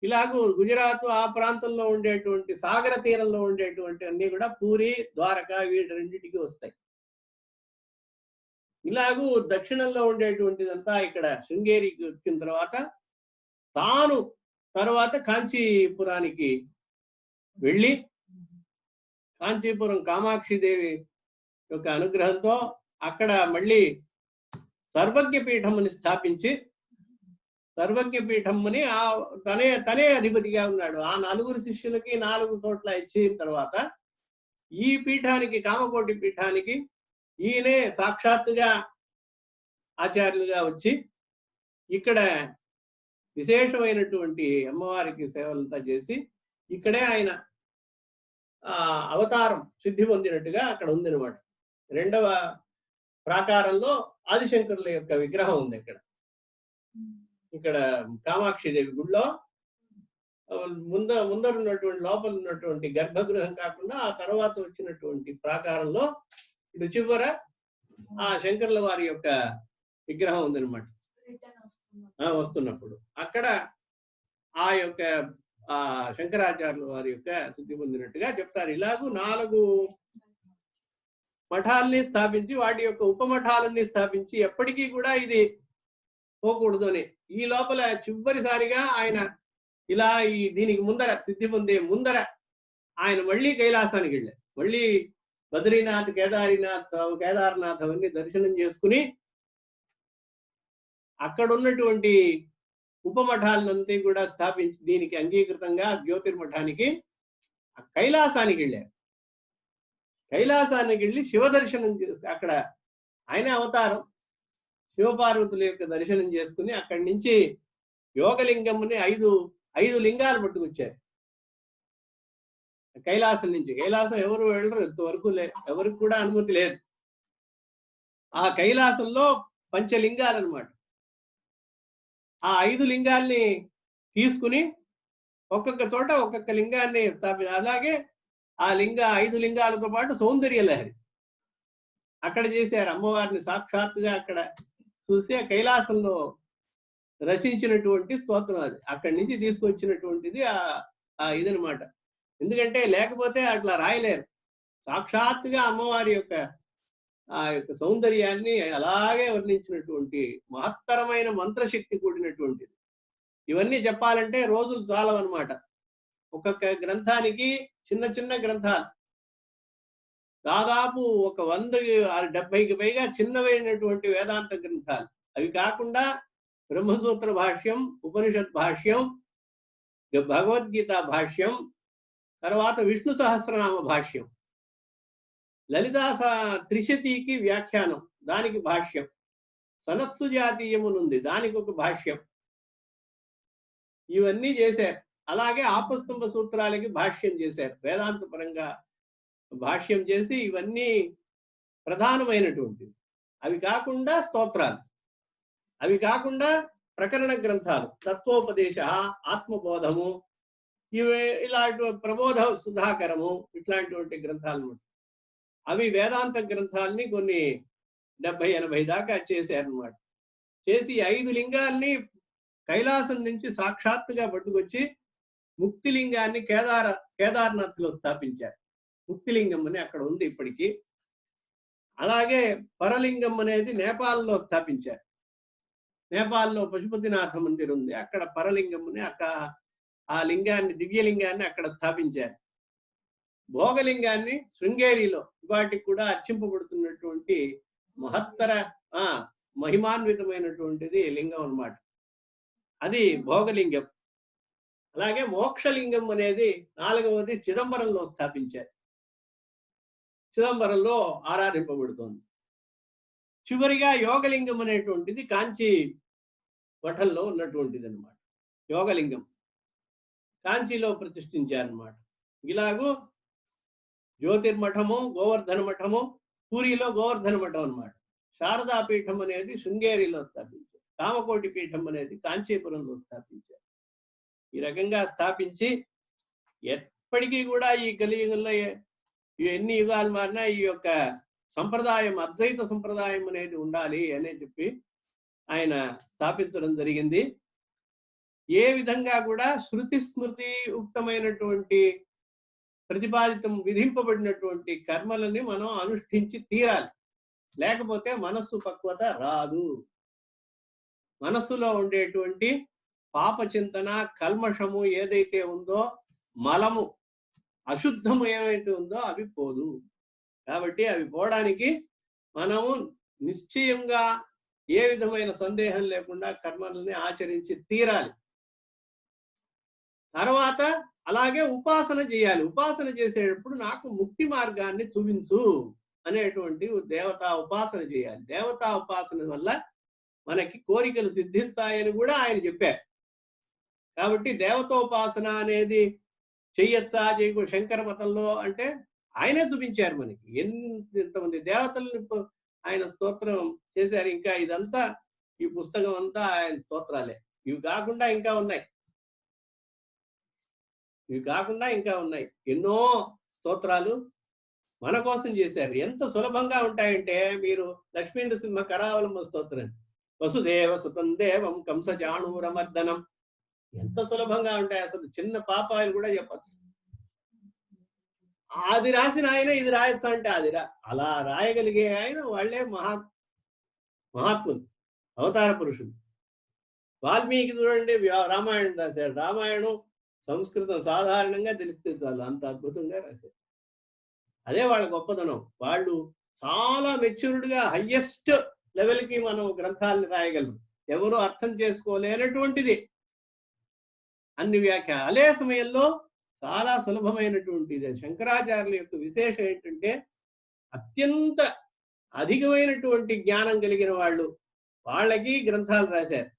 ఇలాగూ గుజరాత్ ఆ ప్రాంతంలో ఉండేటువంటి సాగర తీరంలో ఉండేటువంటి అన్ని కూడా పూరి, ద్వారకా వీటి రెండింటికి వస్తాయి. ఇలాగూ దక్షిణంలో ఉండేటువంటిదంతా ఇక్కడ శృంగేరికి వచ్చిన తర్వాత కాంచీపురానికి వెళ్ళి, కాంచీపురం కామాక్షిదేవి యొక్క అనుగ్రహంతో అక్కడ మళ్ళీ సర్వజ్ఞ పీఠంని స్థాపించి, సర్వజ్ఞ పీఠంని తనే అధిపతిగా ఉన్నాడు. ఆ 4 శిష్యులకి 4 చోట్ల ఇచ్చిన తర్వాత ఈ పీఠానికి, కామకోటి పీఠానికి ఈయనే సాక్షాత్తుగా ఆచార్యులుగా వచ్చి ఇక్కడ విశేషమైనటువంటి అమ్మవారికి సేవలంతా చేసి ఇక్కడే ఆయన అవతారం సిద్ధి పొందినట్టుగా అక్కడ ఉందన్నమాట. 2వ ప్రాకారంలో ఆదిశంకరుల యొక్క విగ్రహం ఉంది. ఇక్కడ కామాక్షిదేవి గుడిలో ముందర ఉన్నటువంటి, లోపల ఉన్నటువంటి గర్భగృహం కాకుండా ఆ తర్వాత వచ్చినటువంటి ప్రాకారంలో ఇటు చివర ఆ శంకరుల వారి యొక్క విగ్రహం ఉందన్నమాట. వస్తున్నప్పుడు అక్కడ ఆ యొక్క శంకరాచార్యుల వారి యొక్క శుద్ధి పొందినట్టుగా చెప్తారు. ఇలాగూ 4 మఠాలని స్థాపించి, వాటి యొక్క ఉపమఠాలన్నీ స్థాపించి, ఎప్పటికీ కూడా ఇది పోకూడదు అని. ఈ లోపల చివరిసారిగా ఆయన ఇలా దీనికి ముందర సిద్ధి పొందే ముందర ఆయన మళ్ళీ కైలాసానికి వెళ్ళారు. మళ్ళీ బద్రీనాథ్, కేదార్నాథ్ అవన్నీ దర్శనం చేసుకుని అక్కడ ఉన్నటువంటి ఉపమఠాలనంతా కూడా స్థాపించి దీనికి అంగీకృతంగా జ్యోతిర్మఠానికి కైలాసానికి వెళ్ళారు. కైలాసానికి వెళ్ళి శివ దర్శనం అక్కడ ఆయన అవతారం శివపార్వతుల యొక్క దర్శనం చేసుకుని అక్కడి నుంచి యోగలింగంని ఐదు లింగాలు పట్టుకొచ్చారు కైలాసం నుంచి. కైలాసం ఎవరు వెళ్ళరు, ఇంతవరకు ఎవరికి కూడా అనుమతి లేదు. ఆ కైలాసంలో పంచలింగాలు అన్నమాట. ఆ 5 లింగాల్ని తీసుకుని ఒక్కొక్క చోట ఒక్కొక్క లింగాన్ని అలాగే ఆ 5 లింగాలతో పాటు సౌందర్య లహరి అక్కడ చేశారు. అమ్మవారిని సాక్షాత్తుగా అక్కడ చూసి ఆ కైలాసంలో రచించినటువంటి స్తోత్రం అది. అక్కడి నుంచి తీసుకొచ్చినటువంటిది ఇదనమాట. ఎందుకంటే లేకపోతే అట్లా రాయలేరు. సాక్షాత్తుగా అమ్మవారి యొక్క ఆ యొక్క సౌందర్యాన్ని అలాగే వర్ణించినటువంటి మహత్తరమైన మంత్రశక్తి కూడినటువంటిది. ఇవన్నీ చెప్పాలంటే రోజులు చాలవన్నమాట. ఒక్కొక్క గ్రంథానికి చిన్న చిన్న గ్రంథాలు దాదాపు ఒక 170కి పైగా చిన్నవైనటువంటి వేదాంత గ్రంథాలు. అవి కాకుండా బ్రహ్మసూత్ర భాష్యం, ఉపనిషత్ భాష్యం, భగవద్గీత భాష్యం, తర్వాత విష్ణు సహస్రనామ భాష్యం, లలితా త్రిశతికి వ్యాఖ్యానం, దానికి భాష్యం, సనత్సు జాతీయమునుంది దానికి ఒక భాష్యం, ఇవన్నీ చేశారు. అలాగే ఆపస్తంభ సూత్రాలకి భాష్యం చేశారు. వేదాంత పరంగా భాష్యం చేసి ఇవన్నీ ప్రధానమైనటువంటివి. అవి కాకుండా స్తోత్రాలు, అవి కాకుండా ప్రకరణ గ్రంథాలు, తత్వోపదేశ, ఆత్మబోధము, ఇవి ఇలాంటి ప్రబోధ సుధాకరము, ఇట్లాంటివంటి గ్రంథాలు. అవి వేదాంత గ్రంథాలని కొన్ని 70-80 దాకా చేశారనమాట. చేసి 5 లింగాల్ని కైలాసం నుంచి సాక్షాత్తుగా పట్టుకొచ్చి ముక్తిలింగాన్ని కేదార్నాథ్లో స్థాపించారు. ముక్తిలింగం అని అక్కడ ఉంది ఇప్పటికీ. అలాగే పరలింగం అనేది నేపాల్లో స్థాపించారు. నేపాల్లో పశుపతినాథ మందిర్ ఉంది, అక్కడ పరలింగం అని ఆ లింగాన్ని, దివ్యలింగాన్ని అక్కడ స్థాపించారు. భోగలింగాన్ని శృంగేరిలో వాటికి కూడా అర్చింపబడుతున్నటువంటి మహత్తర మహిమాన్వితమైనటువంటిది లింగం అన్నమాట. అది భోగలింగం. అలాగే మోక్షలింగం అనేది 4వది చిదంబరంలో స్థాపించారు. చిదంబరంలో ఆరాధింపబడుతోంది. చివరిగా యోగలింగం అనేటువంటిది కాంచీ మఠంలో ఉన్నటువంటిది అనమాట. యోగలింగం కాంచీలో ప్రతిష్ఠించారనమాట. ఇలాగూ జ్యోతిర్మఠము, గోవర్ధన మఠము, పూరిలో గోవర్ధన మఠం అనమాట. శారదాపీఠం అనేది శృంగేరిలో స్థాపించారు. కామకోటి పీఠం అనేది కాంచీపురంలో స్థాపించారు. ఈ రకంగా స్థాపించి ఎప్పటికీ కూడా ఈ కలియుగంలో ఎన్ని యుగాలు మారినా ఈ యొక్క సంప్రదాయం, అద్వైత సంప్రదాయం అనేది ఉండాలి అని చెప్పి ఆయన స్థాపించడం జరిగింది. ఏ విధంగా కూడా శృతి స్మృతి ఉక్తమైనటువంటి ప్రతిపాదితం విధింపబడినటువంటి కర్మలని మనం అనుష్ఠించి తీరాలి. లేకపోతే మనస్సు పక్వత రాదు. మనస్సులో ఉండేటువంటి పాప చింతన, కల్మషము ఏదైతే ఉందో, మలము, అశుద్ధము ఏమైతే ఉందో అవి పోదు. కాబట్టి అవి పోవడానికి మనము నిశ్చయంగా ఏ విధమైన సందేహం లేకుండా కర్మలని ఆచరించి తీరాలి. తర్వాత అలాగే ఉపాసన చేయాలి. ఉపాసన చేసేటప్పుడు నాకు ముక్తి మార్గాన్ని చూపించు అనేటువంటి దేవతా ఉపాసన చేయాలి. దేవతా ఉపాసన వల్ల మనకి కోరికలు సిద్ధిస్తాయని కూడా ఆయన చెప్పారు. కాబట్టి దేవతోపాసన అనేది చెయ్యొచ్చా, చేయకూడదు శంకర మతంలో అంటే ఆయనే చూపించారు మనకి. ఎంతమంది దేవతలను ఆయన స్తోత్రం చేశారు. ఇంకా ఇదంతా ఈ పుస్తకం అంతా ఆయన స్తోత్రాలే. ఇవి కాకుండా ఇంకా ఉన్నాయి ఎన్నో స్తోత్రాలు మన కోసం చేశారు. ఎంత సులభంగా ఉంటాయంటే, మీరు లక్ష్మీ నృసింహ కరావలంబ స్తోత్రం, వసుదేవ సుతం దేవం కంసజాణూరమర్దనం, ఎంత సులభంగా ఉంటాయి. అసలు చిన్న పాపాయలు కూడా చెప్పచ్చు. అది రాసిన ఆయన ఇది రాయొచ్చు అంటే అలా రాయగలిగే ఆయన వాళ్ళే మహాత్ములు, అవతార పురుషులు. వాల్మీకి చూడండి రామాయణం రాశాడు. రామాయణం సంస్కృతం సాధారణంగా తెలిస్తే చాలు అంత అద్భుతంగా రాశారు. అదే వాళ్ళ గొప్పతనం. వాళ్ళు చాలా మెచ్యూర్డ్‌గా హైయెస్ట్ లెవెల్‌కి మనం గ్రంథాలను రాయగలం. ఎవరు అర్థం చేసుకోలేనటువంటిది అన్ని అదే సమయంలో చాలా సులభమైనటువంటిది. శంకరాచార్యుల యొక్క విశేషం ఏంటంటే అత్యంత అధికమైనటువంటి జ్ఞానం కలిగిన వాళ్ళు. వాళ్ళకి గ్రంథాలు రాశారు.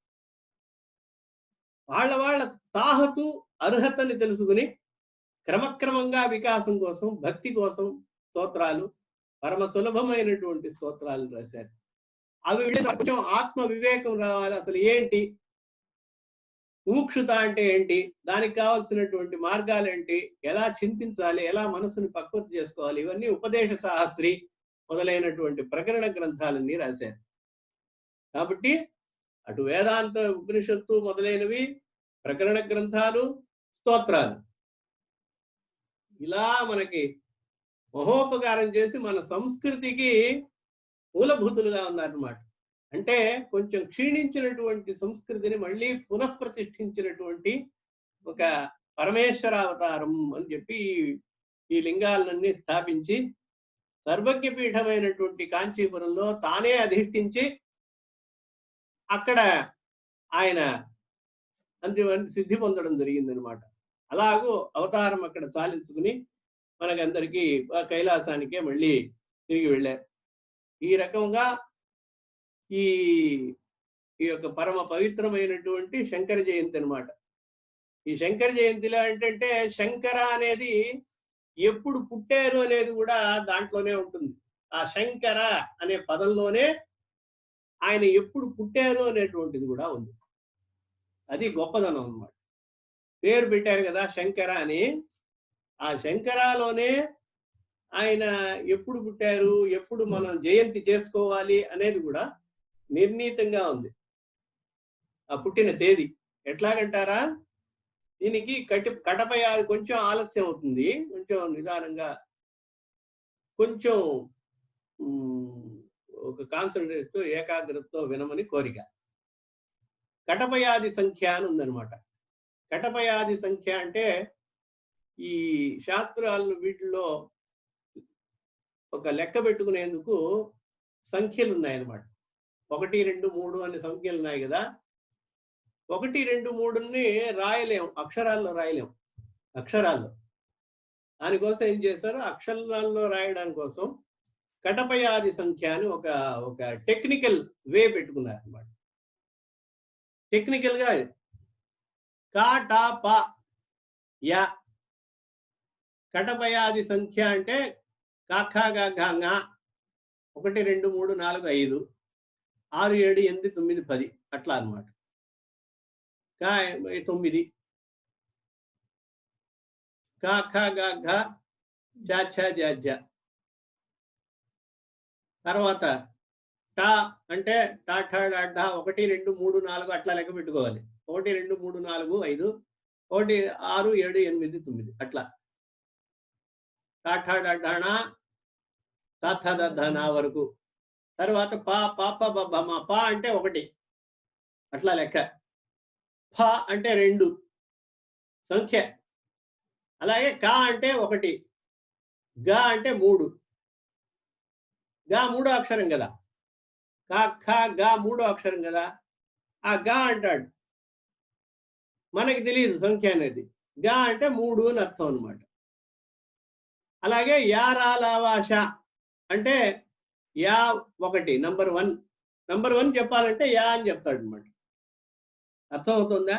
వాళ్ళ తాహతు, అర్హతని తెలుసుకుని క్రమక్రమంగా వికాసం కోసం, భక్తి కోసం స్తోత్రాలు, పరమ సులభమైనటువంటి స్తోత్రాలు రాశారు. అవి కొంచెం ఆత్మ వివేకం రావాలి. అసలు ఏంటి ముముక్షుత అంటే ఏంటి, దానికి కావాల్సినటువంటి మార్గాలేంటి, ఎలా చింతించాలి, ఎలా మనసుని పక్వత చేసుకోవాలి, ఇవన్నీ ఉపదేశ సాహస్రి మొదలైనటువంటి ప్రకరణ గ్రంథాలన్నీ రాశారు. కాబట్టి అటు వేదాంత ఉపనిషత్తు మొదలైనవి, ప్రకరణ గ్రంథాలు, స్తోత్రాలు ఇలా మనకి మహోపకారం చేసి మన సంస్కృతికి మూలభూతులుగా ఉన్నారన్నమాట. అంటే కొంచెం క్షీణించినటువంటి సంస్కృతిని మళ్ళీ పునఃప్రతిష్ఠించినటువంటి ఒక పరమేశ్వరావతారం అని చెప్పి ఈ లింగాలన్నీ స్థాపించి సర్వజ్ఞ పీఠమైనటువంటి కాంచీపురంలో తానే అధిష్ఠించి అక్కడ ఆయన సిద్ధి పొందడం జరిగిందనమాట. అలాగూ అవతారం అక్కడ చాలించుకుని మనకందరికీ కైలాసానికే మళ్ళీ తిరిగి వెళ్ళారు. ఈ రకంగా ఈ యొక్క పరమ పవిత్రమైనటువంటి శంకర జయంతి అనమాట. ఈ శంకర జయంతిలో ఏంటంటే శంకర అనేది ఎప్పుడు పుట్టారు అనేది కూడా దాంట్లోనే ఉంటుంది. ఆ శంకర అనే పదంలోనే ఆయన ఎప్పుడు పుట్టారు అనేటువంటిది కూడా ఉంది. అది గొప్పదనం అన్నమాట. పేరు పెట్టారు కదా శంకర అని. ఆ శంకరాలోనే ఆయన ఎప్పుడు పుట్టారు, ఎప్పుడు మనం జయంతి చేసుకోవాలి అనేది కూడా నిర్ణీతంగా ఉంది. ఆ పుట్టిన తేదీ ఎట్లాగంటారా, దీనికి కడప కొంచెం ఆలస్యం అవుతుంది, కొంచెం నిదానంగా, కొంచెం ఒక కాన్సన్ట్రేట్తో ఏకాగ్రతతో వినమని కోరిక. కటపయాది సంఖ్య అని ఉందన్నమాట. కటపయాది సంఖ్య అంటే ఈ శాస్త్రాలు వీటిల్లో ఒక లెక్క పెట్టుకునేందుకు సంఖ్యలు ఉన్నాయన్నమాట. 1, 2, 3 అనే సంఖ్యలు ఉన్నాయి కదా. 1, 2, 3ని రాయలేము, అక్షరాల్లో రాయలేము. అక్షరాల్లో దానికోసం ఏం చేశారు, అక్షరాల్లో రాయడానికి కోసం కటపయాది సంఖ్య అని ఒక టెక్నికల్ వే పెట్టుకున్నారు అన్నమాట. టెక్నికల్ గా కా టా పా యా కటపయాది సంఖ్య అంటే కాఖా గా 1 2 3 4 5 6 7 8 9 10 అట్లా అన్నమాట. కా 9 కా ఖా గా ఘ జా ఛ జా జ. తర్వాత టా అంటే టా ఠా డా ఢా 1 2 3 4 అట్లా లెక్క పెట్టుకోవాలి. 1 2 3 4 5 1 6 7 8 9 అట్లా. టా ఠా డా ఢాణా తా థా దా ధనా వరకు. తర్వాత పా పాప బమ పా అంటే 1 అట్లా లెక్క. ఫ అంటే 2 సంఖ్య. అలాగే కా అంటే 1, గా అంటే 3. గా 3వ అక్షరం కదా. కా ఖ గా 3వ అక్షరం కదా. ఆ గా అంటాడు, మనకి తెలియదు సంఖ్య అనేది. గా అంటే 3 అని అర్థం అనమాట. అలాగే యా రా లా వా ష అంటే యా 1 నంబర్ 1. నంబర్ 1 చెప్పాలంటే యా అని చెప్తాడు అనమాట. అర్థం అవుతుందా.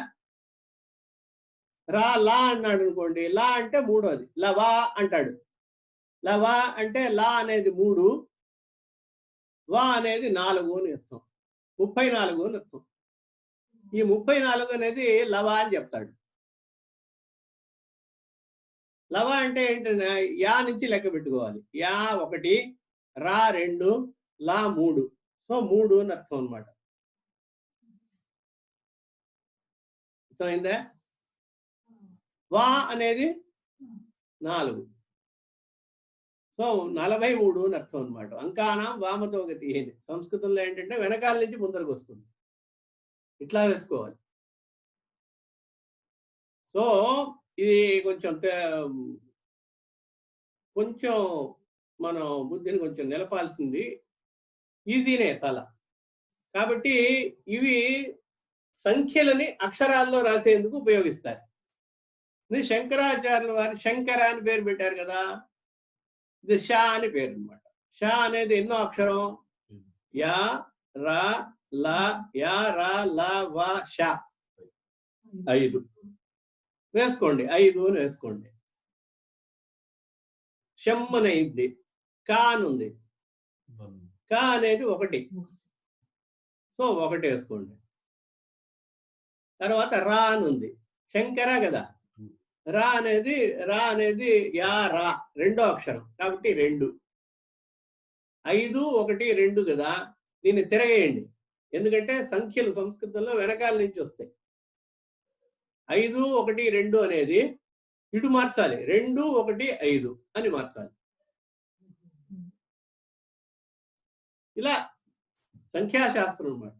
రా లా అన్నాడు అనుకోండి, లా అంటే 3వది. లవా అంటాడు. లవా అంటే లా అనేది 3, వా అనేది 4 అని అర్థం. 34 అని అర్థం. ఈ 34 అనేది లవా అని చెప్తాడు. లవ అంటే ఏంటంటే యా నుంచి లెక్క పెట్టుకోవాలి. యా 1, రా 2, లా 3. సో 3 అని అర్థం అనమాట. అర్థమైందా. వా అనేది 4. సో 43 అని అర్థం అనమాట. అంకానాం వామతో గతి. సంస్కృతంలో ఏంటంటే వెనకాల నుంచి ముందరకు వస్తుంది. ఇట్లా వేసుకోవాలి. సో ఇది కొంచెం కొంచెం మనం బుద్ధిని కొంచెం నిలపాల్సింది. ఈజీనే చాలా. కాబట్టి ఇవి సంఖ్యలని అక్షరాల్లో రాసేందుకు ఉపయోగిస్తారు. శంకరాచార్యుల వారు శంకర అని పేరు పెట్టారు కదా, ఇది షా అని పేరు అనమాట. షా అనేది ఎన్నో అక్షరం? యా రా లా యా రా లా వా షా 5 వేసుకోండి. 5 అని వేసుకోండి. షమ్ అనేది కా అని ఉంది. కా అనేది 1. సో 1 వేసుకోండి. తర్వాత రా అని ఉంది. శంకర కదా. రా అనేది యా రా 2వ అక్షరం కాబట్టి 2. 5 1 2 కదా. దీన్ని తిరగేయండి. ఎందుకంటే సంఖ్యలు సంస్కృతంలో వెనకాల నుంచి వస్తాయి. 5 1 2 అనేది ఇటు మార్చాలి. 2 1 5 అని మార్చాలి. ఇలా సంఖ్యాశాస్త్రం అన్నమాట.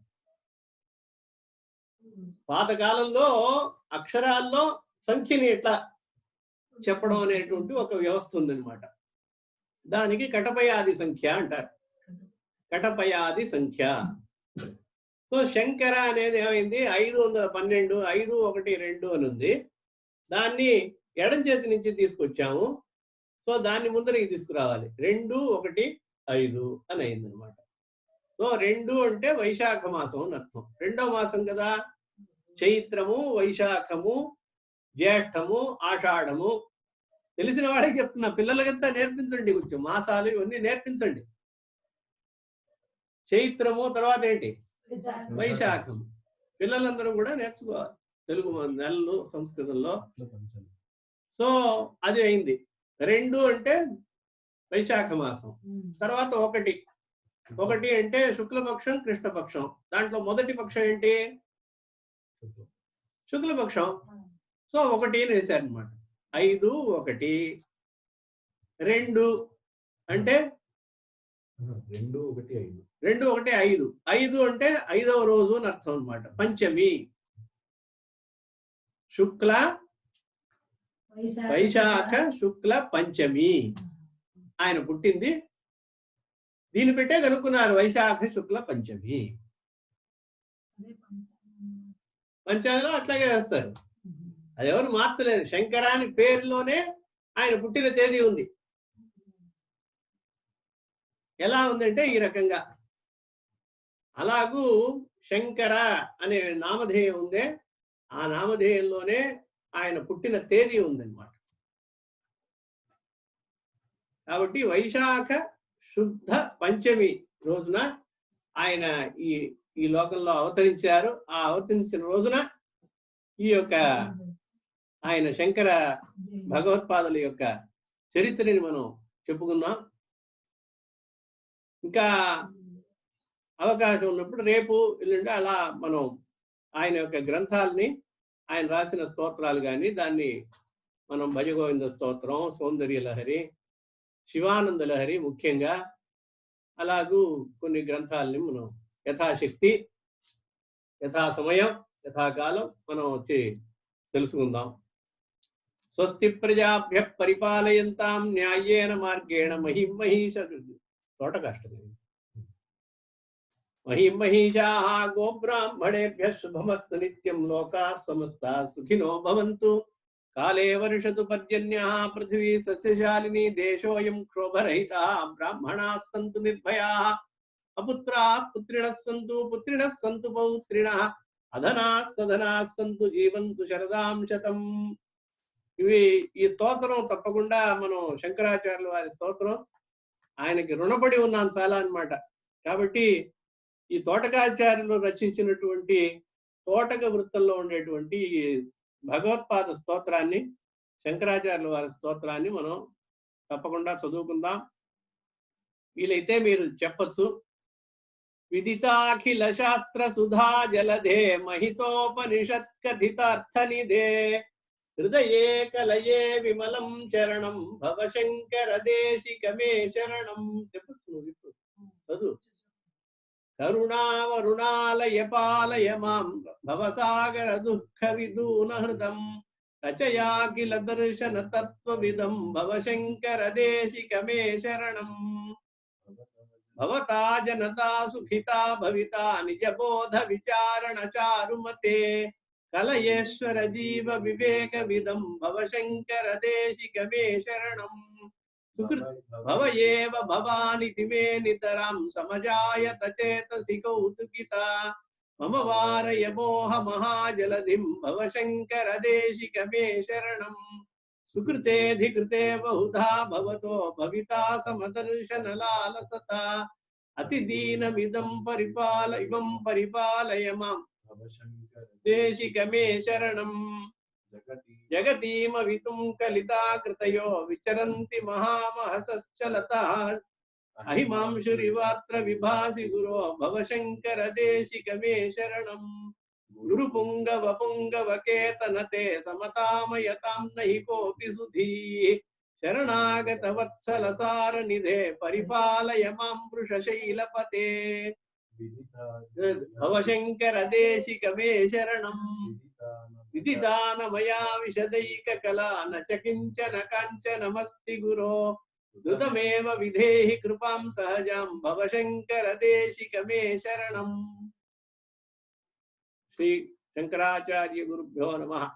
పాతకాలంలో అక్షరాల్లో సంఖ్యని ఎట్లా చెప్పడం అనేటువంటి ఒక వ్యవస్థ ఉందన్నమాట. దానికి కటపయాది సంఖ్య అంటారు. కటపయాది సంఖ్య. సో శంకర అనేది ఏమైంది? 512 5 1 2 అని ఉంది. దాన్ని ఎడం చేతి నుంచి తీసుకొచ్చాము. సో దాన్ని ముందరికి తీసుకురావాలి. 2 1 5 అని అయిందనమాట. సో 2 అంటే వైశాఖ మాసం అని అర్థం. 2వ మాసం కదా. చైత్రము, వైశాఖము, జ్యేష్ఠము, ఆషాఢము. తెలిసిన వాళ్ళకి చెప్తున్నా, పిల్లలకంతా నేర్పించండి. కొంచెం మాసాలు ఇవన్నీ నేర్పించండి. చైత్రము తర్వాత ఏంటి? వైశాఖము. పిల్లలందరూ కూడా నేర్చుకోవాలి తెలుగు నెలలు సంస్కృతంలో. సో అది అయింది. 2 అంటే వైశాఖ మాసం. తర్వాత 1 అంటే శుక్లపక్షం, కృష్ణపక్షం. దాంట్లో మొదటి పక్షం ఏంటి? శుక్లపక్షం. సో 1 అని వేశారనమాట. 5 1 2 అంటే 2 1 5. 2 1 5. 5 అంటే 5వ రోజు అని అర్థం అనమాట. పంచమి. శుక్ల వైశాఖ శుక్ల పంచమి. ఆయన పుట్టింది దీన్ని పెట్టే కనుక్కున్నారు. వైశాఖ శుక్ల పంచమి. పంచాంగంలో అట్లాగే వేస్తారు. అది ఎవరు మార్చలేరు. శంకరాని పేరులోనే ఆయన పుట్టిన తేదీ ఉంది. ఎలా ఉందంటే ఈ రకంగా. అలాగూ శంకర అనే నామధేయం ఉందే, ఆ నామధేయంలోనే ఆయన పుట్టిన తేదీ ఉందన్నమాట. కాబట్టి వైశాఖ శుద్ధ పంచమి రోజున ఆయన ఈ లోకంలో అవతరించారు. ఆ అవతరించిన రోజున ఈ యొక్క ఆయన శంకర భగవత్పాదుల యొక్క చరిత్రని మనం చెప్పుకుందాం. ఇంకా అవకాశం ఉన్నప్పుడు రేపు ఎల్లుండి అలా మనం ఆయన యొక్క గ్రంథాలని, ఆయన రాసిన స్తోత్రాలు కానీ దాన్ని మనం భజగోవింద స్తోత్రం, సౌందర్య లహరి, శివానంద లహరి ముఖ్యంగా అలాగూ కొన్ని గ్రంథాలని మనం యథాశక్తి, యథా సమయం, యథాకాలం మనం వచ్చి తెలుసుకుందాం. స్వస్తి ప్రజాభ్య పరిపాలయంతాం న్యాయేన మార్గేణ మహిం మహీష తోటకాష్టమి మహిం మహీషాః గోబ్రాహ్మణేభ్యః శుభమస్తు నిత్యం. లోకాః సమస్తాః సుఖినో భవంతు. కాలే వర్షతు పర్జన్యః పృథివీ సస్యశాలినీ. దేశోऽयं క్షోభరహితः. బ్రాహ్మణాः సంతు నిర్భయాः. అపుత్రాः పుత్రిణः సంతు. పుత్రిణः సంతు పౌత్రిణः. అధనాः సధనాः సంతు. జీవంతు శరదాం శతం. ఇవి ఈ స్తోత్రం తప్పకుండా మనం శంకరాచార్యుల వారి స్తోత్రం. ఆయనకి రుణపడి ఉన్నాను చాలా అన్నమాట. కాబట్టి ఈ తోటకాచార్యులు రచించినటువంటి తోటక వృత్తంలో ఉండేటువంటి భగవత్పాద స్తోత్రాన్ని, శంకరాచార్యుల వారి స్తోత్రాన్ని మనం తప్పకుండా చదువుకుందాం. వీలైతే మీరు చెప్పచ్చు. విదితాఖిల శాస్త్ర సుధా జలధే మహితోపనిషత్ కథితార్థ నిధే హృదయే కలయే విమలం చరణం భవశంకర దేశికమే శరణం. చెప్పచ్చు నువ్వు ఇప్పుడు చదువు. करुणावरुणालय पालय मां भवसागर दुःख विदून हृदं रचया किल दर्शन तत्त्वविदं भवशंकर देशिक मे शरणम् भवता जनता सुखिता भविता निज बोध विचारण चारुमते कलयेश्वर जीव विवेक विदं भवशंकर देशिक मे शरणम् सुकृत भव एव भवानिति मे नितरां समजायत चेतसि कौतुकिता मम वारय मोह महाजलधिं भवशंकर देशिक मे शरणम् सुकृतेऽधिकृते बहुधा भवतो भविता समदर्शन लालसता अतिदीनमिदं परिपालय मां देशिक मे शरणम् जगतीमवितुं कलिता कृतयो विचरन्ति महामहसश्चलतः अहिमांशुरिवात्र विभासि गुरो भवशंकर देशिक मे शरणम् गुरुपुंगव पुंगव केतनते समतामयतां नहि कोऽपि सुधीः शरणागत वत्सल सार निधे परिपालय मां वृषशैलपते भवशंकर देशिक मे शरणम् विदितान मया विशदैक कला न च किंचन काञ्चनमस्ति गुरो द्रुतमेव विधेहि कृपां सहजां भवशंकर देशिक मे शरणम्। श्री शंकराचार्य गुरुभ्यो नमः।